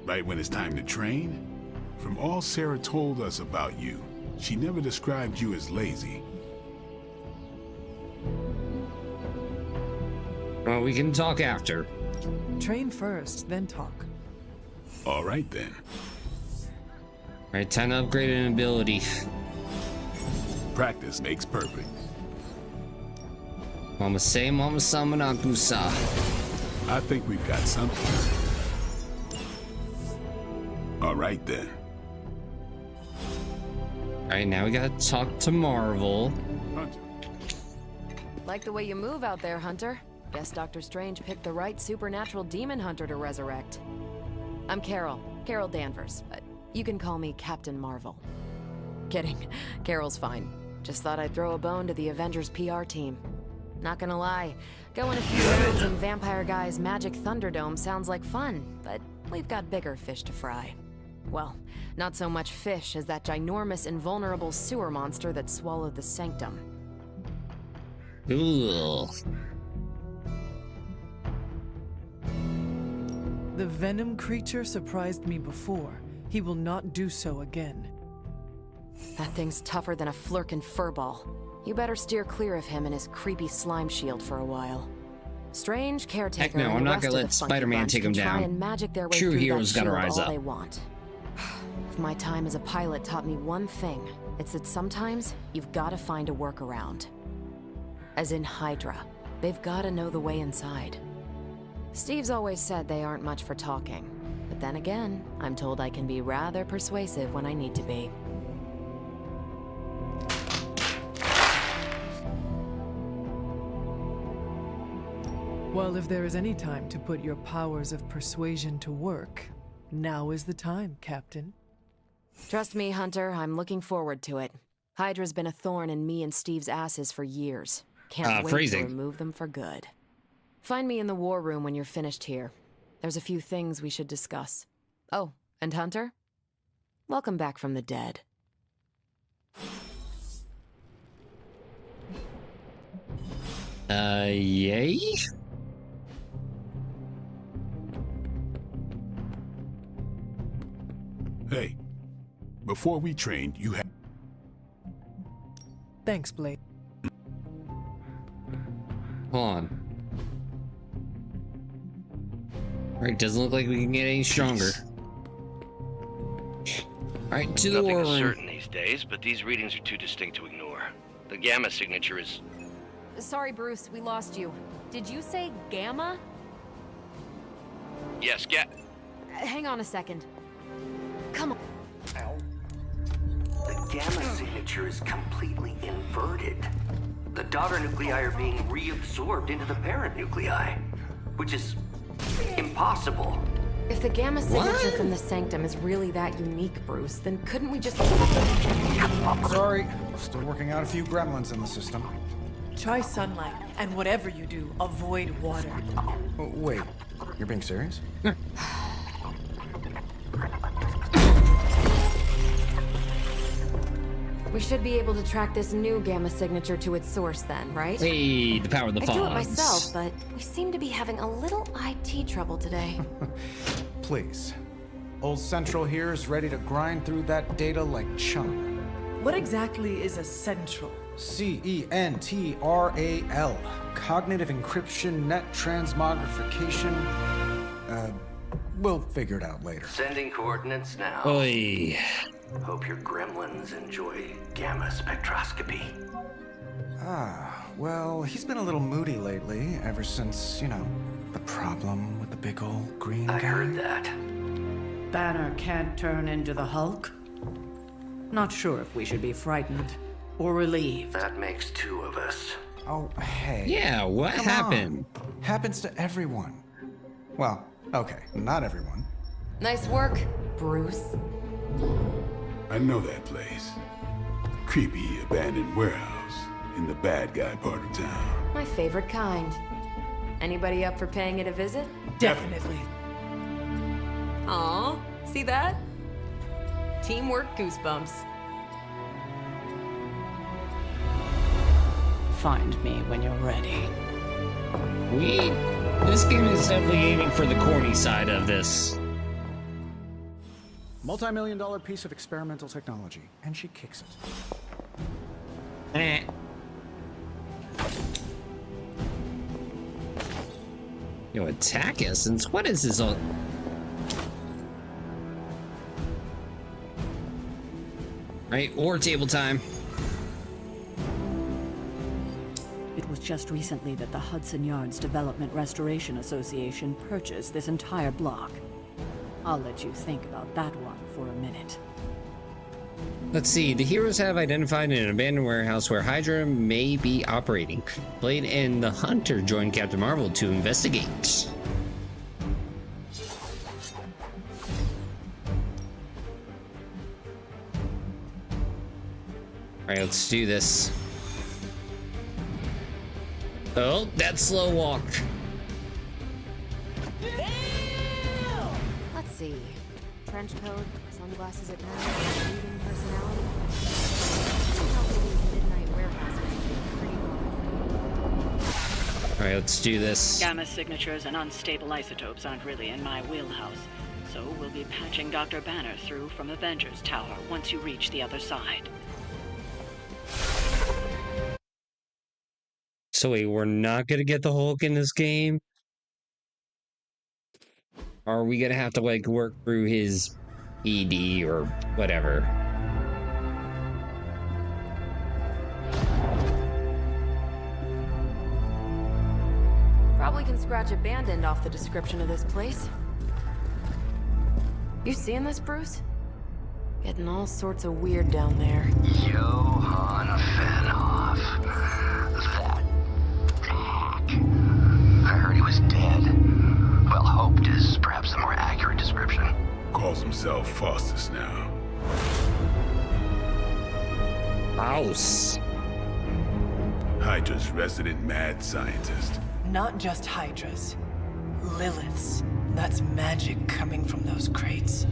Right when it's time to train? From all Sarah told us about you, she never described you as lazy. Well, we can talk after. Train first, then talk. All right, then. Alright, time to upgrade an ability. Practice makes perfect. Mama say, mama samana gusa. I think we've got something. All right, then. Alright, now we gotta talk to Marvel. Hunter. Like the way you move out there, Hunter. Guess Dr. Strange picked the right supernatural demon hunter to resurrect. I'm Carol Danvers, but you can call me Captain Marvel. Kidding, Carol's fine. Just thought I'd throw a bone to the Avengers PR team. Not gonna lie, going a few rounds in Vampire Guy's Magic Thunderdome sounds like fun, but we've got bigger fish to fry. Well, not so much fish as that ginormous invulnerable sewer monster that swallowed the Sanctum. Ooh. The venom creature surprised me before. He will not do so again. That thing's tougher than a flirkin' furball. You better steer clear of him and his creepy slime shield for a while. Strange, Caretaker, Heck no, and I'm the not rest gonna of let the funky Spider-Man bunch take him can try down. and magic their way True through heroes that gotta shield rise all up. they want. If my time as a pilot taught me one thing, it's that sometimes you've got to find a workaround. As in Hydra, they've got to know the way inside. Steve's always said they aren't much for talking, but then again, I'm told I can be rather persuasive when I need to be. Well, if there is any time to put your powers of persuasion to work, now is the time, Captain. Trust me, Hunter, I'm looking forward to it. Hydra's been a thorn in me and Steve's asses for years. Can't wait phrasing. to remove them for good. Find me in the war room when you're finished here. There's a few things we should discuss. Oh, and Hunter? Welcome back from the dead. Yay? Hey, before we trained, you had... Thanks, Blade. Hold on. Alright, doesn't look like we can get any stronger. Alright, to the war Nothing is room. certain these days, but these readings are too distinct to ignore. The gamma signature is... Sorry, Bruce, we lost you. Did you say Gamma? Yes, Hang on a second. Come on. The gamma signature is completely inverted. The daughter nuclei are being reabsorbed into the parent nuclei, which is impossible. If the gamma signature from the sanctum is really that unique, Bruce, then couldn't we just... Sorry, still working out a few gremlins in the system. Try sunlight, and whatever you do, avoid water. Oh, wait, you're being serious? We should be able to track this new gamma signature to its source then, right? Hey, the power of the I do it fogs. myself, but we seem to be having a little IT trouble today. Please. Old Central here is ready to grind through that data like chum. What exactly is a central? CENTRAL. Cognitive encryption, net transmogrification. We'll figure it out later. Sending coordinates now. Oy. Hope your gremlins enjoy gamma spectroscopy. Ah, well, he's been a little moody lately, ever since, you know, the problem with the big old green guy. I heard that. Banner can't turn into the Hulk? Not sure if we should be frightened or relieved. That makes two of us. Oh, hey. Yeah, what Come happened? on. Happens to everyone. Well, okay, not everyone. Nice work, Bruce. I know that place. Creepy abandoned warehouse in the bad guy part of town. My favorite kind. Anybody up for paying it a visit? Definitely. Aw, see that? Teamwork goosebumps. Find me when you're ready. This game is definitely aiming for the corny side of this. Multi-million-dollar piece of experimental technology, and she kicks it. Eh. Yo, attack essence? What is this all? Right, war table time. It was just recently that the Hudson Yards Development Restoration Association purchased this entire block. I'll let you think about that one for a minute. Let's see, the heroes have identified an abandoned warehouse where Hydra may be operating. Blade and the Hunter join Captain Marvel to investigate. Alright, let's do this. Oh, that slow walk. Let's see. Trench coat, sunglasses at night, reading personality. How big is Midnight Warehouse? Pretty well. Alright, let's do this. Gamma signatures and unstable isotopes aren't really in my wheelhouse, so we'll be patching Dr. Banner through from Avengers Tower once you reach the other side. So wait, we're not gonna get the Hulk in this game? Or are we gonna have to, like, work through his ED or whatever? Probably can scratch a band end off the description of this place. You seeing this, Bruce? Getting all sorts of weird down there. Johann Fenhoff. That hack. I heard he was dead. Well, hoped is perhaps the more accurate description. Calls himself Faustus now. Mouse. Hydra's resident mad scientist. Not just Hydras. Liliths. That's magic coming from those crates.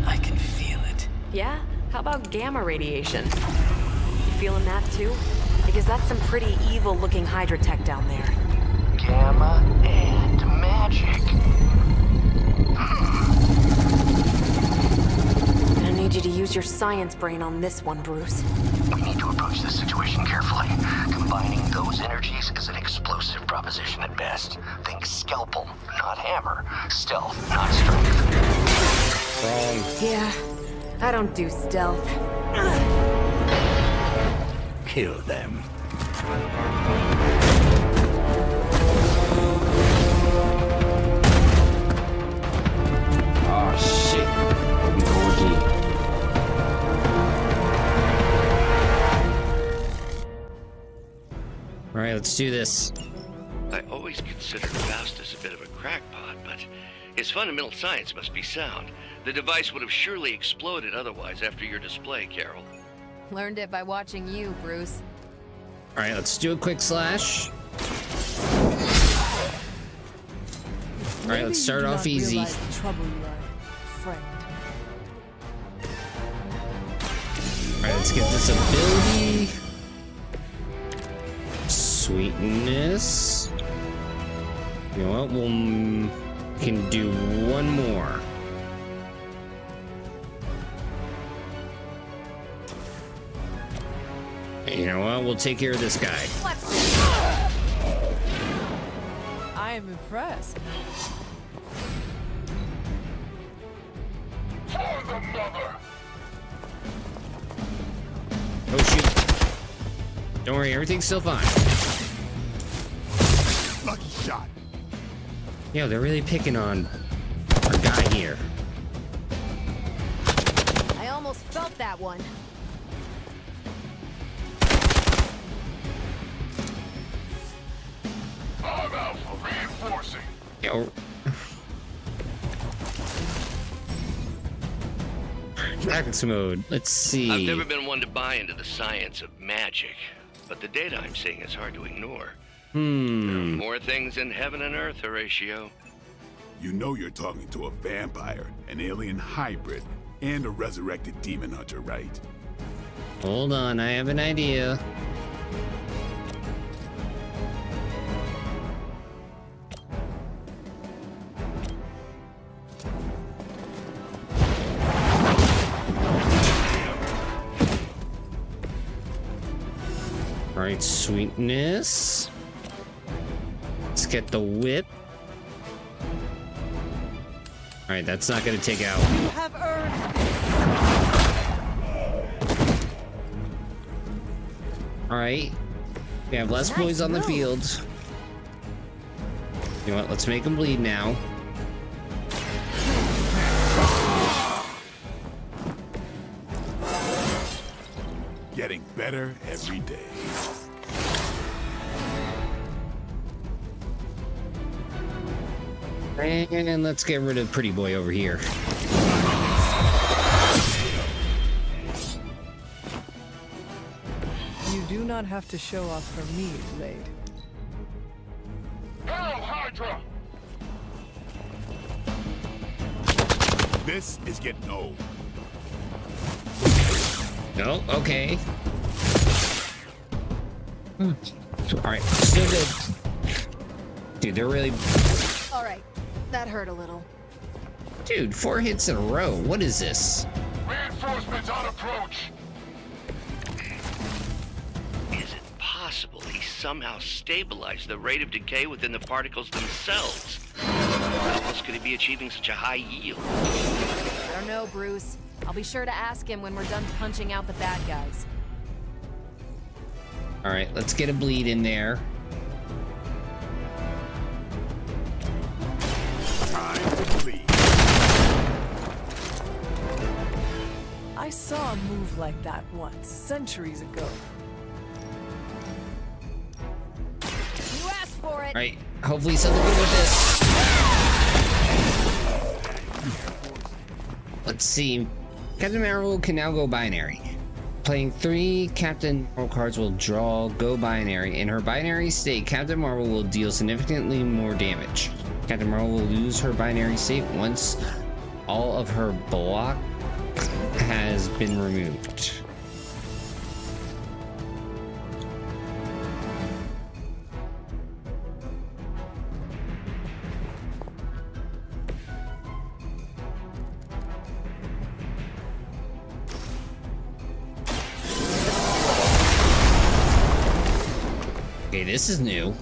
I can feel it. Yeah? How about gamma radiation? You feeling that too? Because that's some pretty evil-looking Hydra tech down there. Gamma and magic. I need you to use your science brain on this one, Bruce. We need to approach this situation carefully. Combining those energies is an explosive proposition at best. Think scalpel, not hammer. Stealth, not strength. Wrong. Yeah, I don't do stealth. Kill them. Oh shit. Gordy. Alright, let's do this. I always considered Faustus a bit of a crackpot, but his fundamental science must be sound. The device would have surely exploded otherwise after your display, Carol. Learned it by watching you, Bruce. Alright, let's do a quick slash. Alright, let's start off easy. The trouble you are in, friend. Alright, let's get this ability. Sweetness. You know what? We can do one more. You know what? We'll take care of this guy. I am impressed. For the mother! Oh shoot. Don't worry, everything's still fine. Lucky shot. Yeah, they're really picking on our guy here. I almost felt that one. I'm out for reinforcing. Yo. Tactics mode. Let's see. I've never been one to buy into the science of magic, but the data I'm seeing is hard to ignore. There are more things in heaven and earth, Horatio. You know you're talking to a vampire, an alien hybrid, and a resurrected demon hunter, right? Hold on, I have an idea. Alright, sweetness. Let's get the whip. Alright, that's not gonna take out. You have earned Alright. We have less boys on the field. You know what? Let's make them bleed now. Getting better every day. And let's get rid of Pretty Boy over here. You do not have to show off for me, Blade. Hail Hydra! This is getting old. No, okay. Alright, still good. Dude, they're really... All right, that hurt a little. Dude, 4 hits in a row. What is this? Reinforcements on approach. Is it possible he somehow stabilized the rate of decay within the particles themselves? How else could he be achieving such a high yield? I don't know, Bruce. I'll be sure to ask him when we're done punching out the bad guys. All right, let's get a bleed in there. Time to bleed. I saw a move like that once, centuries ago. You asked for it. All right, hopefully something good with this. Let's see. Captain Marvel can now go binary. Playing 3 Captain Marvel cards will draw go binary. In her binary state, Captain Marvel will deal significantly more damage. Captain Marvel will lose her binary state once all of her block has been removed. Okay, this is new.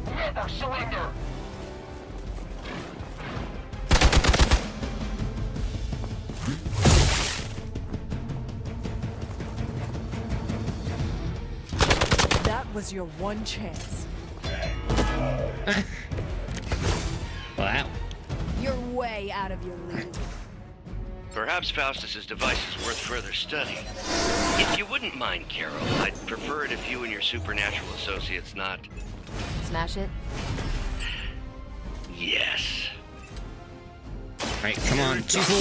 Never surrender. That was your one chance. Wow. You're way out of your league. Perhaps Faustus's device is worth further study. If you wouldn't mind, Carol, I'd prefer it if you and your supernatural associates not... Smash it? Yes. Alright, come on, 2 for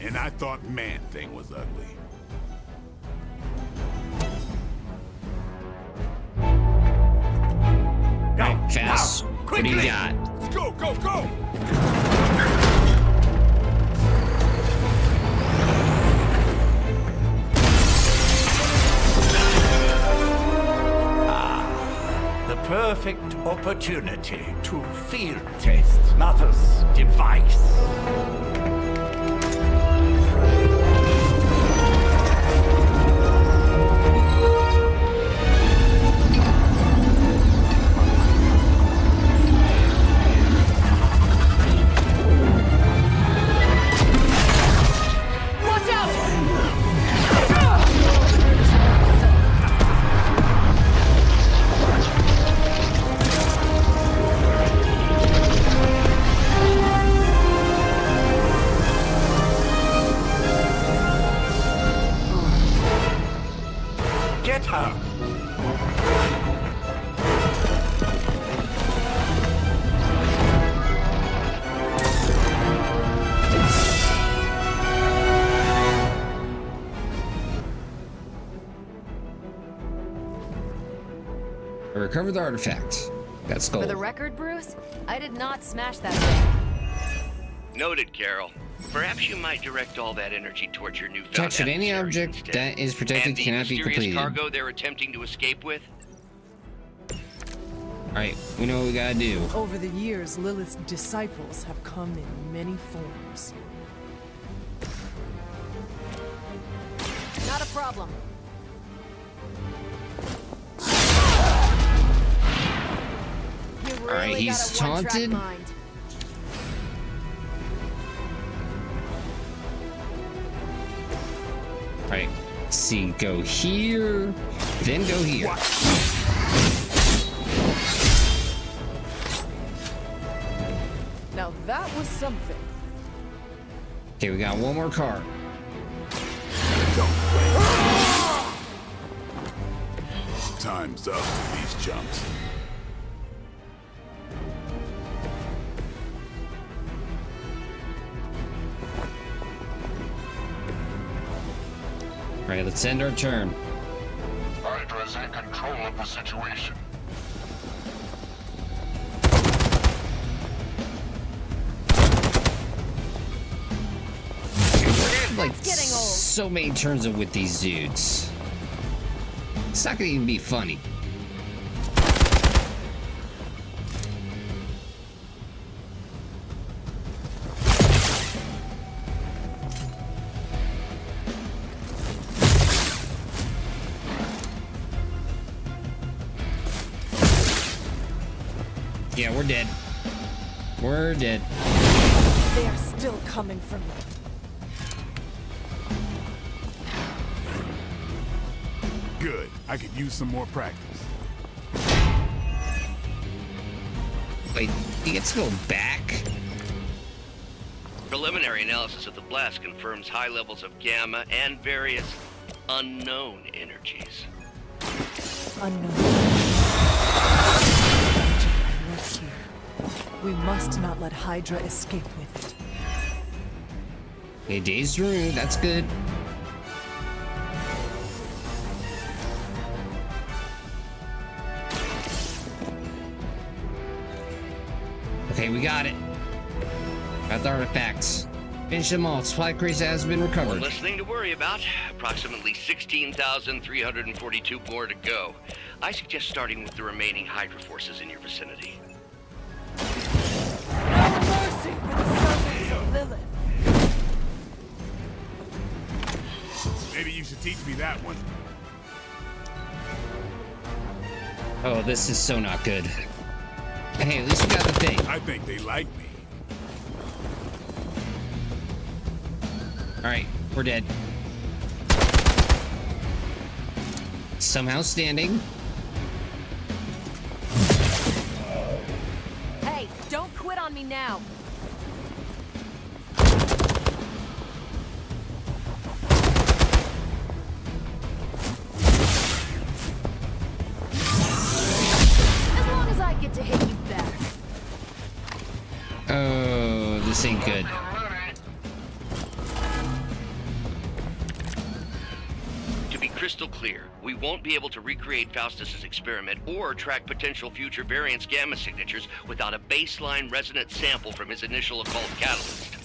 1. And I thought Man-Thing was ugly. Alright, Fast. What do you got? Let's go, go, go! The perfect opportunity to field test Mother's device. Watch out! Get her. I recovered the artifact. That's gold. For the record, Bruce, I did not smash that thing. Noted, Carol. Perhaps you might direct all that energy towards your newfound Protection. Any adversaries object instead. that is protected And the cannot be mysterious completed. cargo they're attempting to escape with? Alright, we know what we gotta do. Over the years, Lilith's disciples have come in many forms. Not a problem. You really Alright, he's got a one-track taunted. mind. Alright, see, go here, then go here. Now that was something. Okay, we got one more card. Time's up for these chumps. Alright, let's end our turn. Hydra's in control of the situation. Like It's getting old. so many turns with these dudes. It's not gonna even be funny. Yeah, we're dead. We're dead. They are still coming for me. Good. I could use some more practice. Wait, he gets to go back? Preliminary analysis of the blast confirms high levels of gamma and various unknown energies. Unknown. Lurks here. We must not let Hydra escape with it. Okay, dazed room, that's good. Okay, we got it. Got the artifacts. Finish them all. Supply crates has been recovered. One less thing to worry about. Approximately 16,342 more to go. I suggest starting with the remaining Hydra forces in your vicinity. No mercy for the servants of Lilith. Maybe you should teach me that one. Oh, this is so not good. Hey, at least we got the thing. I think they like me. Alright, we're dead. Somehow standing. Hey, don't quit on me now. As long as I get to hit you back. Oh, this ain't good. To be crystal clear, we won't be able to recreate Faustus's experiment or track potential future variance gamma signatures without a baseline resonant sample from his initial occult catalyst.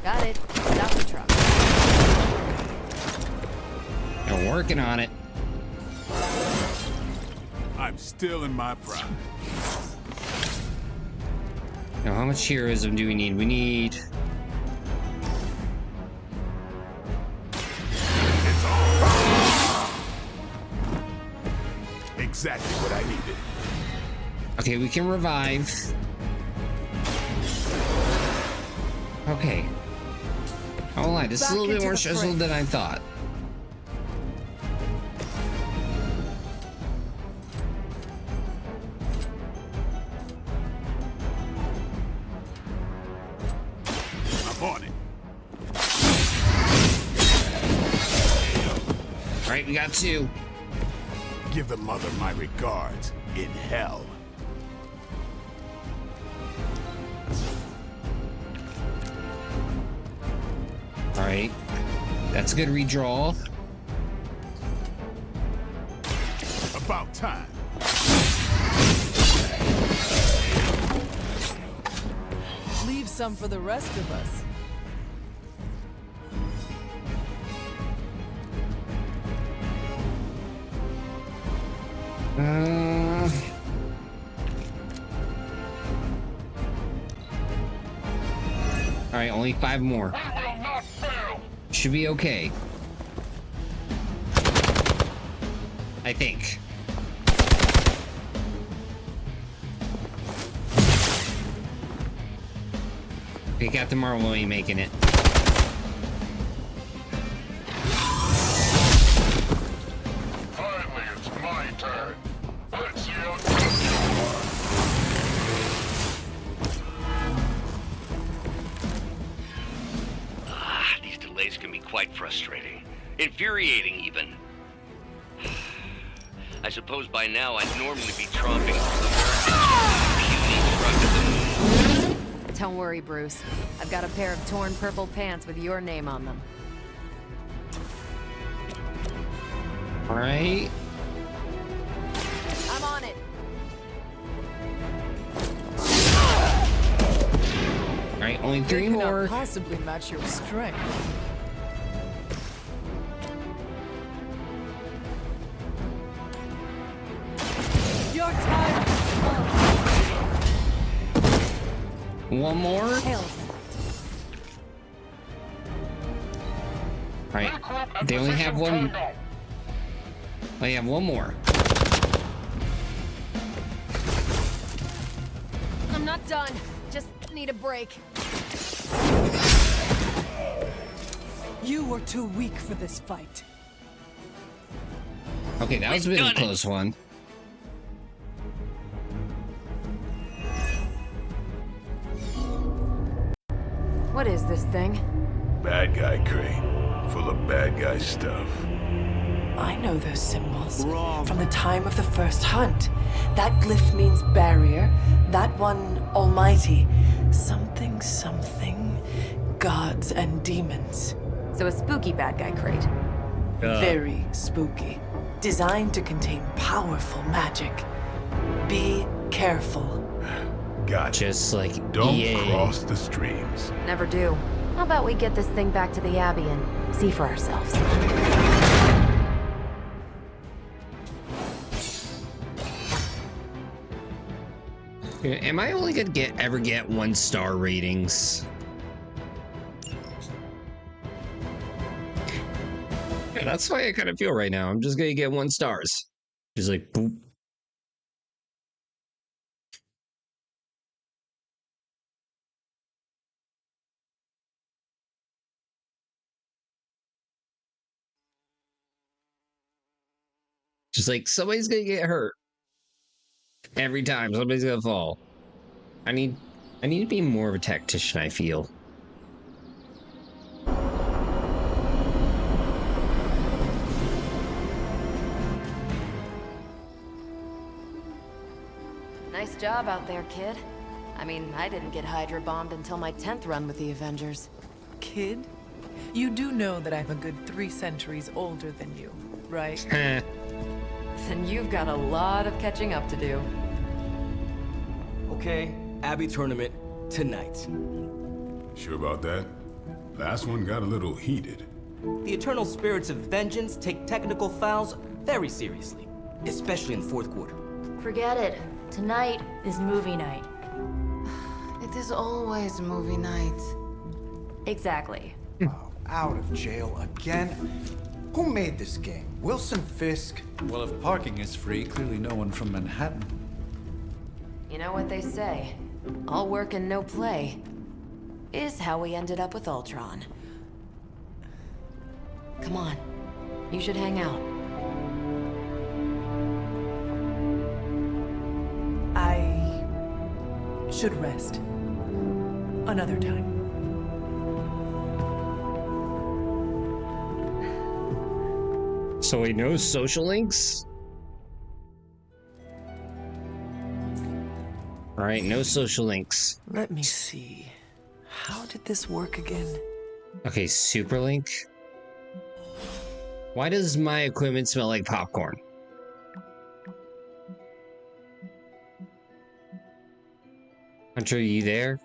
Got it. Stop the truck. I'm working on it. I'm still in my prime. Now, how much heroism do we need? We need... Exactly what I needed. Okay, we can revive. Okay. I won't lie, this is a little bit more stressful than I thought. I'm on it. Alright, we got two. Give the mother my regards in hell. Alright. That's a good redraw. About time. Leave some for the rest of us. Alright, only 5 more. Should be okay. I think. Okay, Captain Marvel ain't making it. Finally, it's my turn. Let's see how These delays can be quite frustrating. Infuriating, even. I suppose by now I'd normally be tromping through the puny. Don't worry, Bruce. I've got a pair of torn purple pants with your name on them. Alright. I'm on it. Alright, only 3 They cannot more. possibly match your strength. One more? Alright, they only have one. They have one more. I'm not done. Just need a break. You were too weak for this fight. Okay, that was a bit of a close one. What is this thing? Bad guy crate, full of bad guy stuff. I know those symbols. From the time of the first hunt. That glyph means barrier. That one, almighty. Something, something. Gods and demons. So a spooky bad guy crate. Very spooky. Designed to contain powerful magic. Be careful. Gotcha. Just like Don't EA. cross the streams. Never do. How about we get this thing back to the Abbey and see for ourselves? Am I only gonna ever get 1-star ratings? Yeah, that's why I kind of feel right now. I'm just gonna get 1 stars. Just like boop. Just like somebody's gonna get hurt. Every time somebody's gonna fall. I need to be more of a tactician, I feel. Nice job out there, kid. I mean, I didn't get Hydra bombed until my 10th run with the Avengers. Kid? You do know that I'm a good 3 centuries older than you, right? Then you've got a lot of catching up to do. Okay, Abbey tournament tonight. Sure about that? Last one got a little heated. The eternal spirits of vengeance take technical fouls very seriously, especially in the fourth quarter. Forget it. Tonight is movie night. It is always movie night. Exactly. Oh, out of jail again? Who made this game? Wilson Fisk? Well, if parking is free, clearly no one from Manhattan. You know what they say? All work and no play is how we ended up with Ultron. Come on. You should hang out. I should rest. Another time. So wait, no social links? All right, no social links. Let me see. How did this work again? Okay, super link. Why does my equipment smell like popcorn? Hunter, are you there?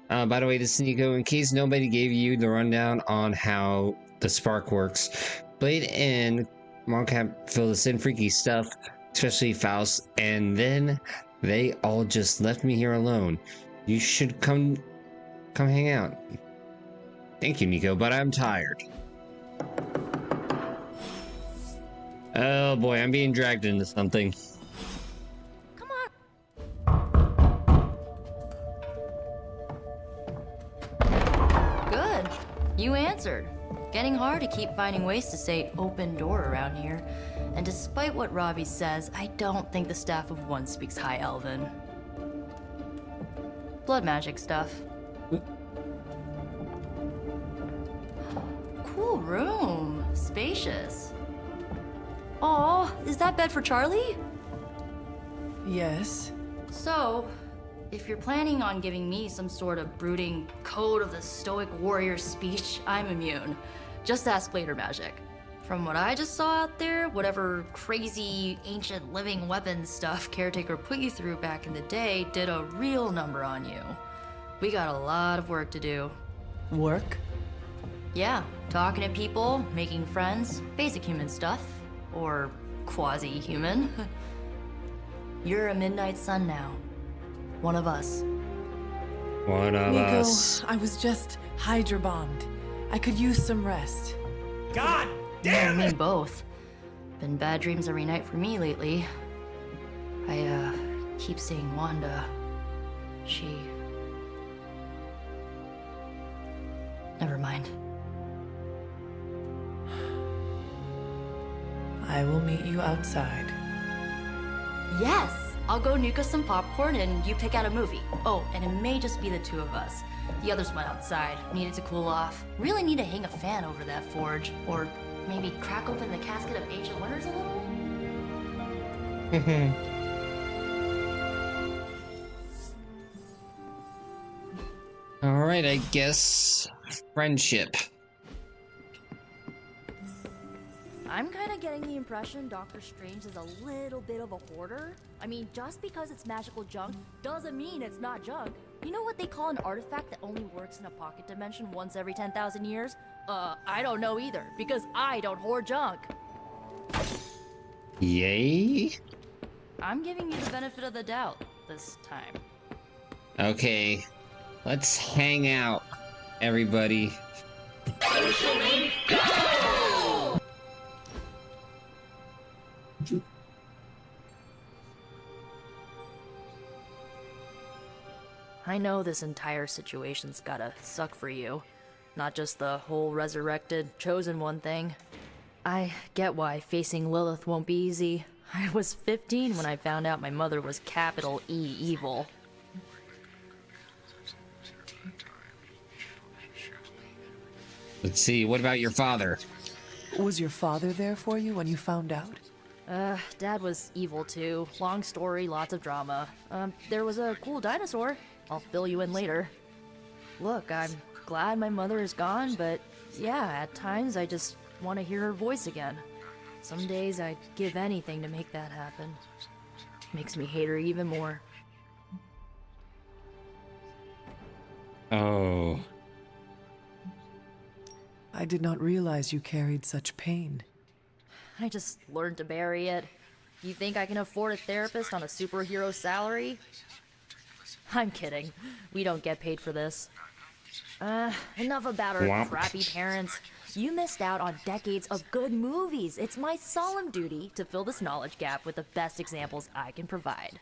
By the way, this is Nico. In case nobody gave you the rundown on how the spark works, Blade and Moncap fill us in freaky stuff, especially Faust, and then they all just left me here alone. You should come hang out. Thank you, Nico, but I'm tired. Oh boy, I'm being dragged into something. Good. You answered. Getting hard to keep finding ways to say open door around here. And despite what Robbie says, I don't think the staff of One speaks High Elven. Blood magic stuff. Cool room. Spacious. Aw, is that bed for Charlie? Yes. So, if you're planning on giving me some sort of brooding code of the stoic warrior speech, I'm immune. Just ask Blader Magic. From what I just saw out there, whatever crazy ancient living weapons stuff Caretaker put you through back in the day did a real number on you. We got a lot of work to do. Work? Yeah, talking to people, making friends, basic human stuff. Or quasi-human. You're a Midnight Sun now. One of us. One of Nico, us. I was just Hydra bombed. I could use some rest. God damn it! Me both. Been bad dreams every night for me lately. I keep seeing Wanda. She... Never mind. I will meet you outside. Yes! I'll go nuke us some popcorn and you pick out a movie. Oh, and it may just be the two of us. The others went outside, needed to cool off. Really need to hang a fan over that forge. Or maybe crack open the casket of ancient wonders a little? Alright, I guess friendship. I'm kind of getting the impression Doctor Strange is a little bit of a hoarder. I mean, just because it's magical junk doesn't mean it's not junk. You know what they call an artifact that only works in a pocket dimension once every 10,000 years? I don't know either, because I don't hoard junk. Yay? I'm giving you the benefit of the doubt this time. Okay, let's hang out, everybody. Go! I know this entire situation's gotta suck for you. Not just the whole resurrected, chosen one thing. I get why facing Lilith won't be easy. I was 15 when I found out my mother was capital E evil. Let's see, what about your father? Was your father there for you when you found out? Dad was evil too. Long story, lots of drama. There was a cool dinosaur. I'll fill you in later. Look, I'm glad my mother is gone, but yeah, at times I just want to hear her voice again. Some days I'd give anything to make that happen. Makes me hate her even more. Oh. I did not realize you carried such pain. I just learned to bury it. You think I can afford a therapist on a superhero salary? I'm kidding. We don't get paid for this. Enough about our Womp. crappy parents. You missed out on decades of good movies. It's my solemn duty to fill this knowledge gap with the best examples I can provide.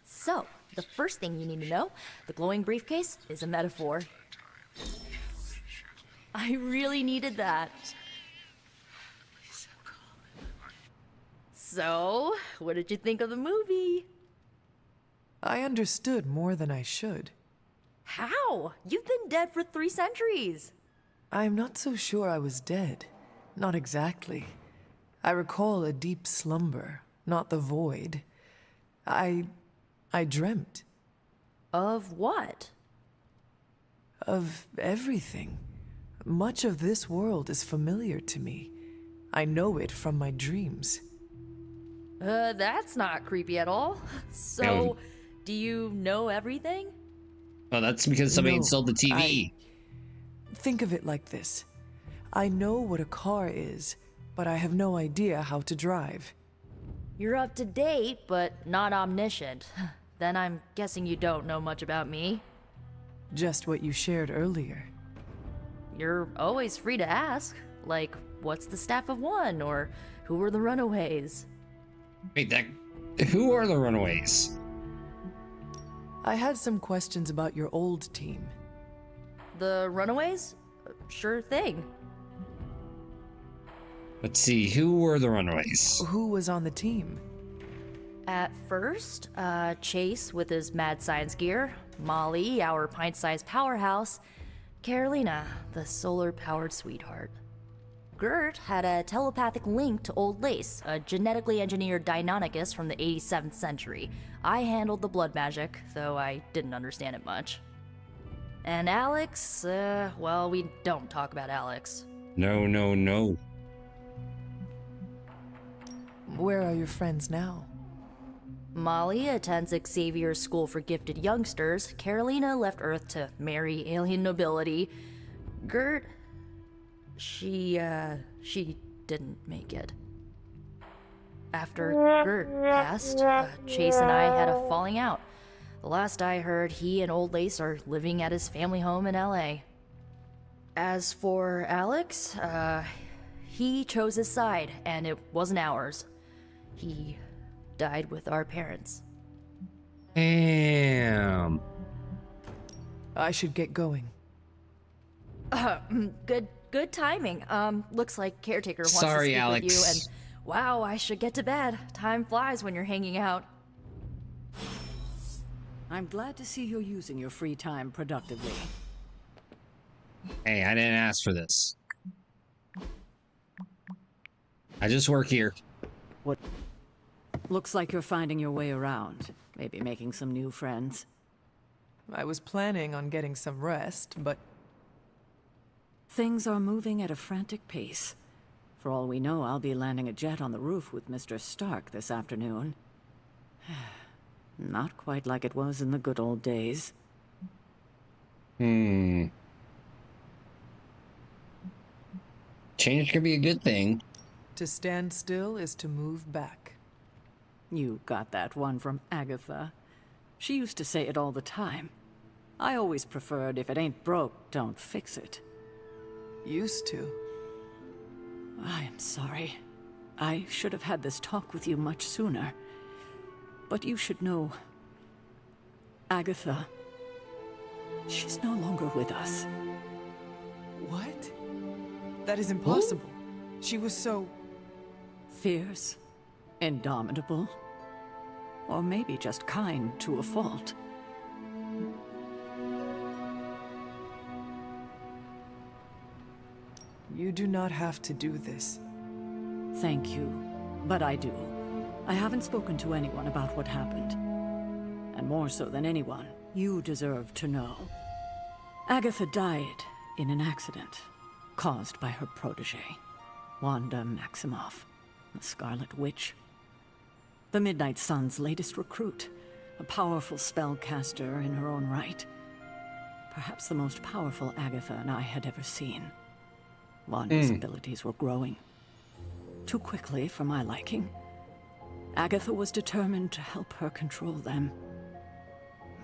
So, the first thing you need to know, the glowing briefcase is a metaphor. I really needed that. So, what did you think of the movie? I understood more than I should. How? You've been dead for 3 centuries. I'm not so sure I was dead. Not exactly. I recall a deep slumber, not the void. I dreamt. Of what? Of everything. Much of this world is familiar to me. I know it from my dreams. That's not creepy at all. So, No. do you know everything? Oh, that's because somebody No, installed the TV. Think of it like this. I know what a car is, but I have no idea how to drive. You're up to date, but not omniscient. Then I'm guessing you don't know much about me. Just what you shared earlier. You're always free to ask. Like, what's the Staff of One? Or who were the Runaways? Wait, who are the Runaways? I had some questions about your old team. The Runaways? Sure thing. Let's see, who were the Runaways? Who was on the team? At first, Chase with his mad science gear, Molly, our pint-sized powerhouse, Carolina, the solar-powered sweetheart. Gert had a telepathic link to Old Lace, a genetically engineered Deinonychus from the 87th century. I handled the blood magic, though I didn't understand it much. And Alex, well, we don't talk about Alex. No, no, no. Where are your friends now? Molly attends Xavier's School for Gifted Youngsters. Carolina left Earth to marry alien nobility. Gert... She didn't make it. After Gert passed, Chase and I had a falling out. The last I heard, he and Old Lace are living at his family home in LA. As for Alex, he chose his side, and it wasn't ours. He died with our parents. Damn. I should get going. Good timing. Looks like Caretaker wants to Sorry, speak Alex. with you, and wow, I should get to bed. Time flies when you're hanging out. I'm glad to see you're using your free time productively. Hey, I didn't ask for this. I just work here. What? Looks like you're finding your way around. Maybe making some new friends. I was planning on getting some rest, but... Things are moving at a frantic pace. For all we know, I'll be landing a jet on the roof with Mr. Stark this afternoon. Not quite like it was in the good old days. Change could be a good thing. To stand still is to move back. You got that one from Agatha. She used to say it all the time. I always preferred, if it ain't broke, don't fix it. Used to. I am sorry. I should have had this talk with you much sooner. But you should know... Agatha... She's no longer with us. What? That is impossible. She was so... Fierce, indomitable, or maybe just kind to a fault. You do not have to do this. Thank you, but I do. I haven't spoken to anyone about what happened. And more so than anyone, you deserve to know. Agatha died in an accident caused by her protege, Wanda Maximoff, the Scarlet Witch. The Midnight Sun's latest recruit, a powerful spellcaster in her own right. Perhaps the most powerful Agatha and I had ever seen. Wanda's abilities were growing. Too quickly for my liking. Agatha was determined to help her control them.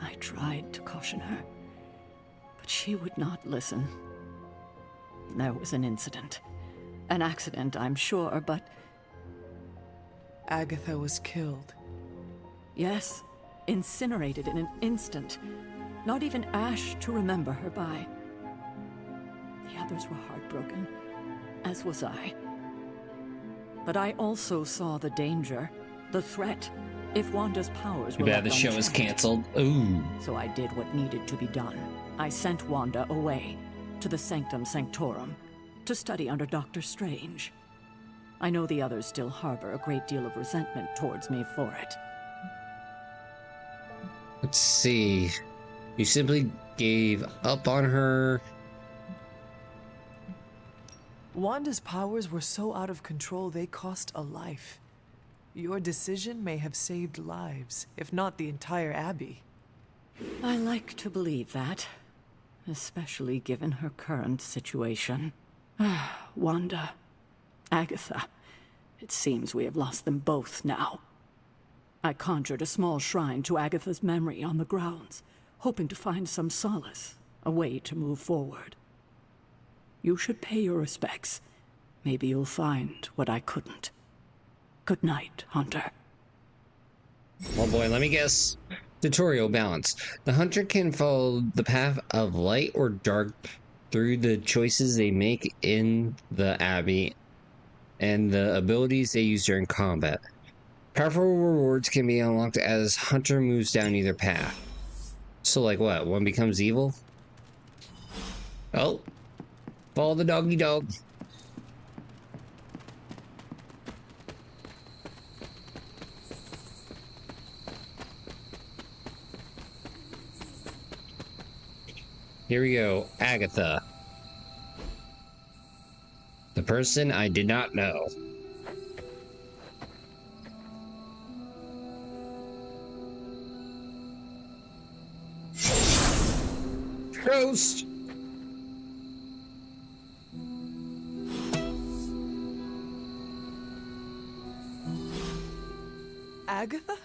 I tried to caution her, but she would not listen. There was an incident. An accident, I'm sure, but... Agatha was killed. Yes, incinerated in an instant. Not even ash to remember her by. The others were heartbroken, as was I. But I also saw the danger, the threat, if Wanda's powers were Yeah, the show is canceled. Ooh. So I did what needed to be done. I sent Wanda away, to the Sanctum Sanctorum, to study under Dr. Strange. I know the others still harbor a great deal of resentment towards me for it. Let's see. You simply gave up on her. Wanda's powers were so out of control they cost a life. Your decision may have saved lives, if not the entire Abbey. I like to believe that, especially given her current situation. Wanda, Agatha, it seems we have lost them both now. I conjured a small shrine to Agatha's memory on the grounds, hoping to find some solace, a way to move forward. You should pay your respects. Maybe you'll find what I couldn't. Good night, Hunter. Oh boy, let me guess. Tutorial balance. The hunter can follow the path of light or dark through the choices they make in the Abbey and the abilities they use during combat. Powerful rewards can be unlocked as Hunter moves down either path. So like what? One becomes evil? Oh. Follow the doggy dog. Here we go, Agatha. The person I did not know. Ghost! Agatha?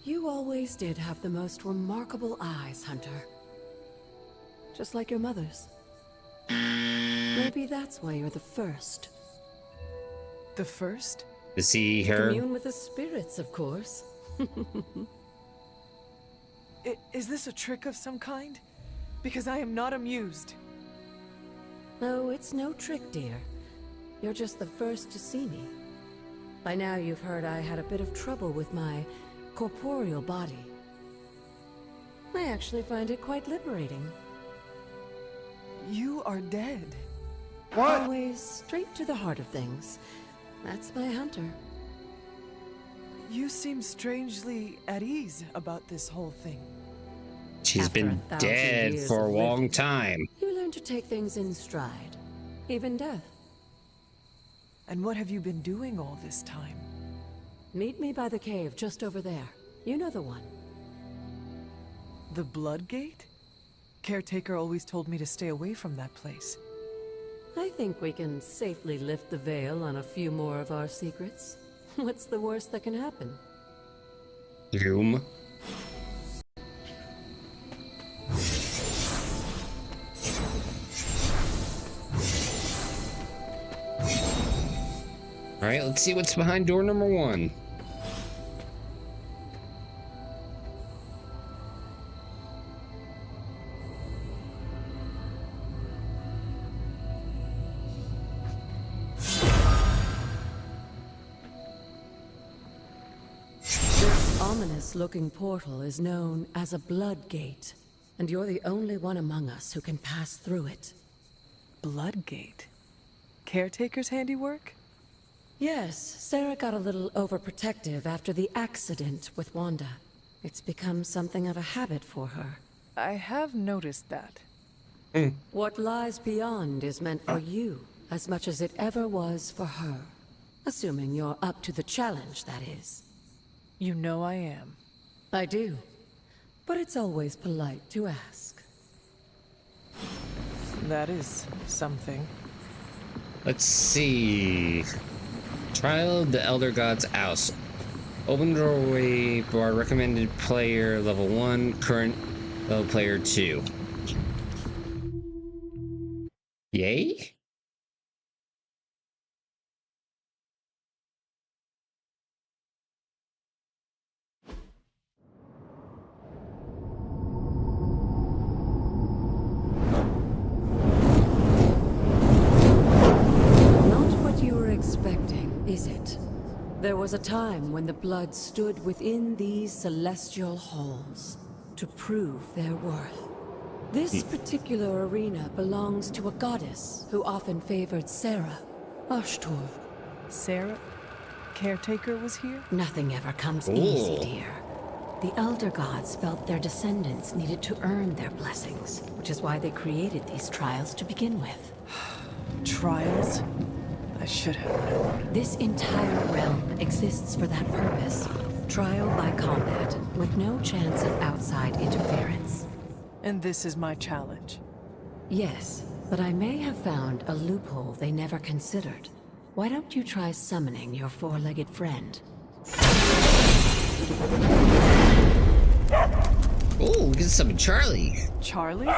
You always did have the most remarkable eyes, Hunter. Just like your mother's. Maybe that's why you're the first. The first? To see To her. commune with the spirits, of course. Is this a trick of some kind? Because I am not amused. No, it's no trick, dear. You're just the first to see me. By now you've heard I had a bit of trouble with my corporeal body. I actually find it quite liberating. You are dead. Always straight to the heart of things. That's my Hunter. You seem strangely at ease about this whole thing. She's After been 1,000 dead years for a of long living, time. You learn to take things in stride. Even death. And what have you been doing all this time? Meet me by the cave just over there. You know the one. The Blood Gate? Caretaker always told me to stay away from that place. I think we can safely lift the veil on a few more of our secrets. What's the worst that can happen? Doom. Alright, let's see what's behind door number 1. This ominous-looking portal is known as a Blood Gate, and you're the only one among us who can pass through it. Blood Gate? Caretaker's handiwork? Yes, Sarah got a little overprotective after the accident with Wanda. It's become something of a habit for her. I have noticed that. What lies beyond is meant for you, as much as it ever was for her. Assuming you're up to the challenge, that is. You know I am. I do. But it's always polite to ask. That is something. Let's see. Trial of the Elder God's Oust. Open doorway for our recommended player level 1, current level player 2. Yay? Is it? There was a time when the blood stood within these celestial halls to prove their worth. This particular arena belongs to a goddess who often favored Sarah, Ashtur. Sarah? Caretaker was here? Nothing ever comes easy, dear. The Elder Gods felt their descendants needed to earn their blessings, which is why they created these trials to begin with. Trials? I should have known. This entire realm exists for that purpose. Trial by combat, with no chance of outside interference. And this is my challenge? Yes, but I may have found a loophole they never considered. Why don't you try summoning your four-legged friend? Oh, we can summon Charlie. Charlie?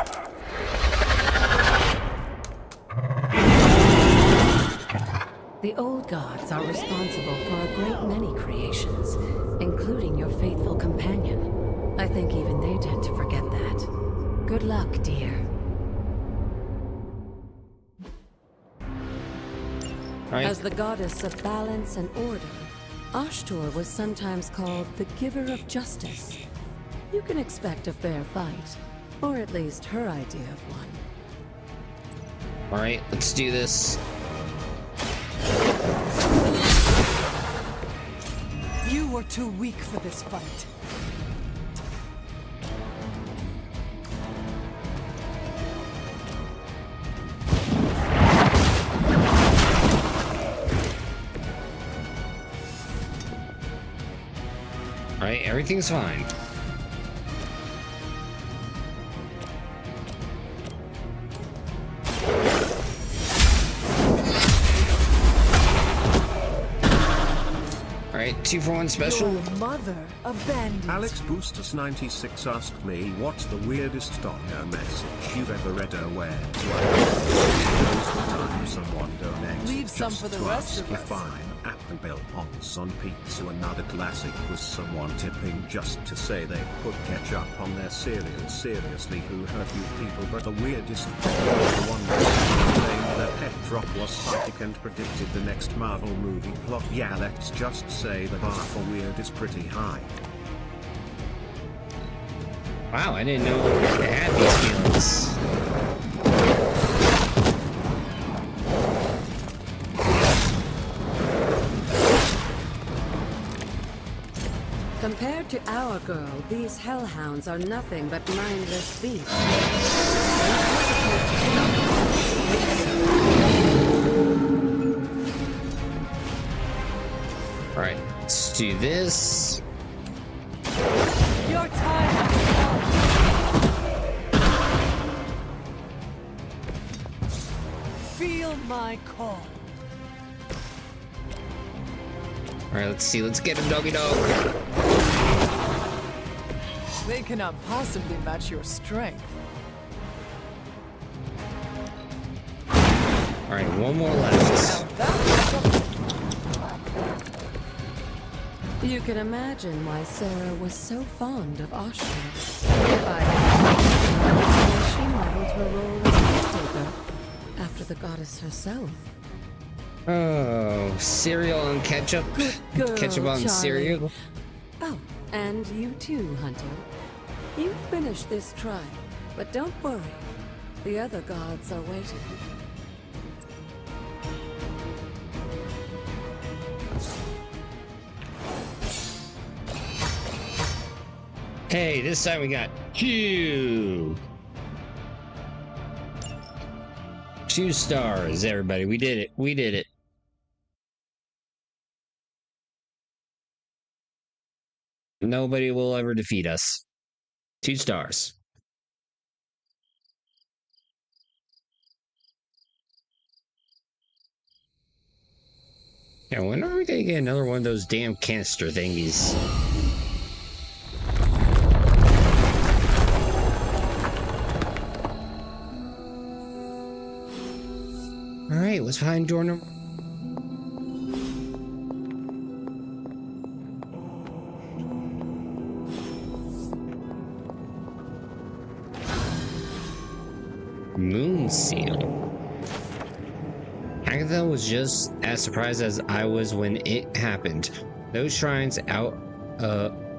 The old gods are responsible for a great many creations, including your faithful companion. I think even they tend to forget that. Good luck, dear. Right. As the goddess of balance and order, Ashtur was sometimes called the giver of justice. You can expect a fair fight, or at least her idea of one. Alright, let's do this. You are too weak for this fight. Alright, everything's fine. Alright, right, 2-for-1 special. Your mother abandoned. Alex Boosters 96 asked me what's the weirdest donor message you've ever read or where to the time someone donates. Leave some just for the to rest ask of if us. I'm at the Bell Ponds on pizza. Another classic was someone tipping just to say they put ketchup on their cereal. Seriously, who hurt you people? But the weirdest was the one that claimed that Pet Drop was psychic and predicted the next Marvel movie plot. Yeah, let's just say the bar for weird is pretty high. Wow, I didn't know I had these feelings. Compared to our girl, these hellhounds are nothing but mindless beasts. Alright, let's do this. Your time has come. Feel my call. Alright, let's see. Let's get him, doggy dog. They cannot possibly match your strength. Alright, one more left. You can imagine why Sarah was so fond of Oscar. She modeled her role as caretaker after the goddess herself. Oh, cereal and ketchup? Good girl, Ketchup on Charlie. cereal? Oh, and you too, Hunter. You finished this trial, but don't worry. The other gods are waiting. Hey, this time we got Q. 2 stars, everybody. We did it. We did it. Nobody will ever defeat us. 2 stars. Yeah, when are we gonna get another one of those damn canister thingies? Alright, what's behind door number? Moon seal. Agatha was just as surprised as I was when it happened. Those shrines out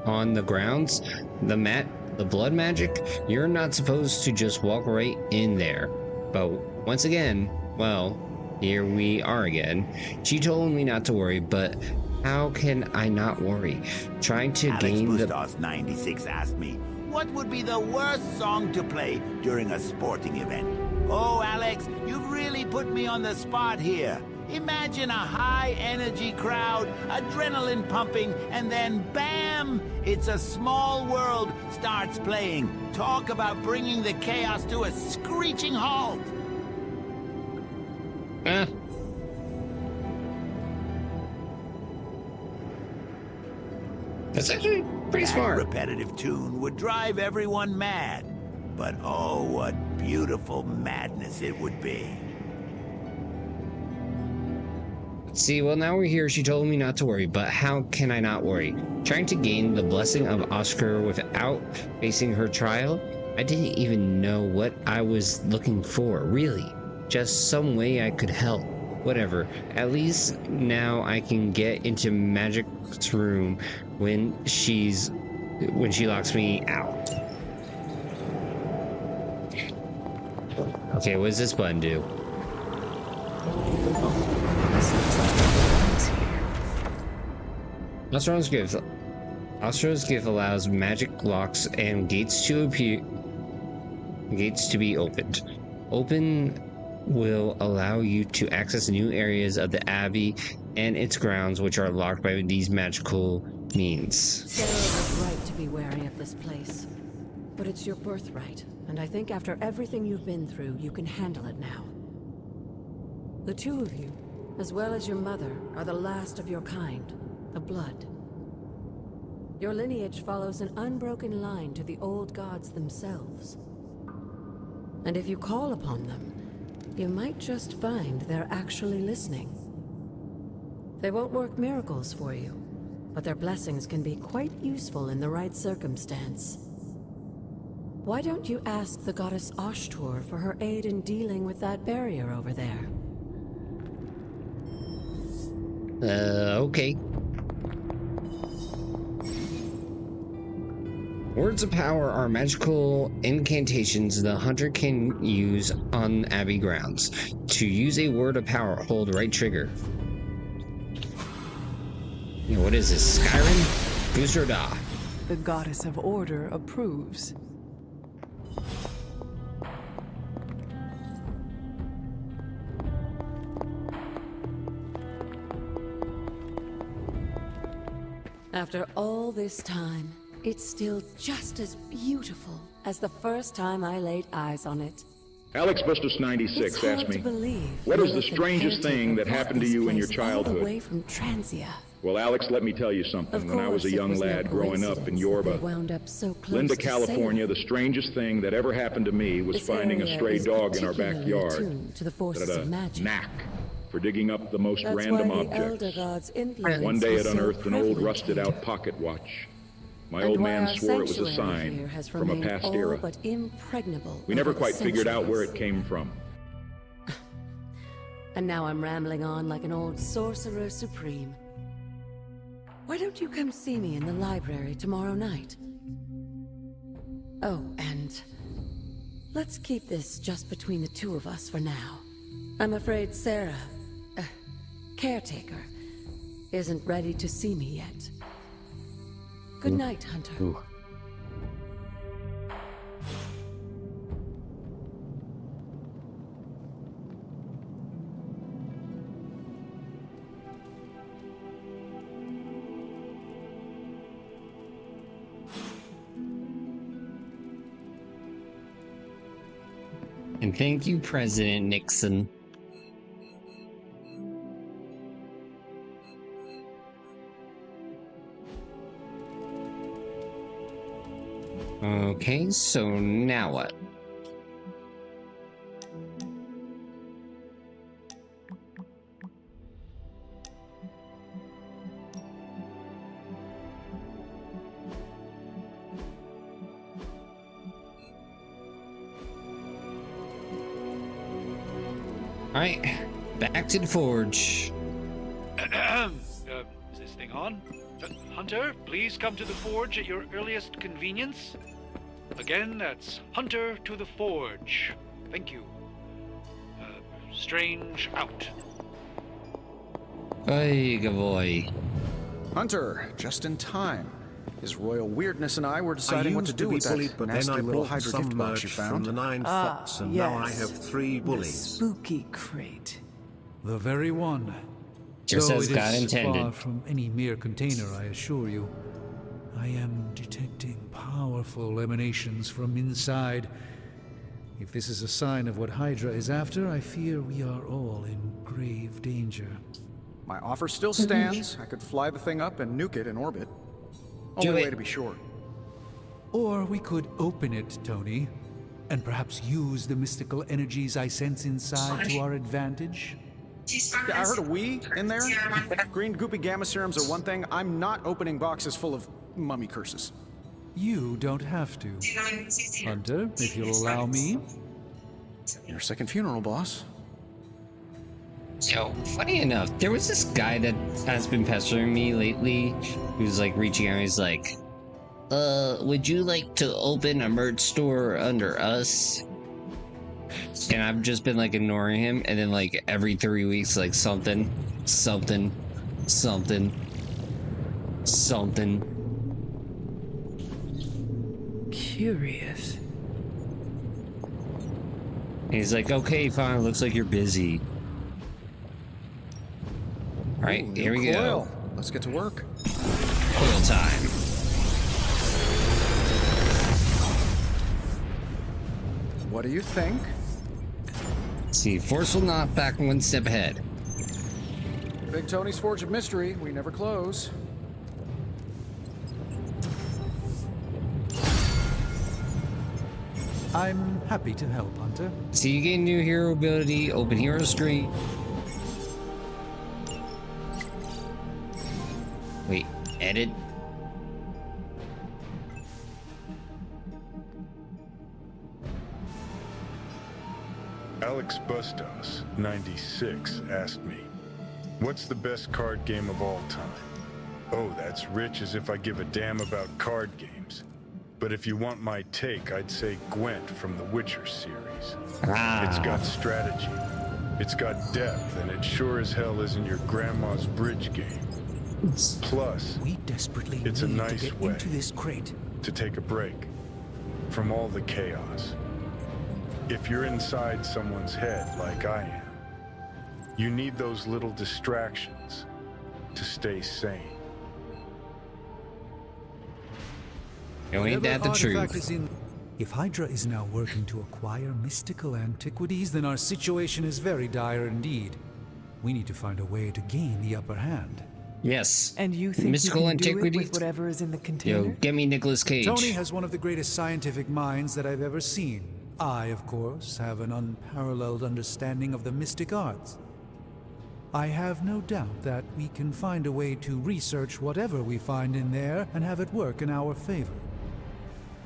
on the grounds, the blood magic, you're not supposed to just walk right in there. But once again, well, here we are again. She told me not to worry, but how can I not worry? Trying to gain the... Alex 96 asked me, what would be the worst song to play during a sporting event? Oh, Alex, you've really put me on the spot here. Imagine a high-energy crowd, adrenaline pumping, and then bam! It's a Small World starts playing. Talk about bringing the chaos to a screeching halt. That's actually pretty smart. That repetitive tune would drive everyone mad. But oh, what beautiful madness it would be. See, well, now we're here. She told me not to worry, but how can I not worry? Trying to gain the blessing of Oscar without facing her trial? I didn't even know what I was looking for, really. Just some way I could help. Whatever. At least now I can get into Magic's room when she locks me out. Okay, what does this button do? Oscar's gift allows magic locks and gates to be opened. Open will allow you to access new areas of the Abbey and its grounds, which are locked by these magical means. Sarah was right to be wary of this place. But it's your birthright, and I think after everything you've been through, you can handle it now. The two of you, as well as your mother, are the last of your kind. the blood. Your lineage follows an unbroken line to the old gods themselves. And if you call upon them, you might just find they're actually listening. They won't work miracles for you, but their blessings can be quite useful in the right circumstance. Why don't you ask the goddess Ashtur for her aid in dealing with that barrier over there? Okay. Words of power are magical incantations the hunter can use on Abbey grounds. To use a word of power, hold right trigger. What is this? Skyrim? Booster Da. The goddess of order approves. After all this time, it's still just as beautiful as the first time I laid eyes on it. Alex Bustus 96 It's asked hard me, to believe what is the Lilith and strangest thing that Caretaker happened to brought you in this your place all the childhood? way from Transia. Well, Alex, let me tell you something. Of When I was a course, it young was no lad growing up in coincidence that they Yorba, wound up so close Linda, to California, Salem. the strangest thing that ever happened to me was This finding a area stray is dog in our particularly backyard attuned to the forces that had of a magic. knack for digging up the most That's random why the objects. Elder God's influence One day was it so unearthed an old prevalent rusted-out here. pocket watch. My And old why man our swore it was a sanctuary sign here has from a remained past all era. but impregnable We never over the quite figured out where it centuries. came from. And now I'm rambling on like an old sorcerer supreme. Why don't you come see me in the library tomorrow night? Oh, and let's keep this just between the two of us for now. I'm afraid Sarah, Caretaker, isn't ready to see me yet. Good night, Hunter. Ooh. And thank you, President Nixon. Okay, so now what? Alright, back to the forge. Is this thing on? Hunter, please come to the forge at your earliest convenience. Again, that's Hunter to the forge. Thank you. Strange out. Hey, good boy. Hunter, just in time. His royal weirdness and I were deciding what to used do be with bullied, that but then nasty I little bought Hydra some gift box you merch from found. the Nine Ah, Fox, and now I yes. have 3 The bullies. spooky crate. The very one. Just Though as it God is intended. far from any mere container, I assure you. I am detecting powerful emanations from inside. If this is a sign of what Hydra is after, I fear we are all in grave danger. My offer still stands. I could fly the thing up and nuke it in orbit. Only way to be sure. Or we could open it, Tony, and perhaps use the mystical energies I sense inside to our advantage. Yeah, I heard a "we" in there. Green goopy gamma serums are one thing. I'm not opening boxes full of mummy curses. You don't have to. Hunter, if you'll allow me. Your second funeral, boss. So, funny enough, there was this guy that has been pestering me lately who's like reaching out. He's like, would you like to open a merch store under us? And I've just been like ignoring him, and then like every 3 weeks, like something. Curious. And he's like, okay, fine, looks like you're busy. Alright, Ooh, here we new go. coil. Let's get to work. Coil time. What do you think? See, forceful knockback, one step ahead. Big Tony's Forge of Mystery. We never close. I'm happy to help, Hunter. So you gain new hero ability, open hero screen. Wait, edit? Alex Bustos, 96, asked me, what's the best card game of all time? Oh, that's rich as if I give a damn about card games. But if you want my take, I'd say Gwent from the Witcher series. It's got strategy, it's got depth, and it sure as hell isn't your grandma's bridge game. Plus, we desperately it's a need nice to get way into this crate to take a break from all the chaos. If you're inside someone's head like I am, you need those little distractions to stay sane. Ain't that the truth? If Hydra is now working to acquire mystical antiquities, then our situation is very dire indeed. We need to find a way to gain the upper hand. Yes. And you think mystical you can antiquities? do it with whatever is in the container? Yo, get me Nicolas Cage. Tony has one of the greatest scientific minds that I've ever seen. I, of course, have an unparalleled understanding of the mystic arts. I have no doubt that we can find a way to research whatever we find in there and have it work in our favor.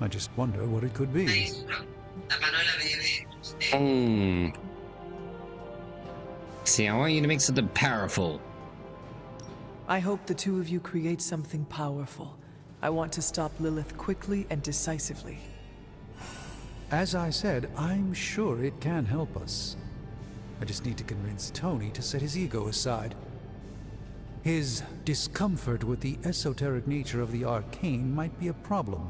I just wonder what it could be. See, I want you to make something powerful. I hope the two of you create something powerful. I want to stop Lilith quickly and decisively. As I said, I'm sure it can help us. I just need to convince Tony to set his ego aside. His discomfort with the esoteric nature of the arcane might be a problem.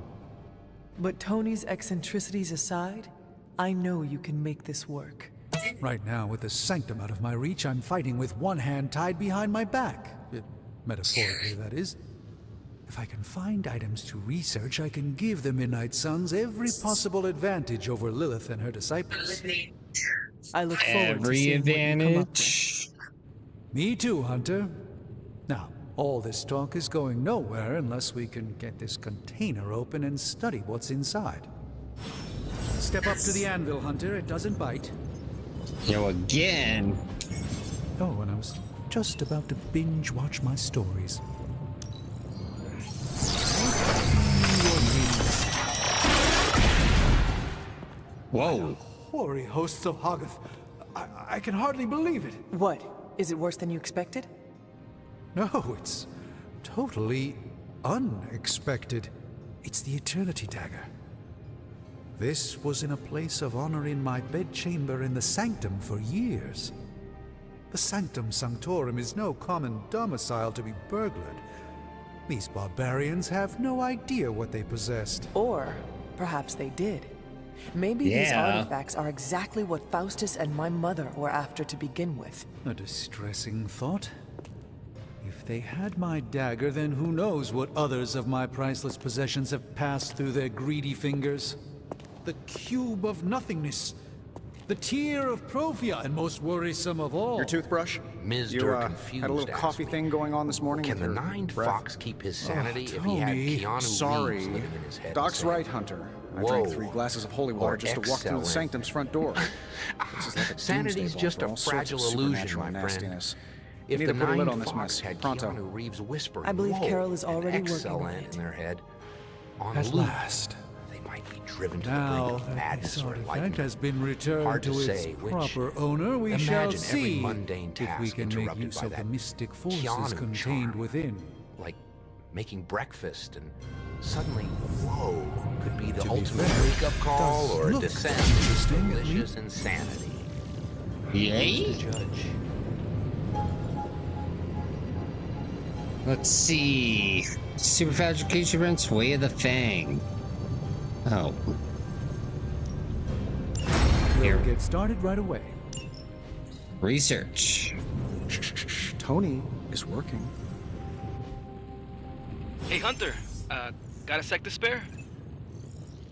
But Tony's eccentricities aside, I know you can make this work. Right now, with the sanctum out of my reach, I'm fighting with one hand tied behind my back. Metaphorically, that is. If I can find items to research, I can give the Midnight Suns every possible advantage over Lilith and her disciples. I look forward to Every seeing advantage. Me too, Hunter. Now, all this talk is going nowhere unless we can get this container open and study what's inside. Step up to the anvil, Hunter. It doesn't bite. Yo, again. Oh, and I was just about to binge watch my stories. Whoa. Hoary hosts of Hoggoth. I can hardly believe it. What? Is it worse than you expected? No, it's totally unexpected. It's the Eternity Dagger. This was in a place of honor in my bedchamber in the Sanctum for years. The Sanctum Sanctorum is no common domicile to be burglared. These barbarians have no idea what they possessed. Or perhaps they did. Maybe these artifacts are exactly what Faustus and my mother were after to begin with. A distressing thought. If they had my dagger, then who knows what others of my priceless possessions have passed through their greedy fingers. The cube of nothingness. The tear of Profia, and most worrisome of all. Your toothbrush? Ms. You confused had a little coffee thing going on this morning. Can the with your Nine breath? Fox keep his sanity if he had Tony. Keanu Sorry. Reeves living in his head? Doc's right, Hunter. I drank 3 glasses of holy water Or just to walk through the excellent. Sanctum's front door. This is like a Sanity's doomsday just vault for a all sorts of fragile illusion, supernatural my friend. nastiness. If You the need to put a lid Nine on this Fox mess. had Pronto. Keanu Reeves whispering, I believe "Whoa," Carol is and already working on excellent it. in their head, on At loop, last. they might be driven to Now the brink of that madness this or artifact enlightenment. has been returned Hard to to its say which. proper owner, we Imagine shall every see mundane if we task can make interrupted use by of the that mystic forces Keanu contained charm. within. Like making breakfast and suddenly, whoa, could be the To be ultimate fair, wake-up call does or a look descent interesting, into at delicious insanity. Yay? Who's the judge? Let's see. Super fabrication events, Way of the Fang. Oh. We'll get started right away. Research. Shh. Tony is working. Hey, Hunter. Got a sec to spare?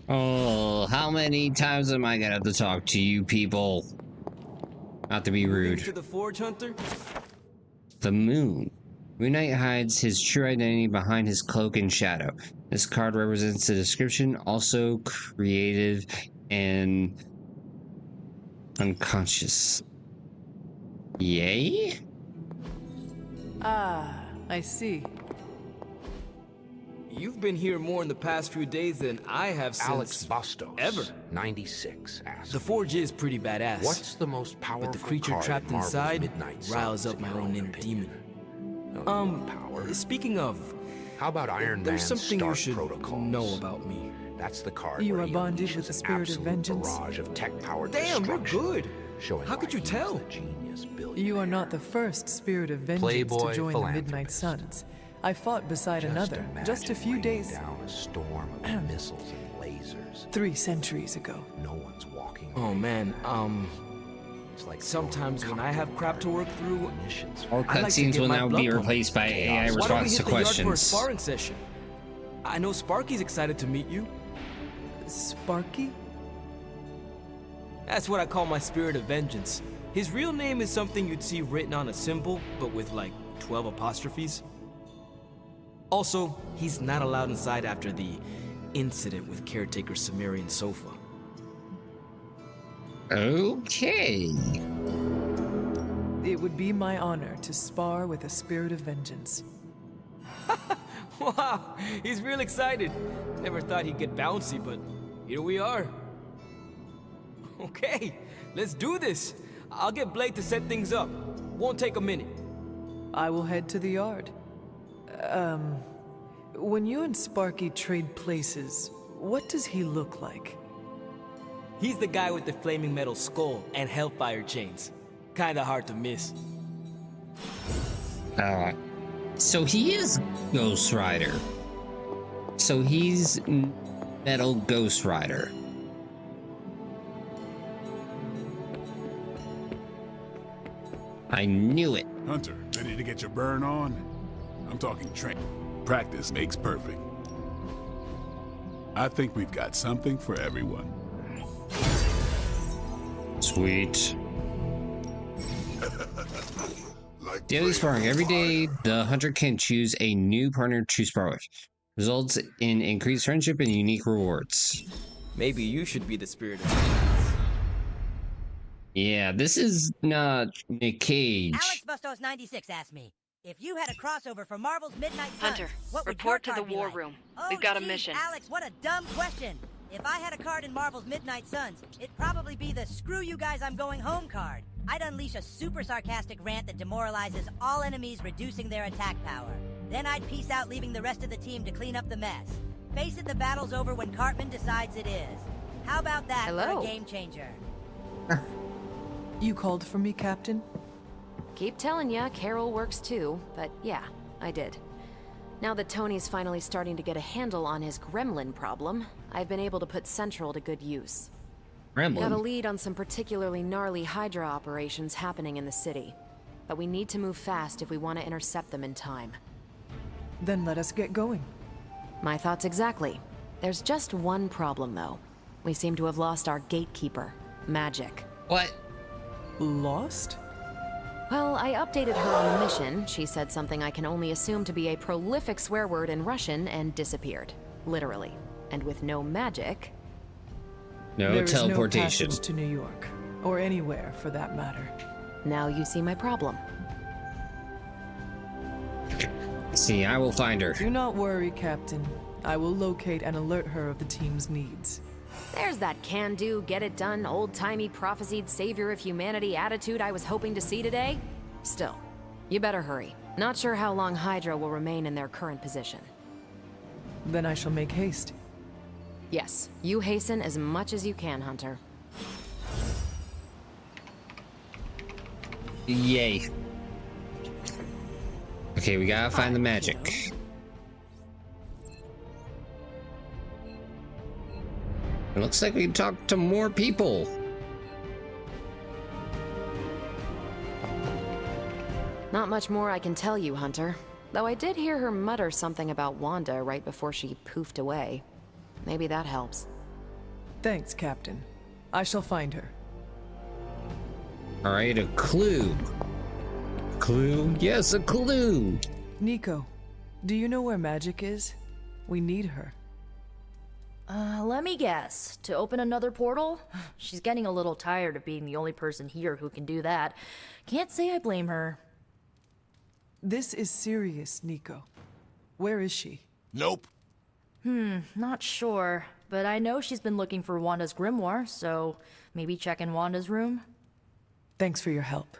Oh, how many times am I gonna have to talk to you people? Not to be rude. To the forge, Hunter? The moon. Moon Knight hides his true identity behind his cloak and shadow. This card represents the description, also creative and unconscious. Yay? Ah, I see. You've been here more in the past few days than I have since... Alex Bastos, ever. 96, asked. The Forge is pretty badass. What's the most powerful but the creature card trapped in Marvel's inside Midnight riles Suns, up my in your own inner opinion? demon. Speaking of... How about Iron There's Man's something you Stark should Protocols? know about me. That's the card You where are he bonded unleashes with the an spirit of absolute vengeance. barrage of tech-powered Damn, you're destruction, good. showing How could you tell? You are not the first spirit of vengeance Playboy to join the Midnight philanthropist. Suns. I fought beside another just a few days... down a storm of missiles and lasers. 3 centuries ago. No one's walking. Oh man, It's like sometimes when I have crap to work through, All I like to cutscenes get will my now blood be pumping. replaced by AI Why don't we response hit to the yard for a questions. sparring session? I know Sparky's excited to meet you. Sparky? That's what I call my spirit of vengeance. His real name is something you'd see written on a symbol, but with like 12 apostrophes. Also, he's not allowed inside after the incident with caretaker Sumerian Sofa. Okay. It would be my honor to spar with a spirit of vengeance. Wow, he's real excited. Never thought he'd get bouncy, but here we are. Okay, let's do this. I'll get Blake to set things up. Won't take a minute. I will head to the yard. When you and Sparky trade places, what does he look like? He's the guy with the flaming metal skull and hellfire chains. Kinda hard to miss. So he is Ghost Rider. So he's Metal Ghost Rider. I knew it. Hunter, ready to get your burn on? I'm talking train. Practice makes perfect. I think we've got something for everyone. Sweet. Daily sparring. Every day, the hunter can choose a new partner to spar with. Results in increased friendship and unique rewards. Maybe you should be the spirit of vengeance. Yeah, this is not Nick Cage. Alex Bustos 96 asked me, if you had a crossover for Marvel's Midnight Suns, Hunter, what would report your to card the be war like? room. Oh, We've got a geez, mission. Alex, what a dumb question. If I had a card in Marvel's Midnight Suns, it'd probably be the screw you guys I'm going home card. I'd unleash a super sarcastic rant that demoralizes all enemies, reducing their attack power. Then I'd peace out, leaving the rest of the team to clean up the mess. Face it, the battle's over when Cartman decides it is. How about that for a game changer? You called for me, Captain? Keep telling ya, Carol works too, but yeah, I did. Now that Tony's finally starting to get a handle on his gremlin problem, I've been able to put Central to good use. Gremlin? Got a lead on some particularly gnarly Hydra operations happening in the city. But we need to move fast if we want to intercept them in time. Then let us get going. My thoughts exactly. There's just one problem, though. We seem to have lost our gatekeeper, Magic. What? Lost? Well, I updated her on the mission. She said something I can only assume to be a prolific swear word in Russian and disappeared. Literally. And with no magic... No there teleportation. Is no passage to New York, or anywhere for that matter. Now you see my problem. See, I will find her. Do not worry, Captain. I will locate and alert her of the team's needs. There's that can-do, get-it-done, old-timey prophesied savior of humanity attitude I was hoping to see today. Still, you better hurry. Not sure how long Hydra will remain in their current position. Then I shall make haste. Yes, you hasten as much as you can, Hunter. Yay. Okay, we gotta find the magic. It looks like we can talk to more people. Not much more I can tell you, Hunter. Though I did hear her mutter something about Wanda right before she poofed away. Maybe that helps. Thanks, Captain. I shall find her. Alright, a clue. Clue? Yes, a clue! Nico, do you know where Magic is? We need her. Let me guess. To open another portal? She's getting a little tired of being the only person here who can do that. Can't say I blame her. This is serious, Nico. Where is she? Nope. Not sure. But I know she's been looking for Wanda's grimoire, so maybe check in Wanda's room? Thanks for your help.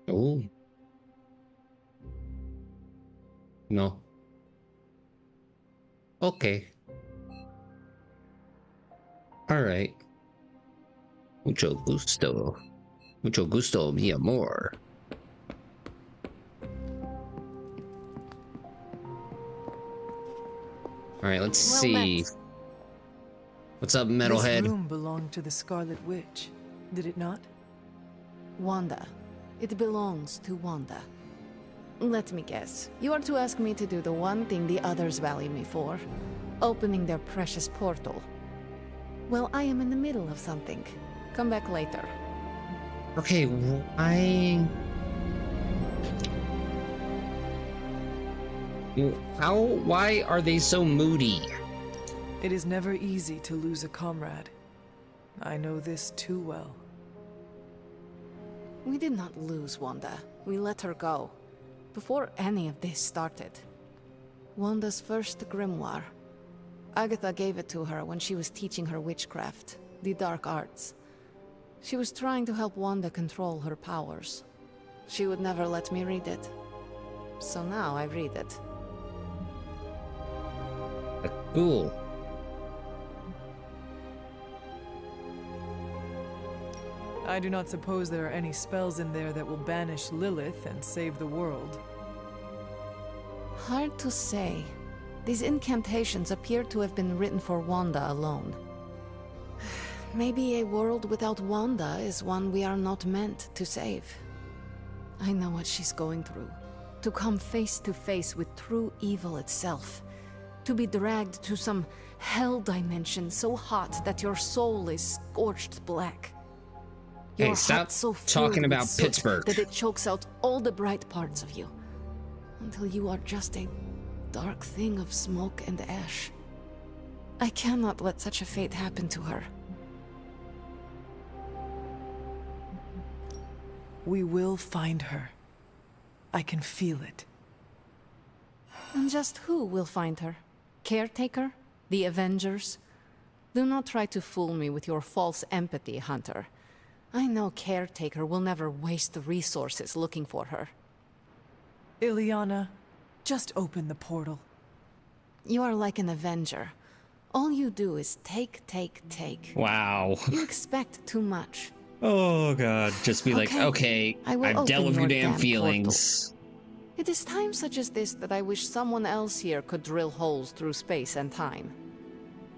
Oh. No. Okay. Alright. Mucho gusto. Mucho gusto, mi amor. Alright, let's see. met. What's up, metalhead? This room belonged to the Scarlet Witch, did it not? Wanda. It belongs to Wanda. Let me guess. You are to ask me to do the one thing the others value me for. Opening their precious portal. Well, I am in the middle of something. Come back later. Okay, why... Why are they so moody? It is never easy to lose a comrade. I know this too well. We did not lose Wanda. We let her go. Before any of this started. Wanda's first grimoire. Agatha gave it to her when she was teaching her witchcraft, the dark arts. She was trying to help Wanda control her powers. She would never let me read it. So now I read it. Cool. I do not suppose there are any spells in there that will banish Lilith and save the world. Hard to say. These incantations appear to have been written for Wanda alone. Maybe a world without Wanda is one we are not meant to save. I know what she's going through. To come face to face with true evil itself. To be dragged to some hell dimension so hot that your soul is scorched black. Your Hey, stop heart so filled talking with about soot Pittsburgh. that it chokes out all the bright parts of you. Until you are just a dark thing of smoke and ash. I cannot let such a fate happen to her. We will find her. I can feel it. And just who will find her? Caretaker? The Avengers? Do not try to fool me with your false empathy, Hunter. I know Caretaker will never waste the resources looking for her. Ileana, just open the portal. You are like an Avenger. All you do is take. Wow. You expect too much. Oh god. Just be like, okay, I will I've dealt open with your your damn damn feelings. It is times such as this that I wish someone else here could drill holes through space and time.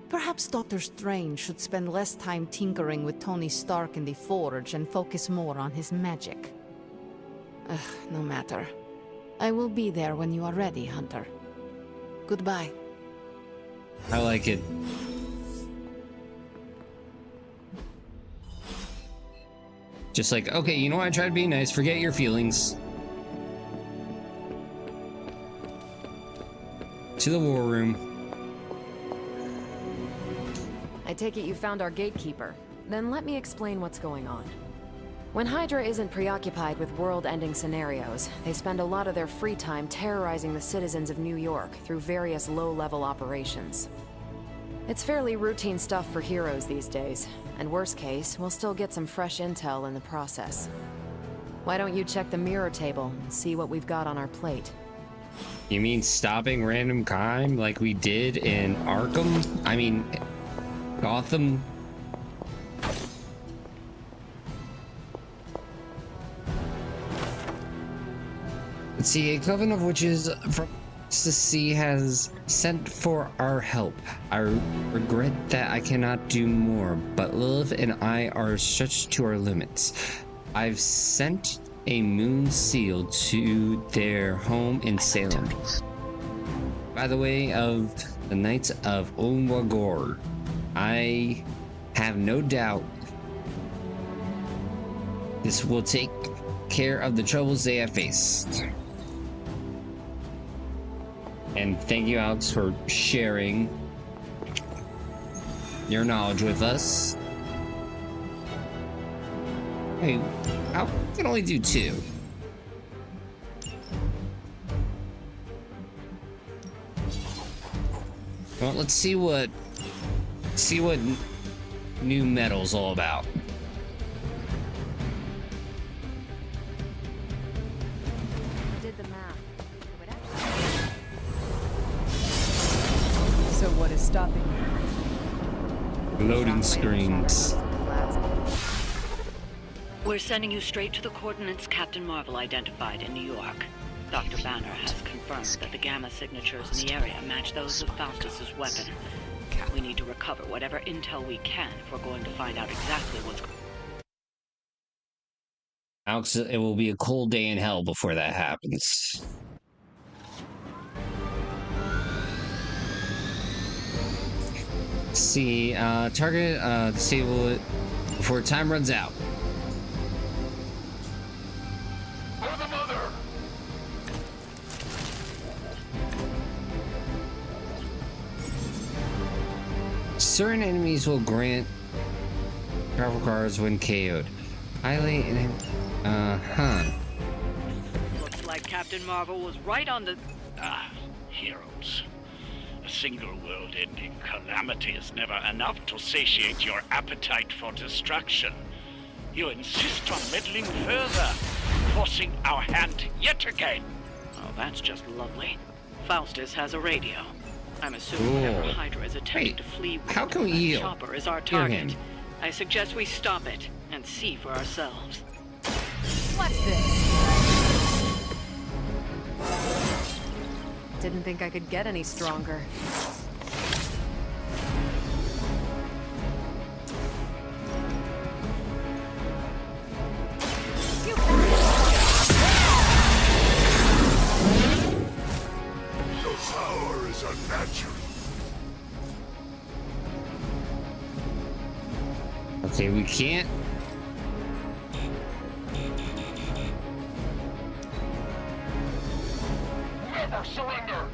Perhaps Doctor Strange should spend less time tinkering with Tony Stark in the Forge and focus more on his magic. No matter. I will be there when you are ready, Hunter. Goodbye. I like it. Just like, okay, you know what? I try to be nice. Forget your feelings. To the war room. I take it you found our gatekeeper. Then let me explain what's going on. When Hydra isn't preoccupied with world-ending scenarios, they spend a lot of their free time terrorizing the citizens of New York through various low-level operations. It's fairly routine stuff for heroes these days, and worst case, we'll still get some fresh intel in the process. Why don't you check the mirror table and see what we've got on our plate? You mean stopping random crime like we did in Arkham? I mean, Gotham? Let's see, a coven of witches from the sea has sent for our help. I regret that I cannot do more, but Lilith and I are stretched to our limits. I've sent a moon seal to their home in Salem. By the way, of the Knights of Onwagor, I have no doubt this will take care of the troubles they have faced. And thank you, Alex, for sharing your knowledge with us. Hey, I can only do 2. Well, let's see what new metal's all about. I did the math. So what is stopping you? Loading screens. We're sending you straight to the coordinates Captain Marvel identified in New York. Dr. Banner has confirmed that the gamma signatures in the area match those of Faustus's weapon. We need to recover whatever intel we can if we're going to find out exactly what's going on. Alex, it will be a cold day in hell before that happens. See, target disable it before time runs out. Certain enemies will grant travel cards when KO'd. Highlight and Looks like Captain Marvel was right on the... Heroes. A single world-ending calamity is never enough to satiate your appetite for destruction. You insist on meddling further, forcing our hand yet again. Oh, that's just lovely. Faustus has a radio. I'm assuming whatever Hydra is attempting to flee with, how can we that chopper is our hear target. him? I suggest we stop it and see for ourselves. What's this? Didn't think I could get any stronger. Power is unnatural. okay, we can't. Never surrender.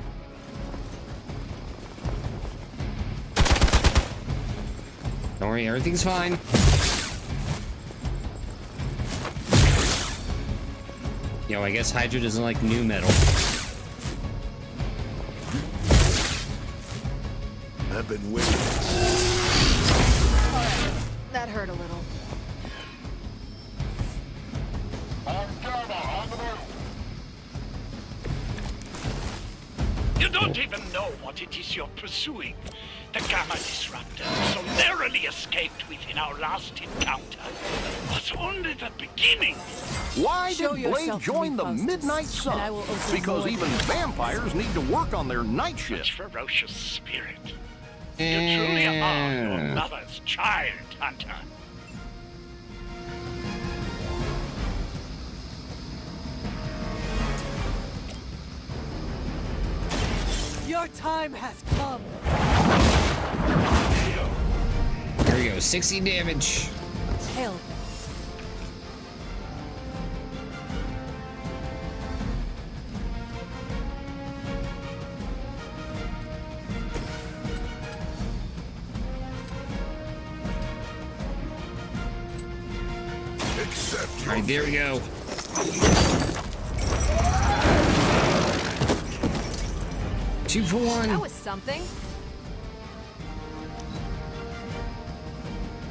Don't worry, everything's fine. Yo, I guess Hydra doesn't like new metal. I've been waiting. That hurt a little. You don't even know what it is you're pursuing. The Gamma Disruptor, so narrowly escaped within our last encounter, was only the beginning. Why did Blade join the Midnight Sun? Because even vampires need to work on their night shift. Such ferocious spirit. You truly are your mother's child, Hunter. Your time has come. There we go, 60 damage. Hell. All right, there we go. Two for one. That was something.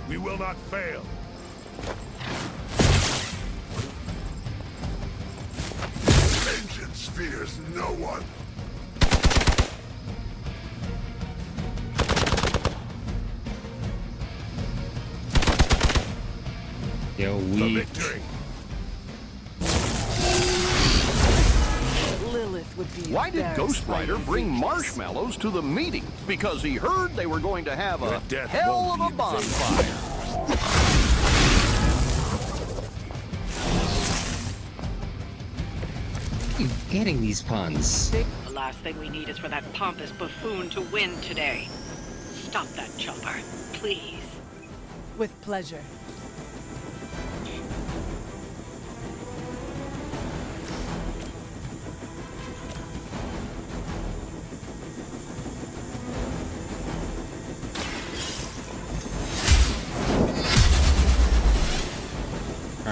We will not fail. Vengeance fears no one. Yo, The victory. Lilith would be. Why did Ghost embarrassed by Rider your bring weakness. marshmallows to the meeting? Because he heard they were going to have Your a death hell of won't a be in vain. bonfire. You getting these puns? The last thing we need is for that pompous buffoon to win today. Stop that chopper, please. With pleasure.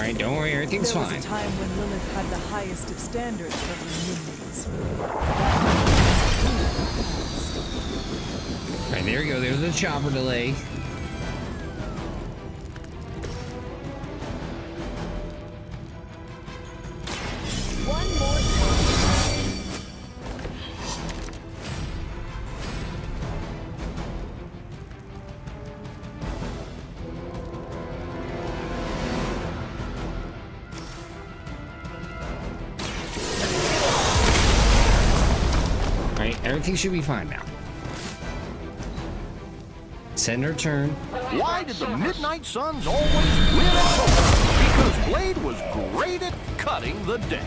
Alright, don't worry, everything's There fine. was a time when Lilith had the highest of standards for her minions. Alright, there we go. There's the chopper delay. One more time. Alright, everything should be fine now. Send her turn. Why did the Midnight Suns always win at poker? Because Blade was great at cutting the deck.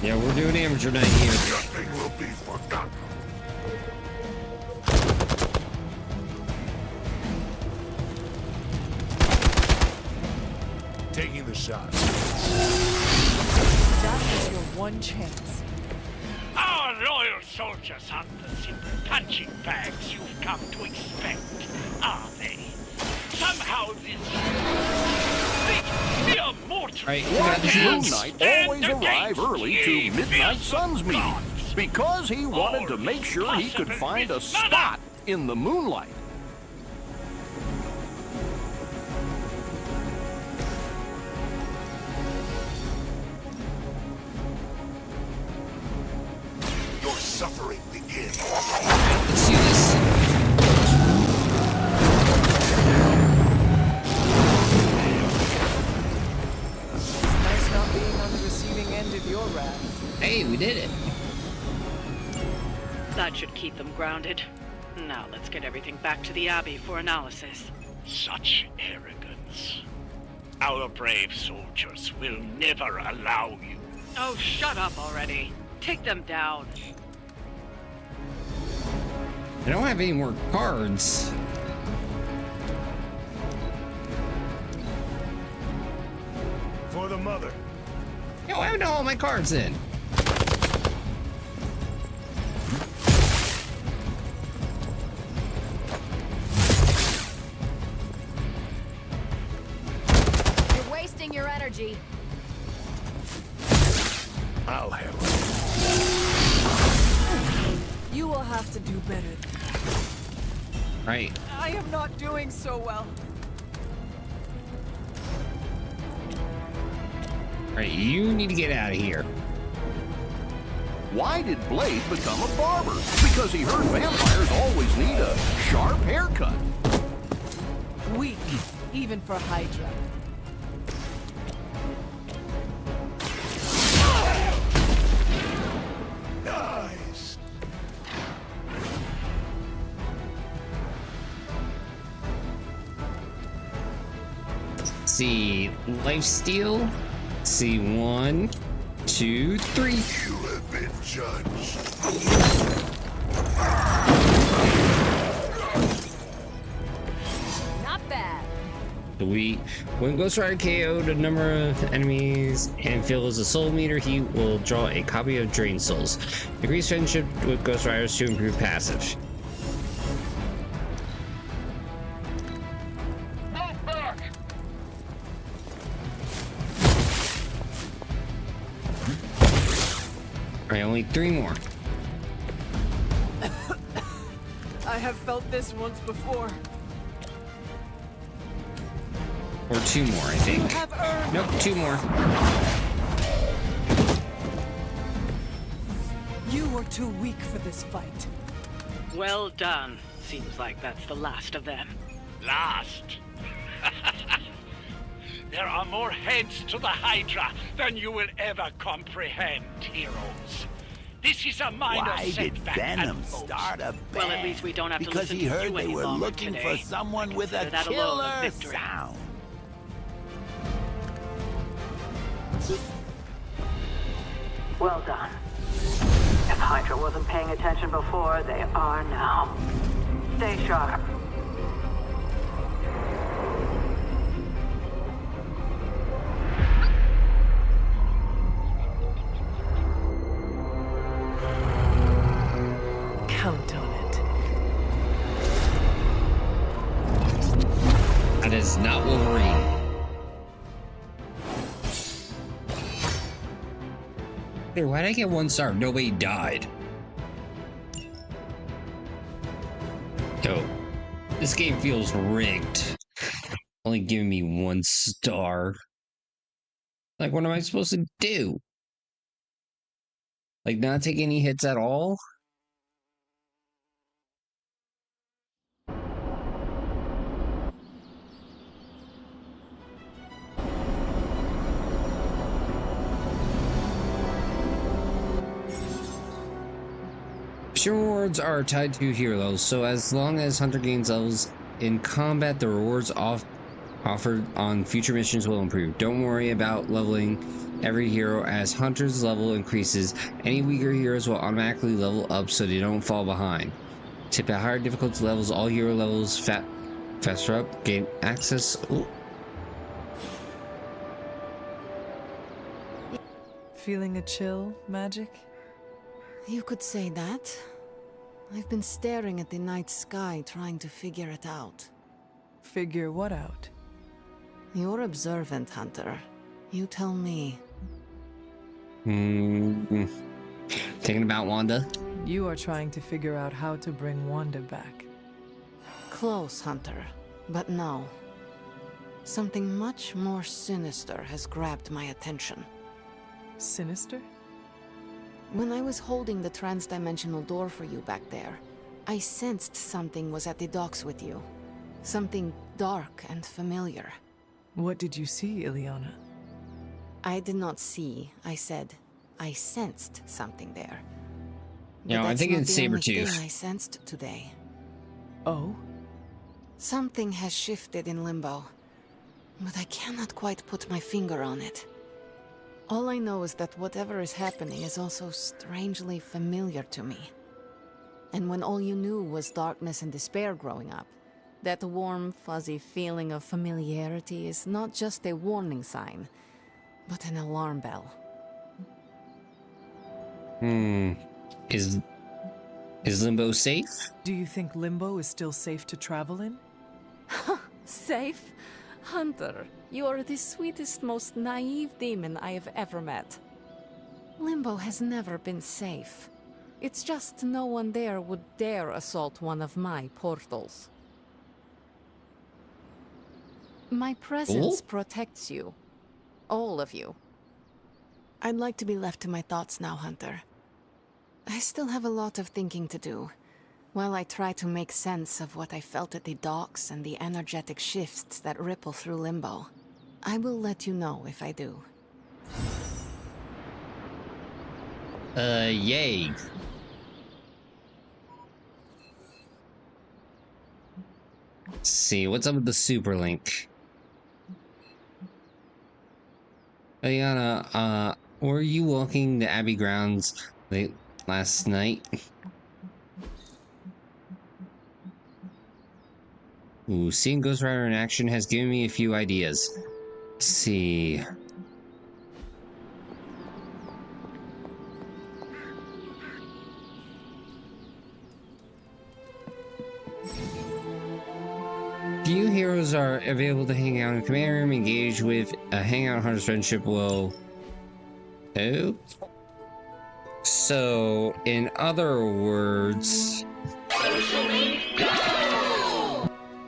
Yeah, we're doing amateur night here. Nothing will be forgotten. Taking the shot. That is your one chance. Our loyal soldiers aren't the simple punching bags you've come to expect, are they? Somehow this mere mortal. Right, Why did Moon Knight always arrive early to Midnight Suns meetings? Because he wanted to make sure he could find a spot in the moonlight. Your suffering begins. Let's do this. It's nice not being on the receiving end of your wrath. Hey, we did it. That should keep them grounded. Now let's get everything back to the Abbey for analysis. Such arrogance. Our brave soldiers will never allow you. Oh, shut up already. Take them down. I don't have any more cards. For the mother. Yo, I have all my cards in. You're wasting your energy. I'll handle it. You will have to do better. Right. I am not doing so well. Right, you need to get out of here. Why did Blade become a barber? Because he heard vampires always need a sharp haircut. Weak, even for Hydra. Nice. Let's see, lifesteal. Let's see, 1, 2, 3. You have been judged. Not bad. When Ghost Rider KO'd a number of enemies and fills a soul meter, he will draw a copy of Drain Souls. Increase friendship with Ghost Riders to improve passive. Alright, only 3 more. I have felt this once before. Or 2 more, I think. You have earned. Nope, 2 more. You were too weak for this fight. Well done. Seems like that's the last of them. Last. There are more heads to the Hydra than you will ever comprehend, heroes. This is a minor Why did setback Venom at most. start a band? Well, at least we don't have to because listen he to heard you they any were longer looking today. for someone with a Consider that alone a killer victory. sound. Well done. If Hydra wasn't paying attention before, they are now. Stay sharp. Count on it. is not Wolverine. Hey, why'd I get 1 star? Nobody died. Yo, this game feels rigged. Only giving me 1 star. Like, what am I supposed to do? Like, not take any hits at all? Mission rewards are tied to hero levels, so as long as Hunter gains levels in combat, the rewards offered on future missions will improve. Don't worry about leveling every hero. As Hunter's level increases, any weaker heroes will automatically level up so they don't fall behind. Tip at higher difficulty levels, all hero levels faster up, gain access. Ooh. Feeling a chill, Magic? You could say that. I've been staring at the night sky trying to figure it out. Figure what out? You're observant, Hunter. You tell me. Thinking about Wanda? You are trying to figure out how to bring Wanda back. Close, Hunter. But no. Something much more sinister has grabbed my attention. Sinister? When I was holding the trans-dimensional door for you back there, I sensed something was at the docks with you. Something dark and familiar. What did you see, Ileana? I did not see. I said, I sensed something there. No, I think it's Sabretooth. I sensed today. Oh? Something has shifted in Limbo, but I cannot quite put my finger on it. All I know is that whatever is happening is also strangely familiar to me. And when all you knew was darkness and despair growing up, that warm, fuzzy feeling of familiarity is not just a warning sign, but an alarm bell. Is Limbo safe? Do you think Limbo is still safe to travel in? Safe? Hunter, you are the sweetest, most naive demon I have ever met. Limbo has never been safe. It's just no one there would dare assault one of my portals. My presence protects you. All of you. I'd like to be left to my thoughts now, Hunter. I still have a lot of thinking to do, while I try to make sense of what I felt at the docks and the energetic shifts that ripple through Limbo. I will let you know if I do. Yay. Let's see, what's up with the super link? Ileana, were you walking the Abbey grounds late last night? Ooh, seeing Ghost Rider in action has given me a few ideas. Let's see. Few heroes are available to hang out in command room. Engage with a hangout hunter's friendship will... Oh. So, in other words...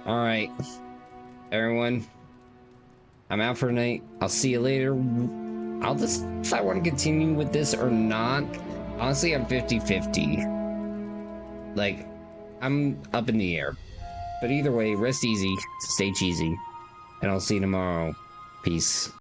Alright, everyone, I'm out for tonight. I'll see you later. I'll just if I want to continue with this or not. Honestly, I'm 50-50. Like, I'm up in the air. But either way, rest easy, stay cheesy, and I'll see you tomorrow. Peace.